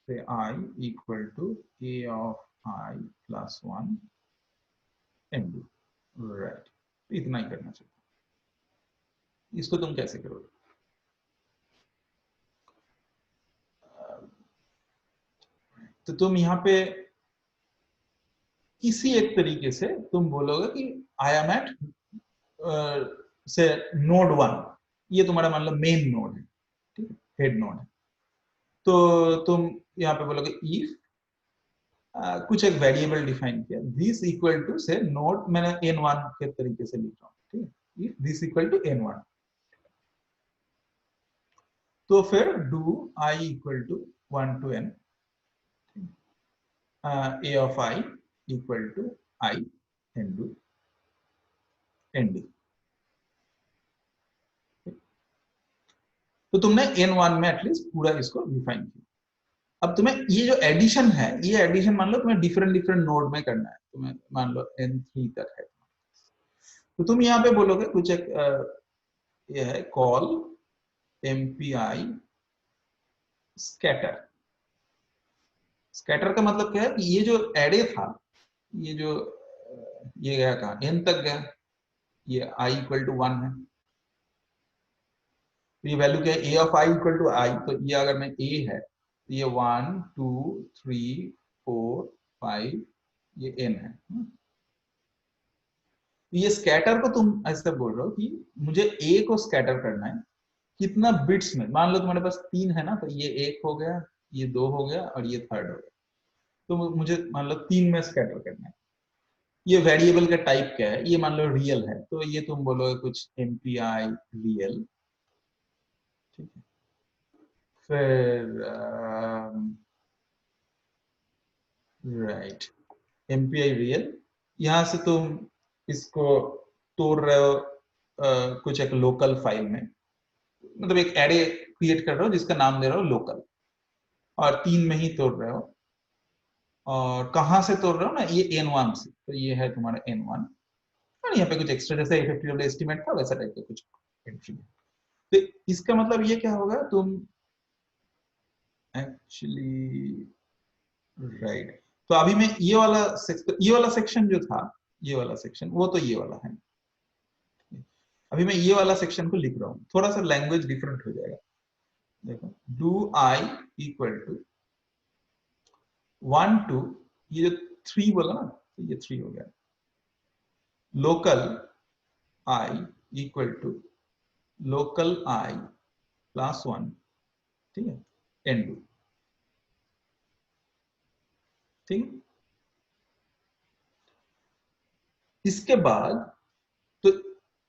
say I equal to a of I plus 1 n2, right, इतना ही करना चाहिए। इसको तुम कैसे करोगे? तो तुम यहाँ पे किसी एक तरीके से तुम बोलोगे कि आई एम एट से नोड 1, ये तुम्हारा मान लो मेन नोड है, ठीक है, हेड नोड है। तो तुम यहाँ पे बोलोगे इफ कुछ एक वेरिएबल डिफाइन किया, दिस इक्वल टू से नोड, मैंने n1 के तरीके से लिख रहा हूँ, ठीक है, if this equal to n1, तो फिर do i equal to 1 to n a of I equal to I into nd। तो तुमने n1 में एटलीस्ट पूरा इसको डिफाइन किया। अब तुम्हें ये जो एडिशन है, ये एडिशन मान लो तुम्हें डिफरेंट डिफरेंट नोड में करना है, तुम्हें मान लो n3 तक है, तो तुम यहाँ पे बोलोगे कुछ एक ये है कॉल mpi स्कैटर। स्कैटर का मतलब क्या है कि ये जो एरे था, ये जो ये गया कहाँ, n तक गया, ये i इक्वल टू 1 है, तो ये वैल्यू क्या है, a of i equal to i, तो ये अगर मैं a है तो ये 1 2 3 4 5 ये n है। तो ये स्कैटर को तुम ऐसे बोल रहे हो कि मुझे a को स्कैटर करना है, कितना बिट्स में, मान लो तुम्हारे पास 3 है ना, तो ये 1 हो गया, ये 2 हो गया और ये 3rd हो गया, तो मुझे मान लो 3 में स्कैटर करना है। ये वेरिएबल का टाइप क्या है, ये मान लो रियल है, तो ये तुम बोलोगे कुछ एमपीआई रियल, ठीक है। फिर राइट, एमपीआई रियल, यहां से तुम इसको तोड़ रहे हो कुछ एक लोकल फाइल में, मतलब एक एरे क्रिएट कर रहे हो जिसका नाम दे रहे हो लोकल, और 3 में ही तोड़ रहे हो। और कहां से तोड़ रहे हो ना, ये n1 से, तो ये है तुम्हारा n1, और यहाँ पे कुछ एक्स्ट्रा जैसे इफेक्टिव एस्टिमेट था वैसा टाइप का कुछ एंट्री। तो इसका मतलब ये क्या होगा, तुम एक्चुअली राइट, तो अभी मैं ये वाला सेक्शन जो था, ये वाला सेक्शन, वो तो ये वाला है, अभी मैं ये वाला सेक्शन को लिख रहा हूँ, थोड़ा सा लैंग्वेज डिफरेंट हो जाएगा। देखो, do I equal to 1 to, ये जो 3 बोला ना, तो ये 3 हो गया, local i equal to local i plus 1, ठीक है, n2, ठीक। इसके बाद तो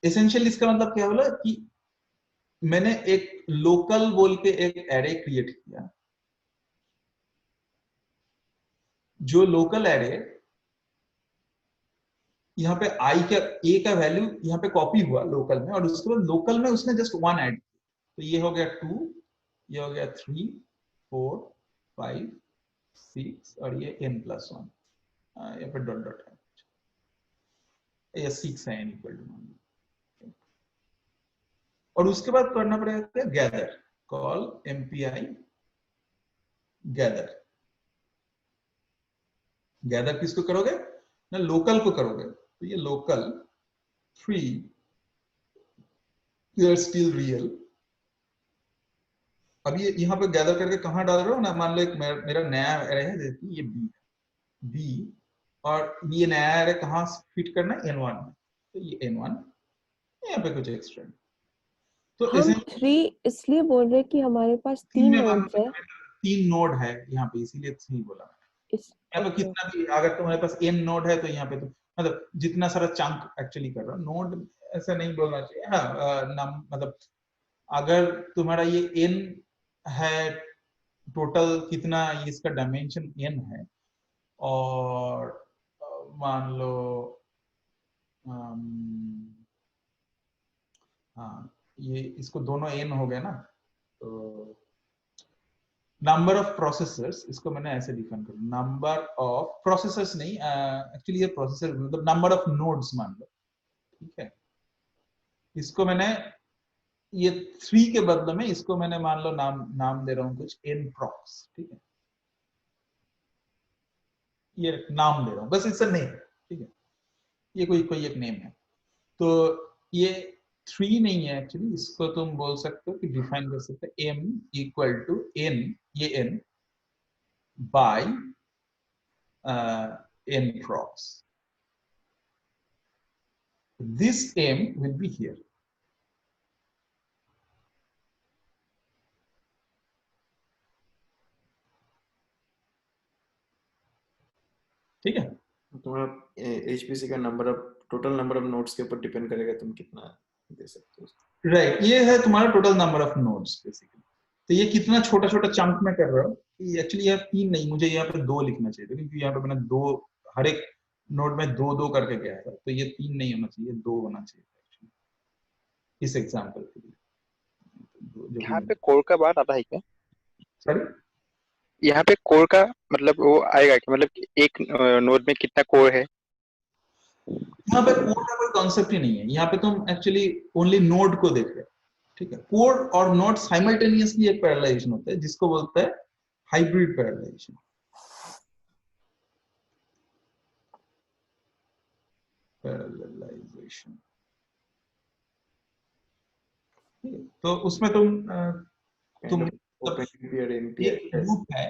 एसेंशियली इसका मतलब क्या बोला कि मैंने एक लोकल बोल के एक एरे क्रिएट किया, जो लोकल एरे यहाँ पे i का a का वैल्यू यहाँ पे कॉपी हुआ लोकल में, और उसके बाद लोकल में उसने जस्ट 1 ऐड किया, तो ये हो गया 2, ये हो गया 3 4 5 6 और ये n प्लस 1, यहाँ पे डॉट डॉट है, ये 6 है n इक्वल टू, और उसके बाद करना पड़ेगा gather, call mpi gather. Gather किसको करोगे ना, लोकल को करोगे, तो ये local 3 you are still real अब ये यहाँ पे गैदर करके कहाँ डाल रहा हूँ ना, मान लो एक मेरा नया एरे है, जैसे ये बी और ये नया एरे कहाँ फिट करना है, n1 में, तो ये n1 यहाँ पे कुछ एक्स्ट्रा, तो हम ऐसे 3 इसलिए बोल रहे हैं कि हमारे पास 3 में नोड्स है 3 नोड है यहाँ पे, इसीलिए 3 बोला इस यहाँ पे। ओके कितना भी अगर तुम्हारे पास n नोड है तो यहाँ पे तो मतलब जितना सारा चंक एक्चुअली कर रहा नोड, ऐसा नहीं बोलना चाहिए। हाँ, मतलब अगर तुम्हारा ये n है, टोटल कितना इसका डायमेंशन n है, और मान लो हाँ ये इसको दोनों n हो गया ना, तो नंबर ऑफ प्रोसेसर्स, इसको मैंने ऐसे डिफाइन कर, नंबर ऑफ प्रोसेसर्स नहीं, एक्चुअली ये प्रोसेसर मतलब नंबर ऑफ नोड्स मान लो, ठीक है। इसको मैंने ये 3 के बदले में इसको मैंने मान लो नाम दे रहा हूं कुछ n prox, ठीक है, ये नाम दे रहा हूं बस, इससे नेम, ठीक है, ये कोई एक नेम है। तो ये 3 नहीं है एक्चुअली, इसको तुम बोल सकते हो कि डिफाइन कर सकते हो m इक्वल टू n, ये n by n prox, this m will be here, ठीक है। तुम्हारा एचपीसी का number of total number of nodes के ऊपर डिपेंड करेगा तुम कितना दे सकते हो। राइट, ये है तुम्हारा total number of nodes basically. तो ये कितना छोटा छोटा चंक में कर रहा हूँ, एक्चुअली यहाँ 3 नहीं, मुझे यहाँ पे 2 लिखना चाहिए था, क्योंकि यहाँ पे मैंने 2 हर एक नोड में 2 करके गया था, तो ये 3 नहीं होना चाहिए, 2 होना चाहिए एक्चुअली इस एग्जांपल के लिए। यहाँ पे कोर का बात आता है क्या? सॉरी, यहाँ पे कोर का मतलब वो आएगा कि मतलब एक नोड में कितना कोर है? यहाँ पे कोड का कोई कॉन्सेप्ट ही नहीं है, यहाँ पे तुम एक्चुअली ओनली नोड को देख रहे हो, ठीक है। कोड और नोड साइमल्टेनियसली एक पैरेललाइजेशन होता है, जिसको बोलते हैं हाइब्रिड पैरेललाइजेशन। पैरेललाइजेशन, तो उसमें तुम एक लूप है,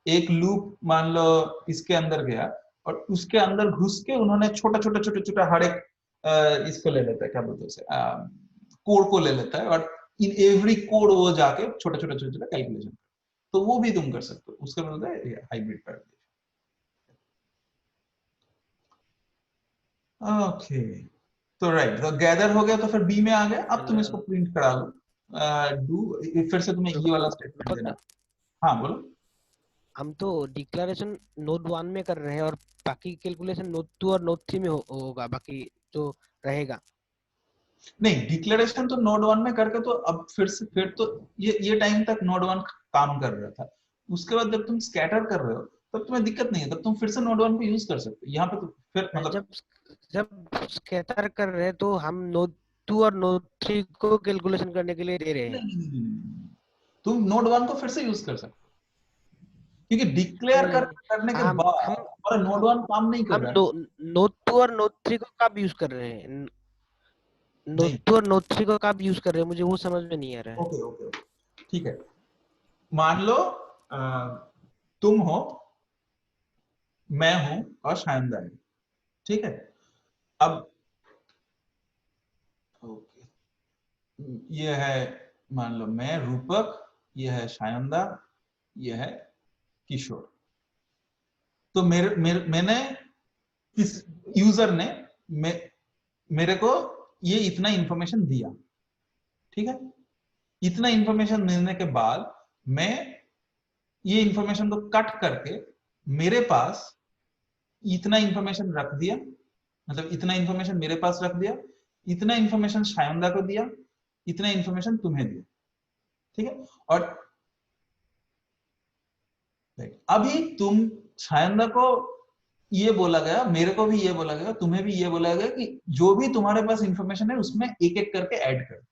एक लूप मान लो इसके अंदर गया, और उसके अंदर घुस के उन्होंने छोटा छोटा छोटा छोटा हर एक इसको ले लेता है, क्या बोलते हैं उसे, कोड को ले लेता है, और इन एवरी कोड वो जाके छोटा छोटा छोटा छोटा कैलकुलेशन, तो वो भी तुम कर सकते हो, उसका बोलते हैं हाइब्रिड पैरेललाइजेशन। ओके, तो राइट, तो गैदर हो गया, तो फिर बी में आ गया। अब तुम इसको प्रिंट करा लो, डू, फिर से तुम्हें ये वाला स्टेटमेंट देना। हाँ बोलो। हम तो डिक्लेरेशन नोड 1 में कर रहे हैं और बाकी कैलकुलेशन नोड 2 और नोड 3 में होगा, बाकी जो रहेगा। नहीं, डिक्लेरेशन तो नोड 1 में करके तो अब फिर तो ये टाइम तक नोड 1 काम कर रहा था, उसके बाद जब तुम स्कैटर कर रहे हो तब तुम्हें दिक्कत नहीं है, तब तुम फिर से नोड 1 पे यूज कर सकते हो। यहाँ पे तो फिर मतलब जब स्कैटर कर रहे हैं तो हम नोड 2 और नोड 3 को कैलकुलेशन करने के लिए दे रहे हैं। नहीं, तुम नोड 1 को फिर से यूज कर सकते हो, क्योंकि डिक्लेयर करने के बाद और नोड 1 काम नहीं कर रहा है। नोड 2 और नोड 3 को कब यूज कर रहे हैं? नोड 2 और नोड 3 को कब यूज कर रहे हैं, मुझे वो समझ में नहीं आ रहा है। ओके ओके, ठीक है। मान लो तुम हो, मैं हूं और शानदार है, ठीक है। अब ओके, ये है मान लो मैं रूपक, ये है शानदार, ये है किशोर। तो मैंने किस यूजर ने मेरे को ये इतना इंफॉर्मेशन दिया, ठीक है। इतना इंफॉर्मेशन मिलने के बाद मैं ये इंफॉर्मेशन को कट करके मेरे पास इतना इंफॉर्मेशन रख दिया, मतलब इतना इंफॉर्मेशन मेरे पास रख दिया, इतना इंफॉर्मेशन शायंदा को दिया, इतना इंफॉर्मेशन तुम्हें दिया, ठीक है। और अभी तुम शायंदा को ये बोला गया, मेरे को भी ये बोला गया, तुम्हें भी ये बोला गया कि जो भी तुम्हारे पास इंफॉर्मेशन है उसमें एक एक करके ऐड कर।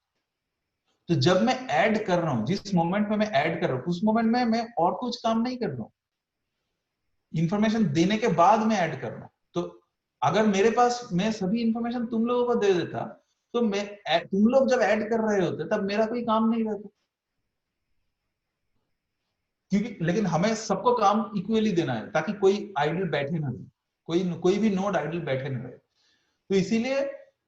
तो जब मैं ऐड कर रहा हूं, जिस मोमेंट में मैं ऐड कर रहा हूं, उस मोमेंट में मैं और कुछ काम नहीं कर रहा हूं, इंफॉर्मेशन देने के बाद मैं ऐड कर रहा हूं। तो अगर मेरे पास मैं सभी इंफॉर्मेशन तुम लोगों को दे देता, तो मैं तुम लोग जब ऐड कर रहे होते तब मेरा कोई काम नहीं रहता। क्योंकि लेकिन हमें सबको काम इक्वली देना है ताकि कोई आइडल बैठे ना रहे, कोई भी नोड आइडल बैठे ना रहे। तो इसीलिए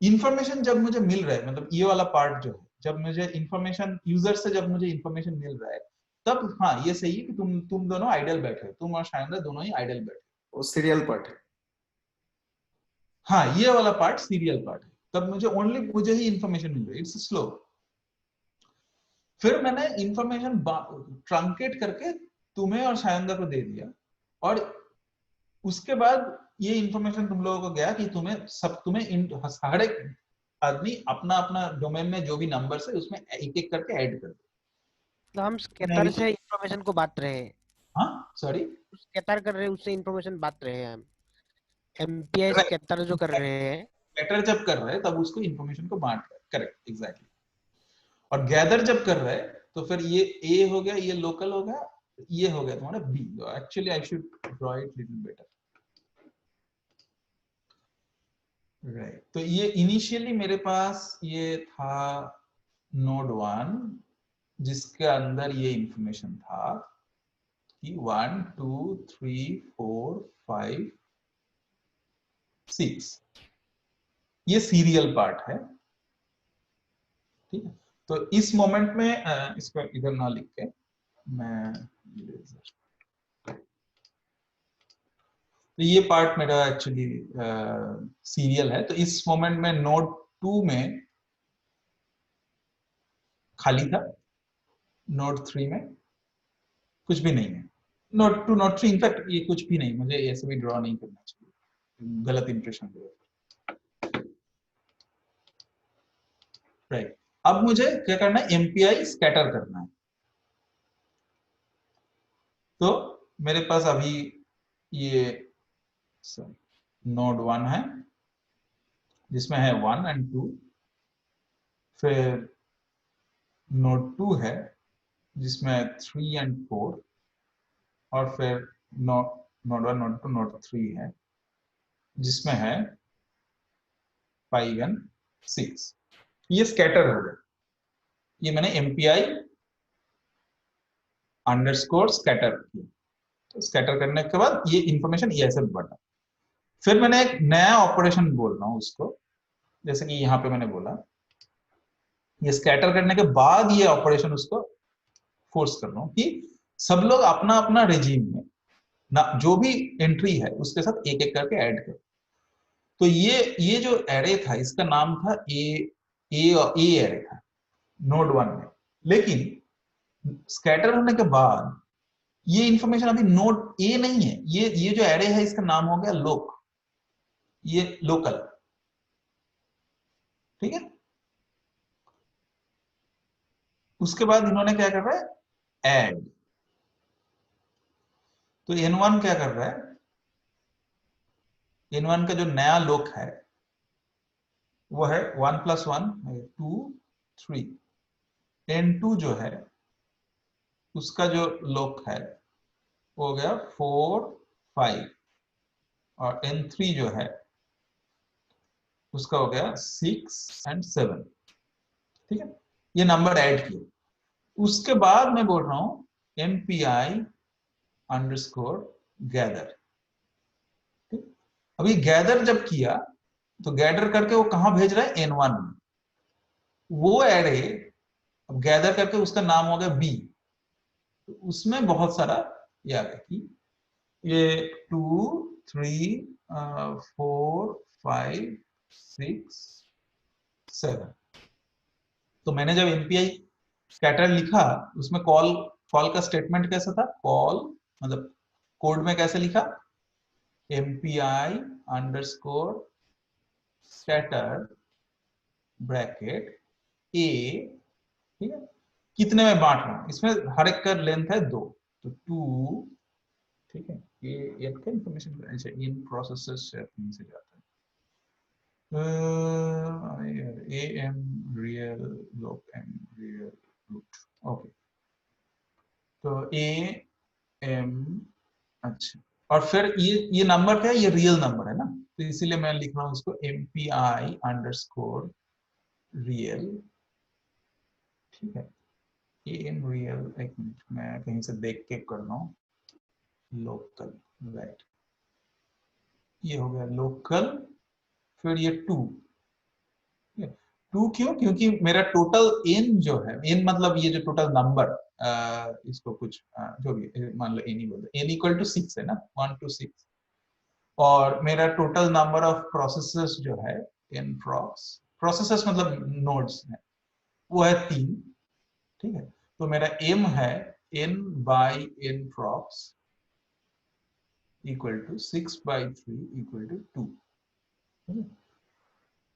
इंफॉर्मेशन जब मुझे मिल रहा है, मतलब ये वाला पार्ट जो है, जब मुझे इंफॉर्मेशन यूजर से जब मुझे इंफॉर्मेशन मिल रहा है, तब हाँ ये सही है कि तुम दोनों आइडल बैठे, तुम और शायद दोनों ही आइडल बैठे। वो सीरियल पार्ट है। हाँ ये वाला पार्ट सीरियल पार्ट है, तब मुझे ही इंफॉर्मेशन मिल रही है, इट्स स्लो। फिर मैंने इंफॉर्मेशन ट्रंकेट करके तुम्हें और शायंदा को दे दिया, और उसके बाद ये इंफॉर्मेशन तुम लोगों को गया कि तुम्हें हर एक आदमी अपना अपना डोमेन में जो भी नंबर है उसमें एक एक करके ऐड कर दो। तो हम स्कैटर से इंफॉर्मेशन को बांट रहे हैं। हाँ सॉरी, स्कैटर कर रहे हैं, उससे इंफॉर्मेशन बांट रहे हैं हम। एमपीआई स्कैटर जो कर रहे हैं, स्कैटर जब कर रहे हैं तब उसको इंफॉर्मेशन को बांट रहे हैं, करेक्ट एग्जैक्टली। और गैदर जब कर रहे हैं तो फिर ये ए हो गया, ये लोकल हो गया, ये हो गया तुम्हारा B. Actually I should draw it little better, right. तो ये इनिशियली मेरे पास ये था नोड 1 जिसके अंदर ये इंफॉर्मेशन था कि 1 2 3 4 5 6, ये सीरियल पार्ट है, ठीक है। तो इस मोमेंट में इसको इधर ना लिख के मैं तो ये पार्ट मेरा एक्चुअली सीरियल है। तो इस मोमेंट में नोड 2 में खाली था, नोड 3 में कुछ भी नहीं है, नोड 2 नोड 3 इनफैक्ट ये कुछ भी नहीं, मुझे ऐसे भी ड्रॉ नहीं करना चाहिए, गलत इंप्रेशन दे। राइट, अब मुझे क्या करना है, एमपीआई स्कैटर करना है। तो मेरे पास अभी ये नोड 1 है जिसमें है 1 और 2, फिर नोड 2 है जिसमें 3 और 4, और फिर नोड 1 नोड 2 नोड 3 है जिसमें है 5 और 6। ये स्कैटर हो गया, ये मैंने एमपीआई अंडरस्कोर स्कैटर किया। तो स्कैटर करने के बाद ये इंफॉर्मेशन ऐसे बढ़ा। फिर मैंने एक नया ऑपरेशन बोल रहा हूं उसको, जैसे कि यहां पे मैंने बोला ये स्कैटर करने के बाद ये ऑपरेशन उसको फोर्स कर रहा हूं कि सब लोग अपना अपना रेजिम में ना जो भी एंट्री है उसके साथ एक एक करके ऐड करो। तो ये जो एरे था इसका नाम था ए एरे था नोड 1 में, लेकिन स्कैटर होने के बाद ये इंफॉर्मेशन अभी नोड ए नहीं है, ये जो एरे है इसका नाम हो गया लोक, ये लोकल, ठीक है। उसके बाद इन्होंने क्या कर रहा है, ऐड। तो n1 क्या कर रहा है, n1 का जो नया लोक है वो है 1 + 1 2 3, n2 जो है उसका जो लोक है वो हो गया 4 5, और n3 जो है उसका हो गया 6 और 7, ठीक है। ये नंबर ऐड किए, उसके बाद मैं बोल रहा हूं MPI अंडरस्कोर गैदर। अभी गैदर जब किया तो गैदर करके वो कहां भेज रहा है, n1 में। वो एरे अब गैदर करके उसका नाम हो गया B, तो उसमें बहुत सारा ये आ गया कि ये 2 3 4 5 6 7। तो मैंने जब MPI स्कैटर लिखा उसमें कॉल का स्टेटमेंट कैसा था, कॉल मतलब कोड में कैसे लिखा, MPI underscore scatter bracket A, ठीक है। कितने में बांट रहा हूं, इसमें हर एक का लेंथ है 2, तो 2, ठीक है। ये का इंफॉर्मेशन अच्छा इन प्रोसेसर्स शेयरिंग से जाता है AM रियल लोक एम रियल रूट, ओके। तो AM, अच्छा, और फिर ये नंबर क्या है, ये रियल नंबर है ना, तो इसीलिए मैं लिख रहा हूं उसको MPI अंडरस्कोर रियल, ठीक है। इन रियल, एक मिनट मैं कहीं से देख के कर रहा हूँ, लोकल, राइट, ये हो गया लोकल, फिर ये 2 क्यों, क्योंकि मेरा टोटल n जो है, n मतलब ये जो टोटल नंबर, इसको कुछ जो भी मान लो n ही बोलते, n इक्वल टू 6 है ना, 1 to 6, और मेरा टोटल नंबर ऑफ प्रोसेसर्स जो है n प्रोसेसर्स मतलब नोड्स है, वो है 3, ठीक है। तो मेरा m है n by n procs equal to 6 by 3 equal to 2,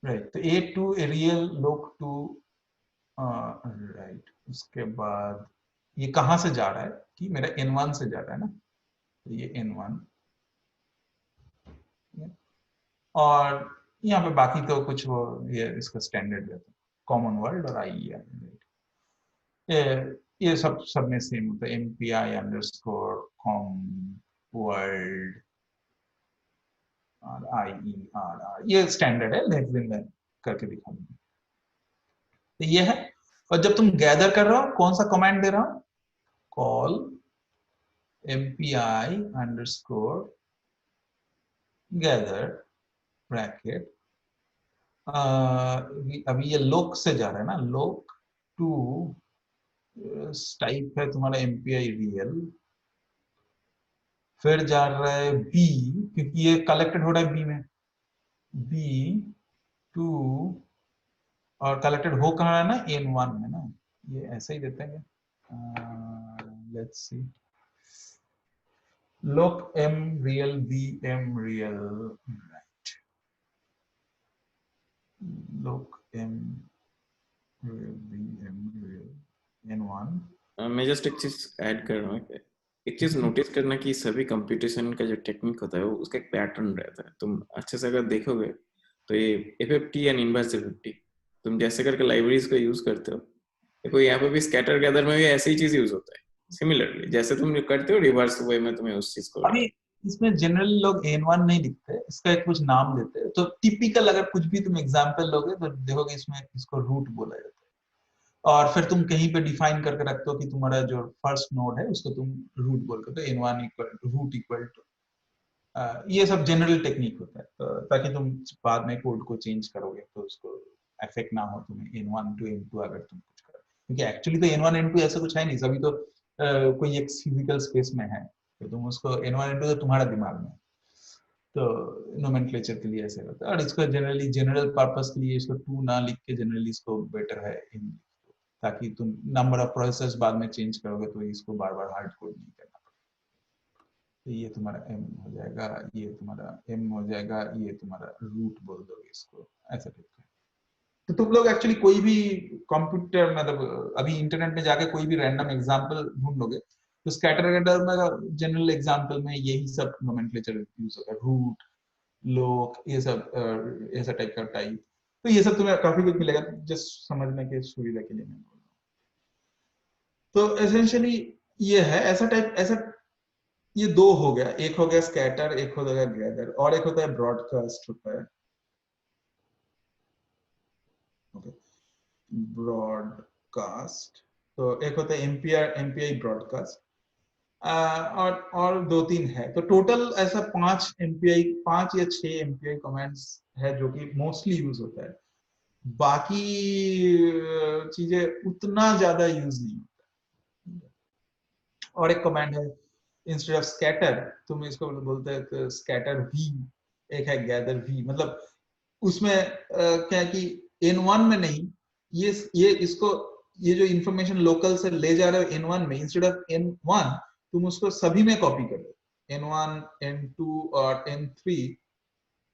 right. तो A2 रियल लोक 2, राइट। उसके बाद ये कहां से जा रहा है कि मेरा n1 से जा रहा है ना, तो ये n1, और यहाँ पे बाकी तो कुछ वो ये इसका स्टैंडर्ड रहता है, कॉमन वर्ड और IER, ये सब में सेम होता है, MPI _ com वर्ल्ड और IERR, ये स्टैंडर्ड है, नेक्स्ट दिन मैं करके दिखाऊंगा। तो ये है, और जब तुम गैदर कर रहे हो कौन सा कमांड दे रहा हूं, कॉल MPI _ gather ब्रैकेट, अभी ये लोक से जा रहा है ना, लोक 2 टाइप है तुम्हारा MPI रियल, फिर जा रहा है B, क्योंकि ये कलेक्टेड हो रहा है B में, B2, और कलेक्टेड हो कहाँ है ना, N1 में ना, ये ऐसा ही देते हैं, लेट्स सी, लोक M real B M real, right, लोक M real B M real N1। मैं जस्ट एक चीज ऐड कर रहा हूँ, एक चीज नोटिस करना कि सभी कंप्यूटेशन का जो टेक्निक होता है वो उसका एक पैटर्न रहता है। तुम अच्छे से अगर देखोगे तो ये FFT एंड इनवर्स FFT तुम जैसे करके लाइब्रेरीज को यूज करते हो, देखो यहाँ पे भी स्कैटर गैदर में भी ऐसे ही चीज यूज होता है, सिमिलरली जैसे तुम करते हो रिवर्स वे में तुम्हें उस चीज को। अभी इसमें जनरली लोग N1 नहीं लिखते, इसका एक कुछ नाम देते हैं, तो टिपिकल अगर कुछ भी तुम एग्जांपल लोगे तो देखोगे इसमें इसको रूट बोला जाता है, और फिर तुम कहीं पे डिफाइन करके रखते हो कि तुम्हारा जो फर्स्ट नोड है उसको तुम रूट बोल करते हो, N1 equal to root equal to, ये सब जनरल टेक्निक होता है, तो ताकि तुम बाद में कोड को चेंज करोगे तो उसको इफेक्ट ना हो तुम्हें N1 to N2 अगर तुम कुछ करो, क्योंकि एक्चुअली तो N1 N2 ऐसा कुछ है नहीं, सभी तो कोई एक फिजिकल स्पेस में है, तो तुम उसको N1 N2 तो तुम्हारा दिमाग में, तो नोमेनक्लेचर के लिए ऐसे होता है, और इसको जनरली जनरल पर्पस के लिए इसको 2 ना लिख के जनरली इसको बेटर है इन, ताकि तुम नंबर ऑफ प्रोसेसर्स बाद में चेंज करोगे तो इसको बार बार हार्ड कोड नहीं करना पड़ेगा। तो ये तुम्हारा M हो जाएगा, ये तुम्हारा M हो जाएगा, ये तुम्हारा रूट बोल दोगे इसको, ऐसा टाइप का। तो तुम लोग एक्चुअली कोई भी कंप्यूटर मतलब अभी इंटरनेट में जाके कोई भी रैंडम एग्जांपल ढूंढ लोगे तो स्कैटर में जनरल एग्जांपल में यही सब नोमेनक्लेचर यूज होगा, रूट, लोक, ये सब ऐसा टाइप का टाइप, तो ये सब तुम्हें काफी कुछ मिलेगा, जस्ट समझने के सुविधा के लिए मैं बोल रहा हूँ। तो एसेंशियली ये है ऐसा टाइप, ऐसा ये 2 हो गया, एक हो गया स्कैटर, एक हो गया गैदर, और एक होता है ब्रॉडकास्ट होता है, ब्रॉडकास्ट, तो एक होता है MPI ब्रॉडकास्ट, और 2-3 है, तो टोटल ऐसा 5 या 6 MPI कमांड्स है जो कि मोस्टली यूज होता है, बाकी चीजें उतना ज्यादा यूज नहीं होता। और एक कमांड है इंस्टेड ऑफ स्कैटर, तुम इसको बोलते हैं स्कैटर V, एक है गैदर V, मतलब उसमें क्या है कि N1 में नहीं, ये इसको, ये जो इंफॉर्मेशन लोकल से ले जा रहे हो N1 में, इंस्टेड ऑफ N1 तुम उसको सभी में कॉपी कर दो, N1 N2 और N3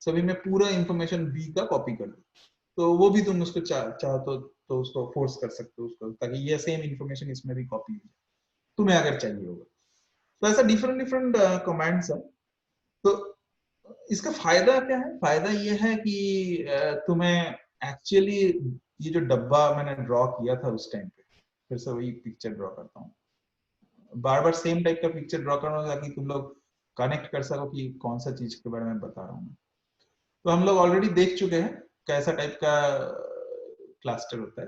सभी में पूरा इंफॉर्मेशन V का कॉपी कर दो, तो वो भी तुम उसको चाहो तो उसको फोर्स कर सकते हो उसको, ताकि ये सेम इंफॉर्मेशन इसमें भी कॉपी हो जाए तुम्हें अगर चाहिए होगा। तो ऐसा डिफरेंट कमांड्स है। तो इसका फायदा क्या है, फायदा ये है कि तुम्हें एक्चुअली ये जो डब्बा मैंने ड्रॉ किया था उस टाइम पे, फिर से वही पिक्चर ड्रॉ करता हूँ, बार बार सेम टाइप का पिक्चर ड्रॉ करना ताकि तुम लोग कनेक्ट कर सको कि कौन सा चीज के बारे में बता रहा हूँ। तो हम लोग ऑलरेडी देख चुके हैं कैसा टाइप का क्लस्टर होता है,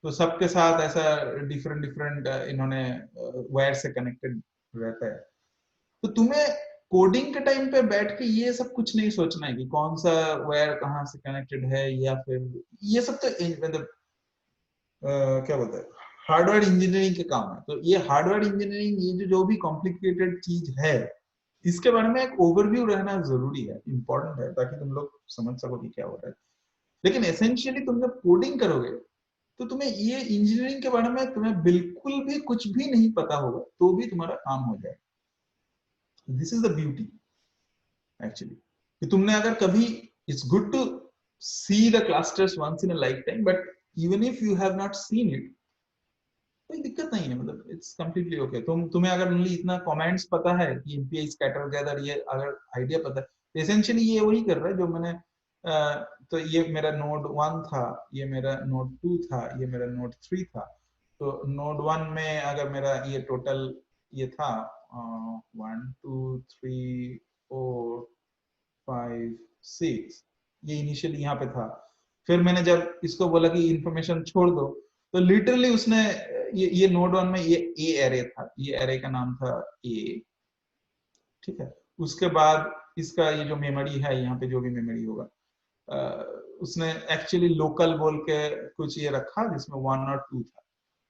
तो सबके साथ ऐसा डिफरेंट डिफरेंट इन्होंने वायर से कनेक्टेड रहता है। तो तुम्हें कोडिंग के टाइम पे बैठ के ये सब कुछ नहीं सोचना है कि कौन सा वायर कहाँ से कनेक्टेड है, या फिर ये सब तो मतलब क्या बोलते हैं हार्डवेयर इंजीनियरिंग के काम है। तो ये हार्डवेयर इंजीनियरिंग, ये जो भी कॉम्प्लिकेटेड चीज है, इसके बारे में एक ओवरव्यू रहना जरूरी है, इंपॉर्टेंट है, ताकि तुम लोग समझ सको कि क्या हो रहा है। लेकिन एसेंशियली तुम जब कोडिंग करोगे तो तुम्हें ये इंजीनियरिंग के बारे में तुम्हें बिल्कुल भी कुछ भी नहीं पता होगा तो भी तुम्हारा काम हो जाएगा। This is the beauty actually, कि तुमने अगर कभी, it's good to see the clusters once in a lifetime, but even if you have not seen it, कोई दिक्कत नहीं है, मतलब इट्स कंप्लीटली ओके। तुम्हें अगर ओनली इतना कमेंट्स पता है कि एमपीआई स्कैटर गैदर, ये अगर आइडिया पता है, एसेंशियली ये वही कर रहा है जो मैंने तो ये मेरा नोड 1 था, ये मेरा नोड 2 था, ये मेरा नोड 3 था। तो नोड 1 में अगर मेरा ये टोटल ये था 1 2 3 4 5 6, ये इनिशियली यहाँ पे था। फिर मैंने जब इसको बोला कि इंफॉर्मेशन छोड़ दो, तो लिटरली उसने ये नोड 1 में ये ए एरे था, ये एरे का नाम था ए, ठीक है। उसके बाद इसका ये जो मेमोरी है, यहाँ पे जो भी मेमोरी होगा, उसने एक्चुअली लोकल बोल के कुछ ये रखा जिसमें 1 और 2 था,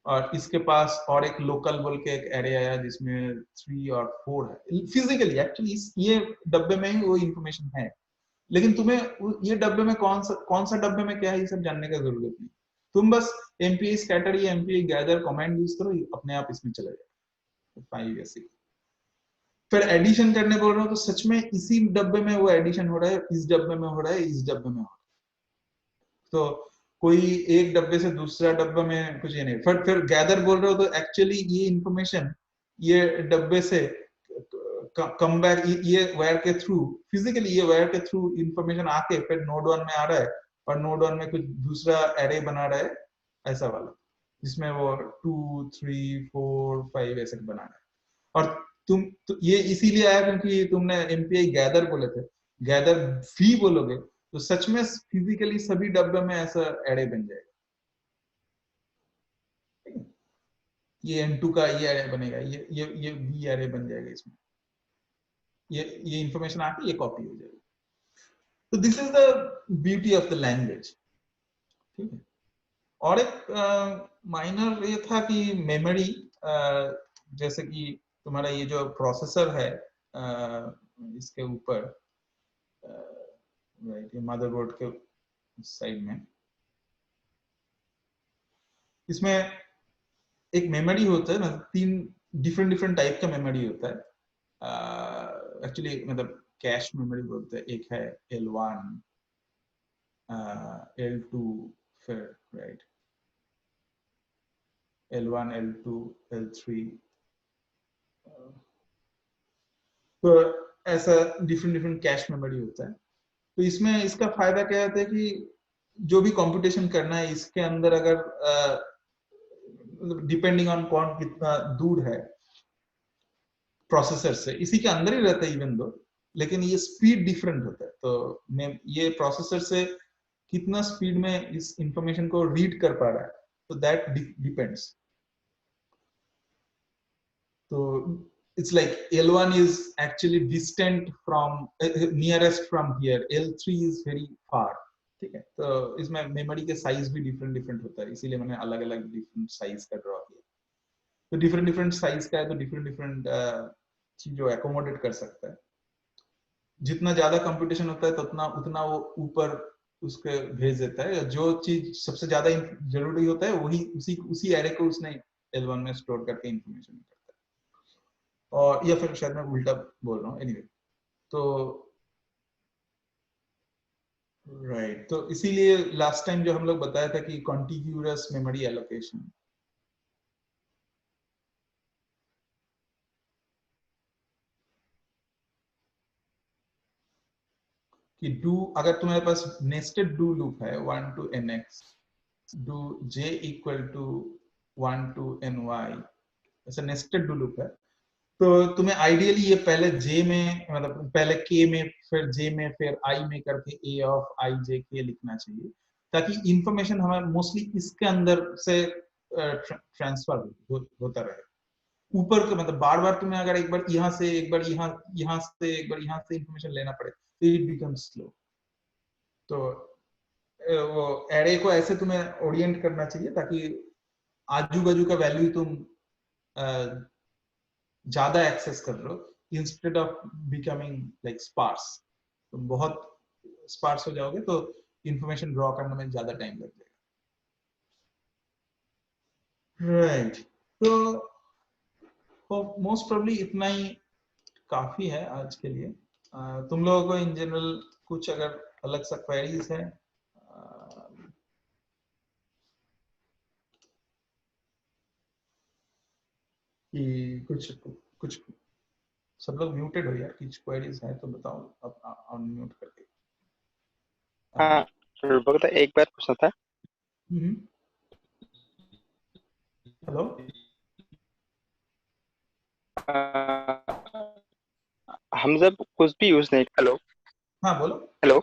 और इसके पास और एक लोकल बोल के एक एरे आया जिसमें 3 और 4 है। फिजिकली एक्चुअली ये डब्बे में ही वो इंफॉर्मेशन है, लेकिन तुम्हें ये डब्बे में कौन सा डब्बे में क्या है ये सब जानने का जरूरत नहीं। तुम बस एमपीआई स्कैटर या एमपीआई गैदर कमांड यूज करो, अपने आप इसमें चला जाएगा 5 या 6। फिर एडिशन करने बोल रहा हूँ तो सच में इसी डब्बे में वो एडिशन हो रहा है, इस डब्बे में हो रहा है, इस डब्बे में हो रहा है। तो कोई एक डब्बे से दूसरा डब्बे में कुछ ये नहीं। फिर गैदर बोल रहे हो तो एक्चुअली ये इंफॉर्मेशन ये डब्बे से कम बैक, ये वायर के थ्रू, फिजिकली ये वायर के थ्रू इंफॉर्मेशन आके फिर नोड 1 में आ रहा है, और नोड 1 में कुछ दूसरा एरे बना रहा है ऐसा वाला, जिसमें वो 2 3 4 5 ऐसे बना रहा है। और तो ये इसीलिए आया क्योंकि तुमने एमपीआई गैदर बोले थे, गैदर भी बोलोगे तो सच में फिजिकली सभी डब्बे में ऐसा एरे बन जाएगा। ये N2 का ये एरे बनेगा, ये भी एरे बन जाएगा, इसमें ये इंफॉर्मेशन आके ये कॉपी हो जाएगी। तो this is the beauty of the language, ठीक है। और एक माइनर ये था कि मेमोरी, जैसे कि तुम्हारा ये जो प्रोसेसर है इसके ऊपर, राइट, ये मदरबोर्ड के साइड में, इसमें एक मेमोरी होता है ना, 3 डिफरेंट टाइप का मेमोरी होता है एक्चुअली, मतलब कैश मेमोरी बोलते हैं। एक है L1 L2, फिर राइट L1 L2 L3, तो ऐसा डिफरेंट कैश मेमोरी होता है। तो इसमें इसका फायदा क्या होता है कि जो भी कंप्यूटेशन करना है इसके अंदर, अगर डिपेंडिंग ऑन कौन कितना दूर है प्रोसेसर से, इसी के अंदर ही रहता है इवन दो, लेकिन ये स्पीड डिफरेंट होता है। तो ये प्रोसेसर से कितना स्पीड में इस इंफॉर्मेशन को रीड कर पा रहा है, तो दैट डिपेंड्स। तो it's like L1 is actually distant from nearest from here, L3 is very far, ठीक है। तो इसमें मेमोरी के साइज भी डिफरेंट होता है, इसीलिए मैंने अलग अलग डिफरेंट साइज का ड्रॉ किया। तो डिफरेंट साइज का है तो डिफरेंट चीज जो एकोमोडेट कर सकता है। जितना ज्यादा कंप्यूटेशन होता है तो उतना वो ऊपर उसके भेज देता है। जो चीज सबसे ज्यादा जरूरी होता है वही उसी एरे को उसने L1 में स्टोर करके इंफॉर्मेशन करता है। और या फिर शायद मैं उल्टा बोल रहा हूँ, एनीवे। तो राइट, तो इसीलिए लास्ट टाइम जो हम लोग बताया था कि कॉन्टिग्यूरस मेमोरी एलोकेशन, कि डू, अगर तुम्हारे पास नेस्टेड डू लूप है 1 to nx, do j equal to 1 to ny, ऐसा नेस्टेड डू लूप है, तो तुम्हें आइडियली ये पहले j में, मतलब पहले k में, फिर j में, फिर i में करके a of i j k लिखना चाहिए, ताकि इंफॉर्मेशन हमें मोस्टली इसके अंदर से ट्रांसफर होता रहे ऊपर का, मतलब बार बार तुम्हें अगर एक बार यहाँ से एक बार यहाँ से एक बार यहाँ से इंफॉर्मेशन लेना पड़े तो इट बिकम्स स्लो। तो वो एरे को ऐसे तुम्हें ओरिएंट करना चाहिए ताकि आजू बाजू का वैल्यू तुम ज्यादा एक्सेस कर लो instead of becoming like sparse. तुम बहुत स्पार्स हो जाओगे तो इंफॉर्मेशन ड्रॉ करने में ज्यादा टाइम लग जाएगा। राइट, तो मोस्ट प्रोबेबली इतना ही काफी है आज के लिए। तुम लोगों को इन जनरल कुछ अगर अलग सा क्वेरीज है कि कुछ सब लोग म्यूटेड हो यार, कुछ क्वेरीज है तो बताओ अब अनम्यूट करके। हाँ बगता एक बार पूछना था। हेलो, हम जब कुछ भी यूज नहीं, हेलो हाँ बोलो हेलो,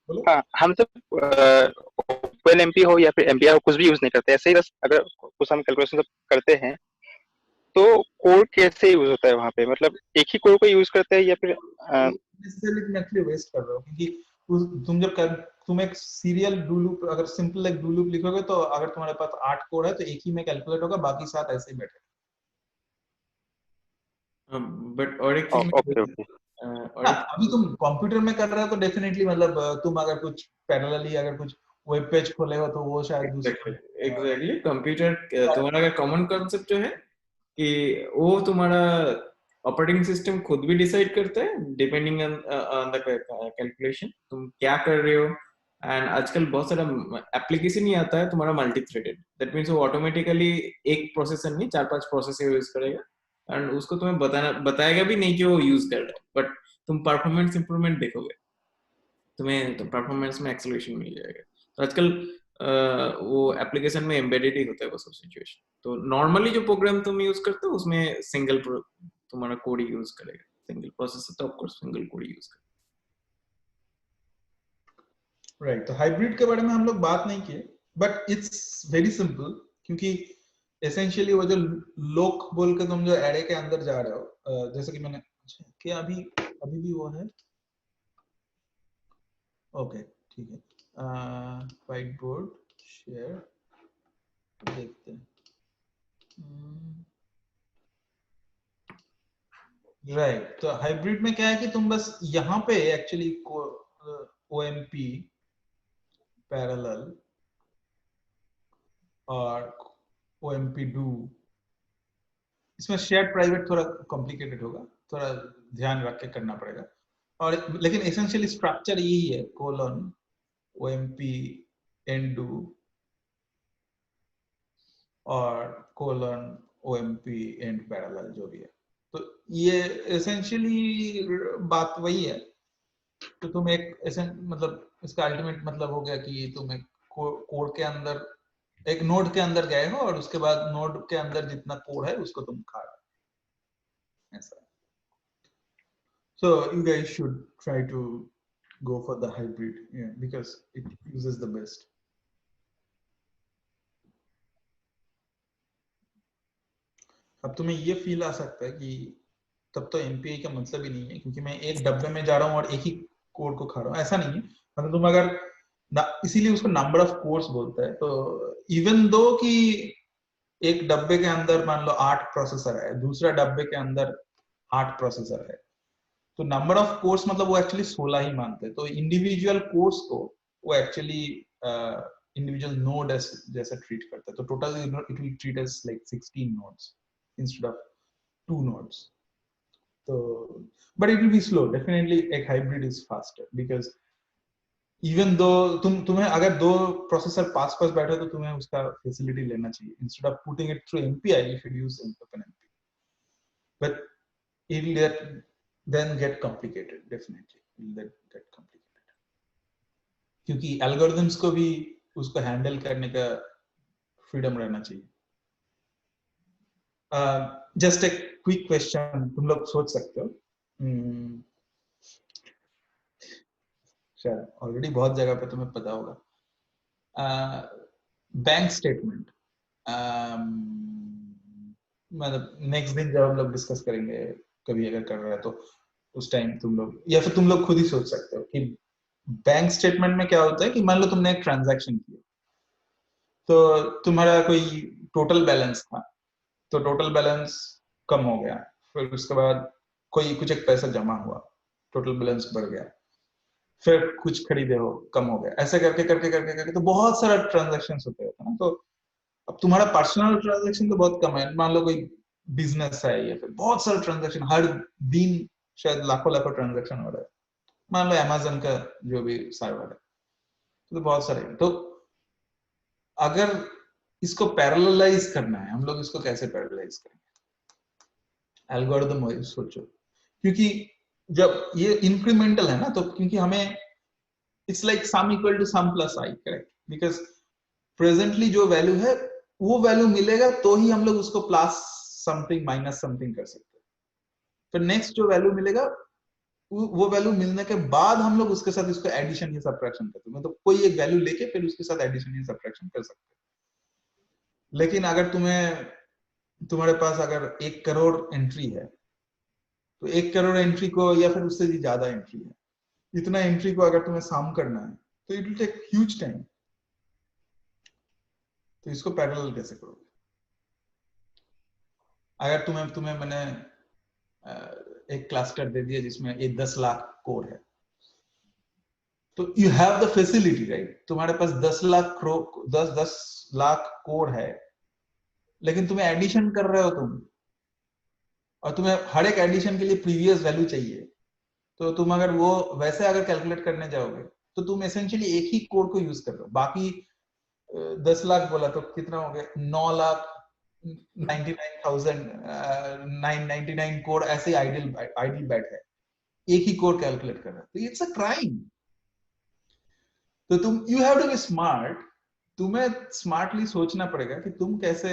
बोलो। हाँ हम जब ओपन एमपी हो या फिर एमपीआर हो कुछ भी यूज नहीं करते, ऐसे ही बस अगर कुछ हम कैलकुलेशन जब करते हैं तो कोड कैसे यूज होता है वहां पे, मतलब एक ही कोड को यूज करते हैं या फिर नेसेसरली तुम एक्चुअली वेस्ट कर रहे हो, क्योंकि तुम जब तुम एक सीरियल डू लूप, अगर सिंपल एक डू लूप लिखोगे तो अगर तुम्हारे पास 8 कोड है तो एक ही में कैलकुलेट होगा, बाकी 7 ऐसे ही बैठे। बट और एक चीज ओके ओके और हाँ, अभी तुम कंप्यूटर में कर रहे हो तो डेफिनेटली मतलब तुम अगर कुछ पैरेलली अगर कुछ वेब पेज खोले हो तो वो शायद दूसरे एग्जैक्टली कंप्यूटर तुम्हारा अगर कॉमन कॉन्सेप्ट जो है कि वो तुम्हारा ऑपरेटिंग सिस्टम खुद भी डिसाइड करता है डिपेंडिंग ऑन द कैलकुलेशन तुम क्या कर रहे हो। एंड आजकल बहुत सारा एप्लीकेशन ही आता है तुम्हारा मल्टी थ्रेडेड, दैट मीन्स वो ऑटोमेटिकली एक प्रोसेसर नहीं 4-5 प्रोसेसर यूज करेगा एंड उसको तुम्हें बताएगा भी नहीं कि वो यूज कर रहा है, बट तुम परफॉर्मेंस इंप्रूवमेंट देखोगे, तुम्हें तो परफॉर्मेंस में एक्सेलरेशन मिल जाएगा। तो आजकल वो एप्लीकेशन में एम्बेडेड ही होता है वो सब सिचुएशन। तो नॉर्मली जो प्रोग्राम तुम यूज करते हो उसमें सिंगल तुम्हारा कोड ही यूज करेगा, सिंगल प्रोसेसर तो of course single code he use करेगा। राइट, तो हाइब्रिड के बारे में हम लोग बात नहीं किए, बट इट्स वेरी सिंपल, क्योंकि एसेंशियली वो जो लोक बोल के तुम जो एरे के अंदर जा रहे हो, जैसे कि मैंने क्या अभी भी वो है। ओके ठीक है, व्हाइट बोर्ड शेयर देखते हैं। राइट, तो हाइब्रिड में क्या है कि तुम बस यहाँ पे एक्चुअली OMP पैरेलल और OMP डू, इसमें शेयर्ड प्राइवेट थोड़ा कॉम्प्लिकेटेड होगा, थोड़ा ध्यान रख के करना पड़ेगा, और लेकिन एसेंशियली स्ट्रक्चर यही है, कोलन OMP एंड डू और कोलन OMP एंड पैरेलल जो भी है। तो ये एसेंशियली बात वही है। तो तुम एक ऐसे मतलब इसका अल्टीमेट मतलब हो गया कि तुम एक कोड के अंदर एक नोड के अंदर गए हो और उसके बाद नोड के अंदर जितना कोड है उसको तुम खा रहे हो, ऐसा। So you guys should try to go for the hybrid, yeah, because it uses the best. अब तुम्हें ये फील आ सकता है कि तब तो MPI का मतलब ही नहीं है, क्योंकि मैं एक डब्बे में जा रहा हूँ और एक ही कोड को खा रहा हूँ, ऐसा नहीं है। मतलब तुम अगर इसीलिए उसको नंबर ऑफ कोर्स बोलता है। तो इवन दो कि एक डब्बे के अंदर मान लो 8 प्रोसेसर है, दूसरा डब्बे के अंदर 8 प्रोसेसर है, तो नंबर ऑफ कोर्स मतलब वो एक्चुअली 16 ही मानते हैं। तो इंडिविजुअल कोर्स को वो एक्चुअली इंडिविजुअल नोड जैसा ट्रीट करता है। तो total it will treat as like 16 nodes instead of 2 nodes. तो but it will be slow, definitely एक hybrid is faster, because even though तुम्हें अगर 2 प्रोसेसर पास बैठे तो तुम्हें उसका फैसिलिटी लेना चाहिए instead of putting it through MPI, you should use OpenMP, but it will then get complicated, definitely it will get complicated, क्योंकि एल्गोरिथम्स को भी उसको हैंडल करने का फ्रीडम रहना चाहिए। जस्ट एक क्विक क्वेश्चन तुम लोग सोच सकते हो, शायद ऑलरेडी बहुत जगह पे तुम्हें पता होगा। बैंक स्टेटमेंट, मतलब नेक्स्ट दिन जब हम लोग डिस्कस करेंगे कभी अगर कर रहा है तो उस टाइम तुम लोग या फिर तुम लोग खुद ही सोच सकते हो कि बैंक स्टेटमेंट में क्या होता है कि मान लो तुमने एक ट्रांजैक्शन किया, तो तुम्हारा कोई टोटल बैलेंस था, तो टोटल बैलेंस कम हो गया, फिर उसके बाद कोई कुछ एक पैसा जमा हुआ, टोटल बैलेंस बढ़ गया, फिर कुछ खरीदे हो कम हो गया, ऐसे करके करके करके करके तो बहुत सारा ट्रांजैक्शन होते हैं ना। तो अब तुम्हारा पर्सनल ट्रांजैक्शन तो बहुत कम है, मान लो कोई बिजनेस है या फिर बहुत सारे ट्रांजैक्शन हर दिन शायद लाखों लाखों ट्रांजैक्शन हो रहा है, मान लो अमेज़न का जो भी सर्वर है, तो बहुत सारे। तो अगर इसको पैरेललाइज करना है, हम लोग इसको कैसे पैरेललाइज करेंगे, एल्गोरिथम वाइज सोचो, क्योंकि जब ये इंक्रीमेंटल है ना, तो क्योंकि हमें it's like sum equal to sum plus I, correct, because presently जो वैल्यू है वो वैल्यू मिलेगा तो ही हम लोग उसको प्लस समथिंग माइनस समथिंग कर सकते हैं, फिर नेक्स्ट जो वैल्यू मिलेगा वो वैल्यू मिलने के बाद हम लोग उसके साथ इसको एडिशन या सब्ट्रैक्शन करते हैं, मतलब कोई एक वैल्यू लेके फिर उसके साथ एडिशन या सब्ट्रैक्शन कर सकते हैं। लेकिन अगर तुम्हारे पास अगर 1 करोड़ एंट्री है, तो 1 करोड़ एंट्री को या फिर उससे भी ज्यादा एंट्री है, इतना एंट्री को अगर तुम्हें सम करना है तो it will take huge time, तो इसको पैरेलल कैसे करोगे? अगर तुम्हें मैंने एक क्लस्टर दे दिया जिसमें ये 10 लाख कोर है, तो you have the facility, right, तुम्हारे पास 10 लाख कोर है, लेकिन तुम्हें एडिशन कर रहे हो तुम, और तुम्हें हर एक एडिशन के लिए प्रीवियस वैल्यू चाहिए, तो तुम अगर वो वैसे अगर कैलकुलेट करने जाओगे तो तुम एसेंशियली एक ही कोर को यूज कर रहे हो, बाकी 10 लाख बोला तो कितना हो गया, 9,99,999 कोर ऐसे आइडल बैठ है, एक ही कोर कैलकुलेट कर रहा है, तो इट्स अ क्राइम। तो तुम you have to be smart, तुम्हें स्मार्टली सोचना पड़ेगा कि तुम कैसे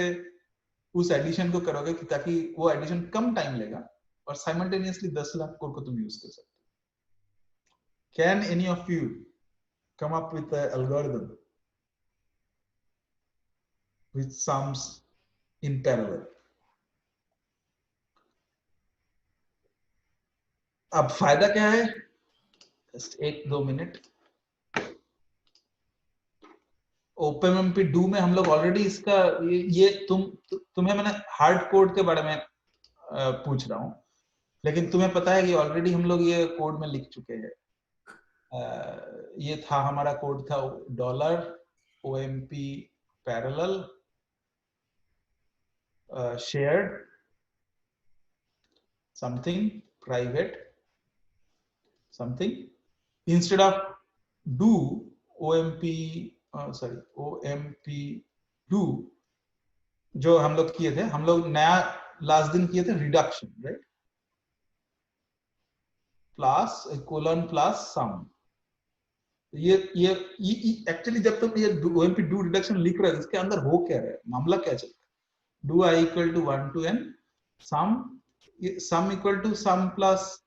उस एडिशन को करोगे कि ताकि वो एडिशन कम टाइम लेगा और साइमल्टेनियसली 10 लाख कोड को तुम यूज कर सकते हो। Can any of you come up with an algorithm which sums in parallel? अब फायदा क्या है, जस्ट 1-2 मिनट, ओपनएमपी डू में हम लोग ऑलरेडी इसका ये तुम्हें मैंने हार्ड कोड के बारे में पूछ रहा हूं, लेकिन तुम्हें पता है कि ऑलरेडी हम लोग ये कोड में लिख चुके हैं। ये था हमारा कोड था $OMP parallel shared something private something, instead of do OMP do, जो हम लोग किए थे, हम लोग नया लास्ट दिन किए थे reduction, right, plus colon plus sum. ये एक्चुअली जब तुम ये OMP डू रिडक्शन लिख रहे हो, इसके अंदर हो क्या रहा है, मामला क्या चल रहा है, do I equal to 1 to n sum equal to sum plus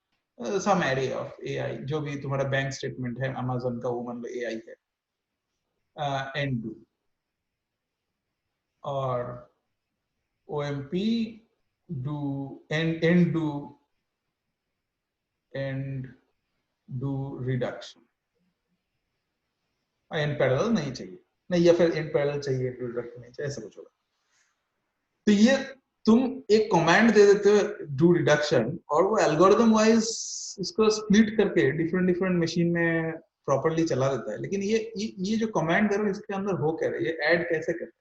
some array of AI, जो भी तुम्हारा बैंक स्टेटमेंट है अमेज़न का, वो मान लो AI है, n do, और OMP do end do reduction, n parallel नहीं चाहिए, नहीं, या फिर n पैरेलल चाहिए, do reduction नहीं चाहिए, ऐसा कुछ होगा। तो ये तुम एक कमांड दे देते हो डू रिडक्शन, और वो एल्गोरिथम वाइज इसको स्प्लिट करके डिफरेंट मशीन में प्रॉपर्ली चला देता है। लेकिन ये जो कमांड दे रहे हो, इसके अंदर हो क्या रहा है, ये ऐड कैसे करते हैं?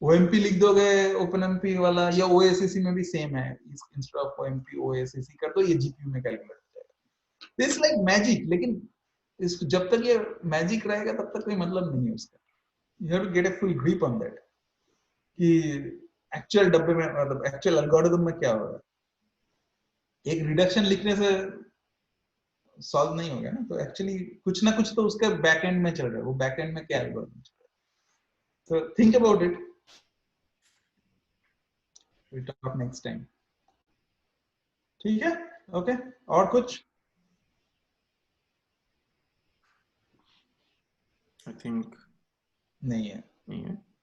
OMP लिख दोगे ओपनएमपी वाला, या OACC में भी सेम है, इंस्टेड ऑफ OMP OACC कर दो, ये जीपीयू में कैलकुलेट हो जाएगा। इट्स लाइक मैजिक, लेकिन जब तक ये मैजिक रहेगा तब तक कोई मतलब नहीं है उसका। You have to get a full grip on that, कि एक्चुअल डब्बे में, मतलब एक्चुअल एल्गोरिथम में क्या हो रहा है। एक रिडक्शन लिखने से सॉल्व नहीं हो गया ना, तो एक्चुअली कुछ ना कुछ तो उसके बैक एंड में चल रहा है, वो बैक एंड में क्या एल्गोरिथम चल रहा है। तो think about it, we talk next time, ठीक है? ओके, और कुछ? आई थिंक नहीं है। नहीं है